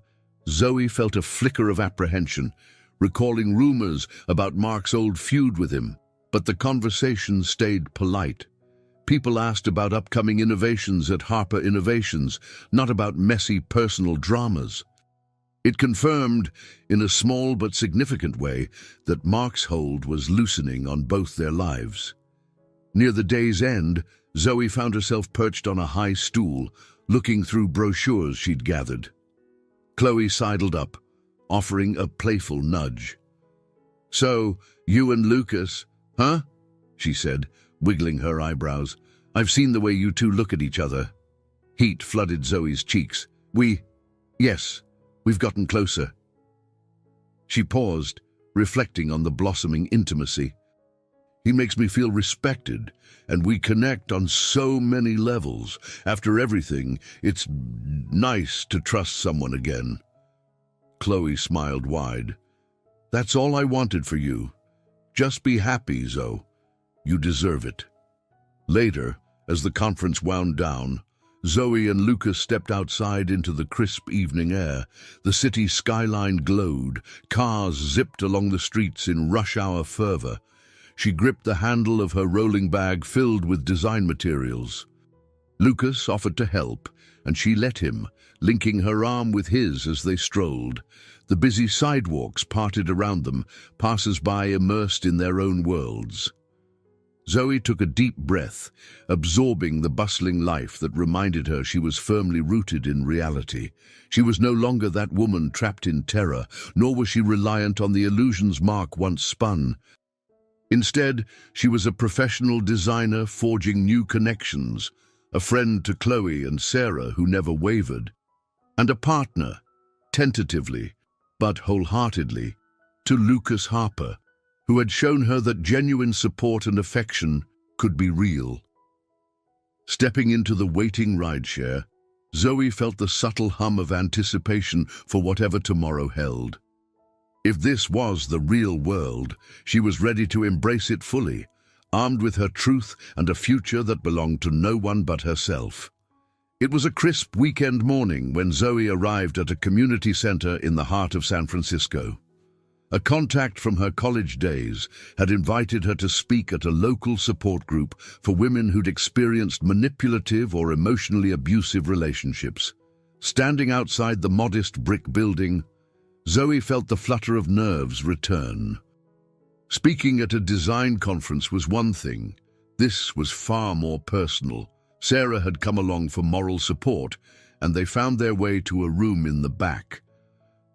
Zoe felt a flicker of apprehension, recalling rumors about Mark's old feud with him. But the conversation stayed polite. People asked about upcoming innovations at Harper Innovations, not about messy personal dramas. It confirmed, in a small but significant way, that Mark's hold was loosening on both their lives. Near the day's end, Zoe found herself perched on a high stool, looking through brochures she'd gathered. Chloe sidled up, offering a playful nudge. "So, you and Lucas, huh?" she said, wiggling her eyebrows. "I've seen the way you two look at each other." Heat flooded Zoe's cheeks. Yes, we've gotten closer." She paused, reflecting on the blossoming intimacy. "He makes me feel respected, and we connect on so many levels. After everything, it's nice to trust someone again." Chloe smiled wide. "That's all I wanted for you. Just be happy, Zoe. You deserve it." Later, as the conference wound down, Zoe and Lucas stepped outside into the crisp evening air. The city skyline glowed. Cars zipped along the streets in rush-hour fervor. She gripped the handle of her rolling bag filled with design materials. Lucas offered to help, and she let him, linking her arm with his as they strolled. The busy sidewalks parted around them, passers-by immersed in their own worlds. Zoe took a deep breath, absorbing the bustling life that reminded her she was firmly rooted in reality. She was no longer that woman trapped in terror, nor was she reliant on the illusions Mark once spun. Instead, she was a professional designer forging new connections, a friend to Chloe and Sarah who never wavered, and a partner, tentatively, but wholeheartedly, to Lucas Harper, who had shown her that genuine support and affection could be real. Stepping into the waiting rideshare, Zoe felt the subtle hum of anticipation for whatever tomorrow held. If this was the real world, she was ready to embrace it fully, armed with her truth and a future that belonged to no one but herself. It was a crisp weekend morning when Zoe arrived at a community center in the heart of San Francisco. A contact from her college days had invited her to speak at a local support group for women who'd experienced manipulative or emotionally abusive relationships. Standing outside the modest brick building, Zoe felt the flutter of nerves return. Speaking at a design conference was one thing. This was far more personal. Sarah had come along for moral support, and they found their way to a room in the back.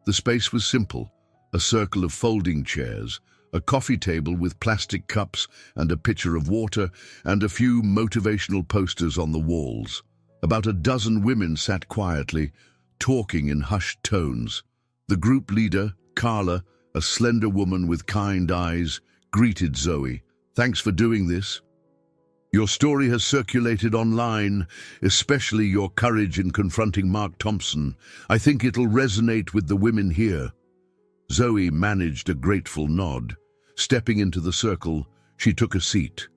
The space was simple, a circle of folding chairs, a coffee table with plastic cups and a pitcher of water, and a few motivational posters on the walls. About a dozen women sat quietly, talking in hushed tones. The group leader, Carla, a slender woman with kind eyes, greeted Zoe. "Thanks for doing this. Your story has circulated online, especially your courage in confronting Mark Thompson. I think it'll resonate with the women here." Zoe managed a grateful nod. Stepping into the circle, she took a seat.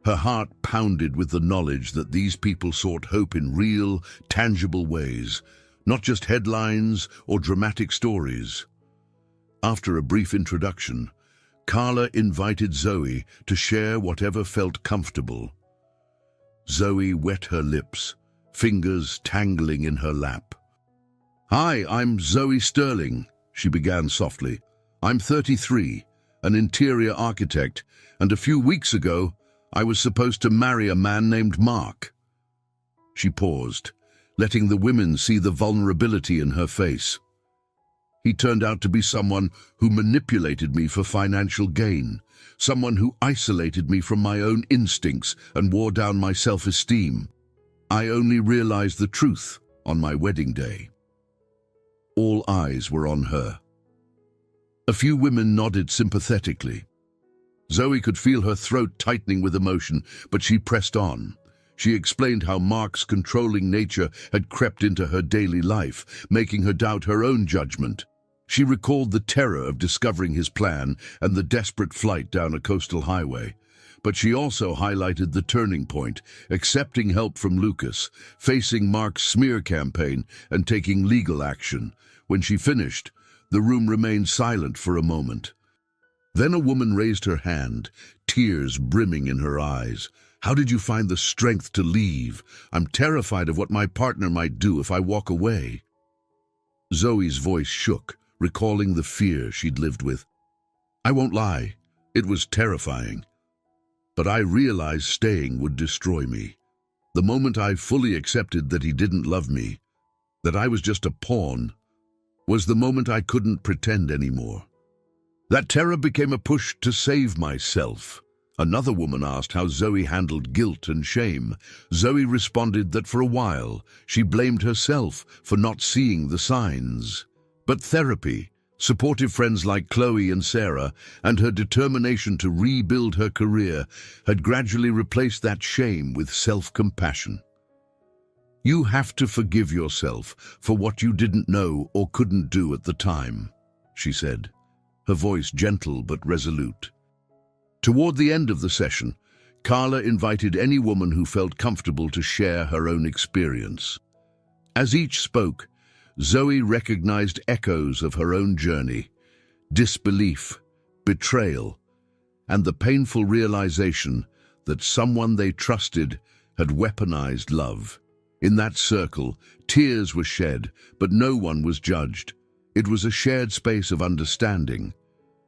Her heart pounded with the knowledge that these people sought hope in real, tangible ways, not just headlines or dramatic stories. After a brief introduction, Carla invited Zoe to share whatever felt comfortable. Zoe wet her lips, fingers tangling in her lap. "Hi, I'm Zoe Sterling," she began softly. "I'm 33, an interior architect, and a few weeks ago, I was supposed to marry a man named Mark." She paused, letting the women see the vulnerability in her face. "He turned out to be someone who manipulated me for financial gain, someone who isolated me from my own instincts and wore down my self-esteem. I only realized the truth on my wedding day." All eyes were on her. A few women nodded sympathetically. Zoe could feel her throat tightening with emotion, but she pressed on. She explained how Mark's controlling nature had crept into her daily life, making her doubt her own judgment. She recalled the terror of discovering his plan and the desperate flight down a coastal highway. But she also highlighted the turning point, accepting help from Lucas, facing Mark's smear campaign, and taking legal action. When she finished, the room remained silent for a moment. Then a woman raised her hand, tears brimming in her eyes. "How did you find the strength to leave? I'm terrified of what my partner might do if I walk away." Zoe's voice shook, recalling the fear she'd lived with. "I won't lie, it was terrifying. But I realized staying would destroy me. The moment I fully accepted that he didn't love me, that I was just a pawn, was the moment I couldn't pretend anymore. That terror became a push to save myself." Another woman asked how Zoe handled guilt and shame. Zoe responded that for a while, she blamed herself for not seeing the signs. But therapy, supportive friends like Chloe and Sarah, and her determination to rebuild her career had gradually replaced that shame with self-compassion. "You have to forgive yourself for what you didn't know or couldn't do at the time," she said, her voice gentle but resolute. Toward the end of the session, Carla invited any woman who felt comfortable to share her own experience. As each spoke, Zoe recognized echoes of her own journey, disbelief, betrayal, and the painful realization that someone they trusted had weaponized love. In that circle, tears were shed, but no one was judged. It was a shared space of understanding,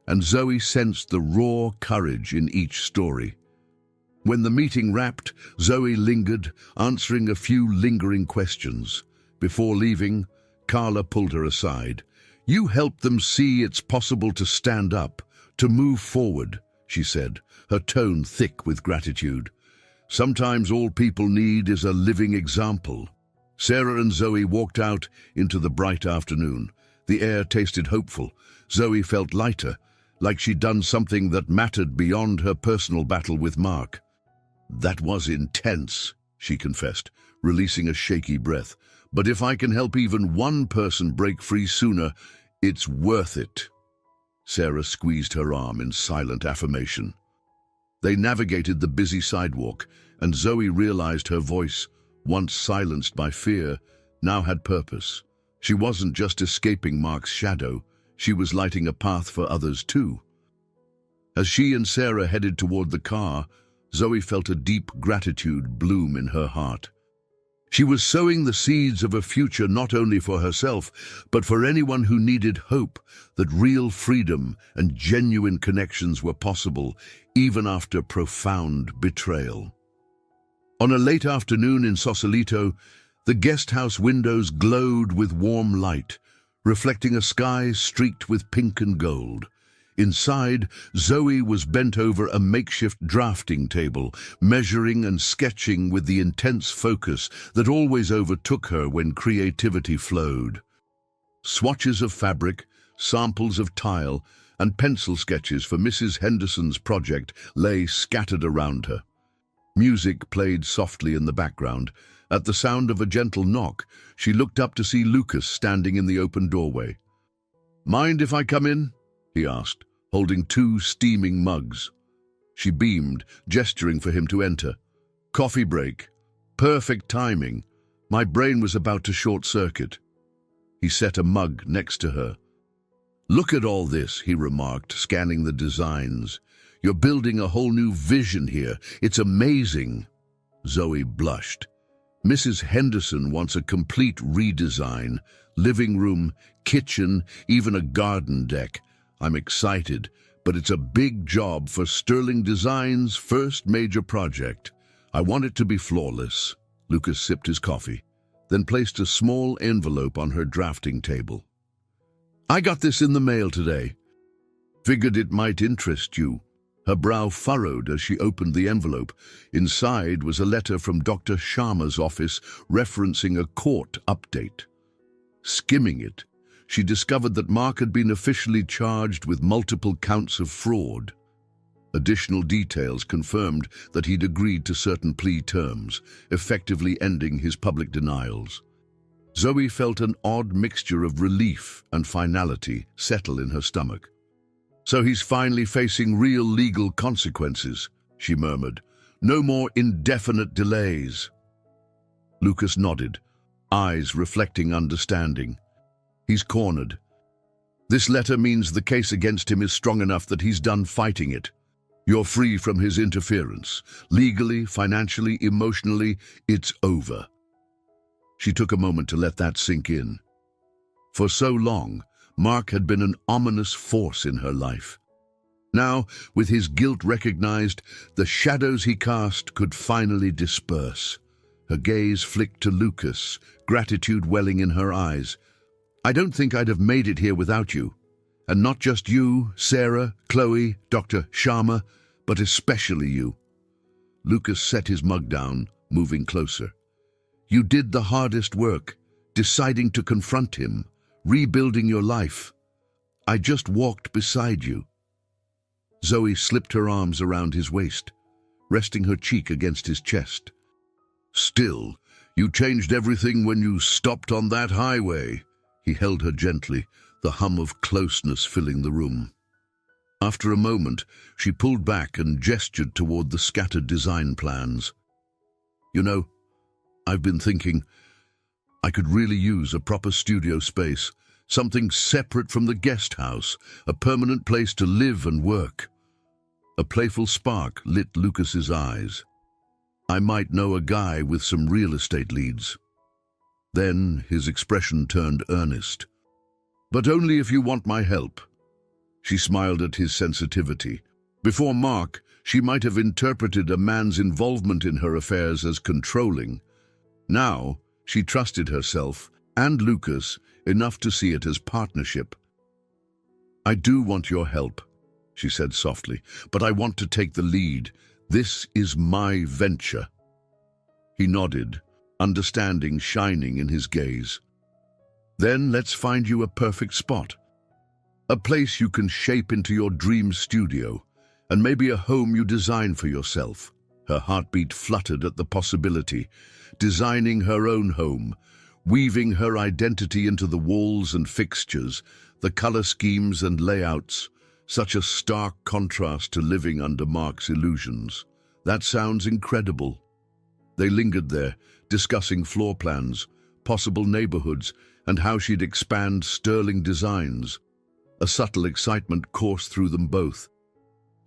and Zoe sensed the raw courage in each story. When the meeting wrapped, Zoe lingered, answering a few lingering questions. Before leaving, Carla pulled her aside. "You helped them see it's possible to stand up, to move forward, she said, her tone thick with gratitude. Sometimes all people need is a living example. Sarah and Zoe walked out into the bright afternoon. The air tasted hopeful. Zoe felt lighter, like she'd done something that mattered beyond her personal battle with Mark. "That was intense," she confessed, releasing a shaky breath. "But if I can help even one person break free sooner, it's worth it." Sarah squeezed her arm in silent affirmation. They navigated the busy sidewalk, and Zoe realized her voice, once silenced by fear, now had purpose. She wasn't just escaping Mark's shadow, she was lighting a path for others too. As she and Sarah headed toward the car, Zoe felt a deep gratitude bloom in her heart. She was sowing the seeds of a future not only for herself, but for anyone who needed hope that real freedom and genuine connections were possible, even after profound betrayal. On a late afternoon in Sausalito, the guest house windows glowed with warm light, reflecting a sky streaked with pink and gold. Inside, Zoe was bent over a makeshift drafting table, measuring and sketching with the intense focus that always overtook her when creativity flowed. Swatches of fabric, samples of tile, and pencil sketches for Mrs. Henderson's project lay scattered around her. Music played softly in the background. At the sound of a gentle knock, she looked up to see Lucas standing in the open doorway. "Mind if I come in?" he asked, holding 2 steaming mugs. She beamed, gesturing for him to enter. "Coffee break. Perfect timing. My brain was about to short-circuit." He set a mug next to her. "Look at all this," he remarked, scanning the designs. "You're building a whole new vision here. It's amazing." Zoe blushed. "Mrs. Henderson wants a complete redesign. Living room, kitchen, even a garden deck. I'm excited, but it's a big job for Sterling Design's first major project. I want it to be flawless." Lucas sipped his coffee, then placed a small envelope on her drafting table. "I got this in the mail today. Figured it might interest you." Her brow furrowed as she opened the envelope. Inside was a letter from Dr. Sharma's office referencing a court update. Skimming it, she discovered that Mark had been officially charged with multiple counts of fraud. Additional details confirmed that he'd agreed to certain plea terms, effectively ending his public denials. Zoe felt an odd mixture of relief and finality settle in her stomach. "So he's finally facing real legal consequences," she murmured. "No more indefinite delays." Lucas nodded, eyes reflecting understanding. "He's cornered. This letter means the case against him is strong enough that he's done fighting it. You're free from his interference. Legally, financially, emotionally, it's over." She took a moment to let that sink in. For so long, Mark had been an ominous force in her life. Now, with his guilt recognized, the shadows he cast could finally disperse. Her gaze flicked to Lucas, gratitude welling in her eyes. "I don't think I'd have made it here without you. And not just you, Sarah, Chloe, Dr. Sharma, but especially you." Lucas set his mug down, moving closer. "You did the hardest work, deciding to confront him, rebuilding your life. I just walked beside you." Zoe slipped her arms around his waist, resting her cheek against his chest. "Still, you changed everything when you stopped on that highway." He held her gently, the hum of closeness filling the room. After a moment, she pulled back and gestured toward the scattered design plans. "You know, I've been thinking, I could really use a proper studio space, something separate from the guest house, a permanent place to live and work." A playful spark lit Lucas's eyes. "I might know a guy with some real estate leads." Then his expression turned earnest. "But only if you want my help." She smiled at his sensitivity. Before Mark, she might have interpreted a man's involvement in her affairs as controlling. Now, she trusted herself and Lucas enough to see it as partnership. "I do want your help," she said softly, "but I want to take the lead. This is my venture." He nodded, understanding shining in his gaze. "Then let's find you a perfect spot. A place you can shape into your dream studio, and maybe a home you design for yourself." Her heartbeat fluttered at the possibility, designing her own home, weaving her identity into the walls and fixtures, the color schemes and layouts, such a stark contrast to living under Mark's illusions. "That sounds incredible." They lingered there, discussing floor plans, possible neighborhoods, and how she'd expand sterling designs. A subtle excitement coursed through them both.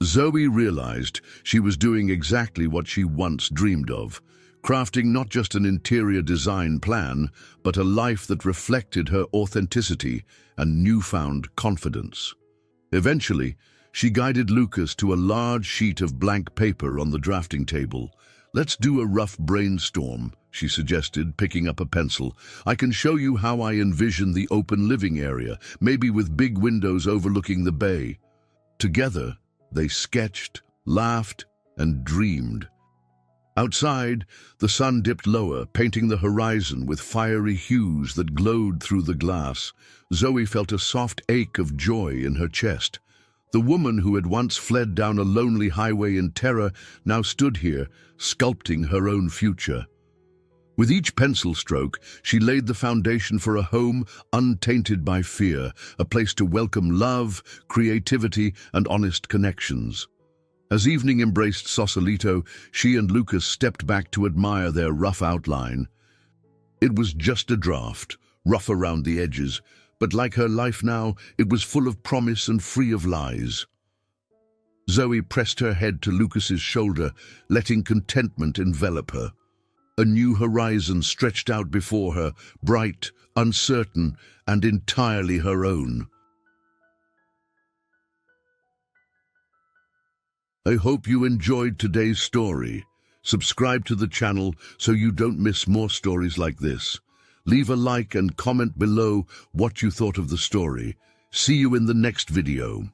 Zoe realized she was doing exactly what she once dreamed of, crafting not just an interior design plan, but a life that reflected her authenticity and newfound confidence. Eventually, she guided Lucas to a large sheet of blank paper on the drafting table. "Let's do a rough brainstorm," she suggested, picking up a pencil. "I can show you how I envision the open living area, maybe with big windows overlooking the bay." Together, they sketched, laughed, and dreamed. Outside, the sun dipped lower, painting the horizon with fiery hues that glowed through the glass. Zoe felt a soft ache of joy in her chest. The woman who had once fled down a lonely highway in terror now stood here, sculpting her own future. With each pencil stroke, she laid the foundation for a home untainted by fear, a place to welcome love, creativity, and honest connections. As evening embraced Sausalito, she and Lucas stepped back to admire their rough outline. It was just a draft, rough around the edges, but like her life now, it was full of promise and free of lies. Zoe pressed her head to Lucas's shoulder, letting contentment envelop her. A new horizon stretched out before her, bright, uncertain, and entirely her own. I hope you enjoyed today's story. Subscribe to the channel so you don't miss more stories like this. Leave a like and comment below what you thought of the story. See you in the next video.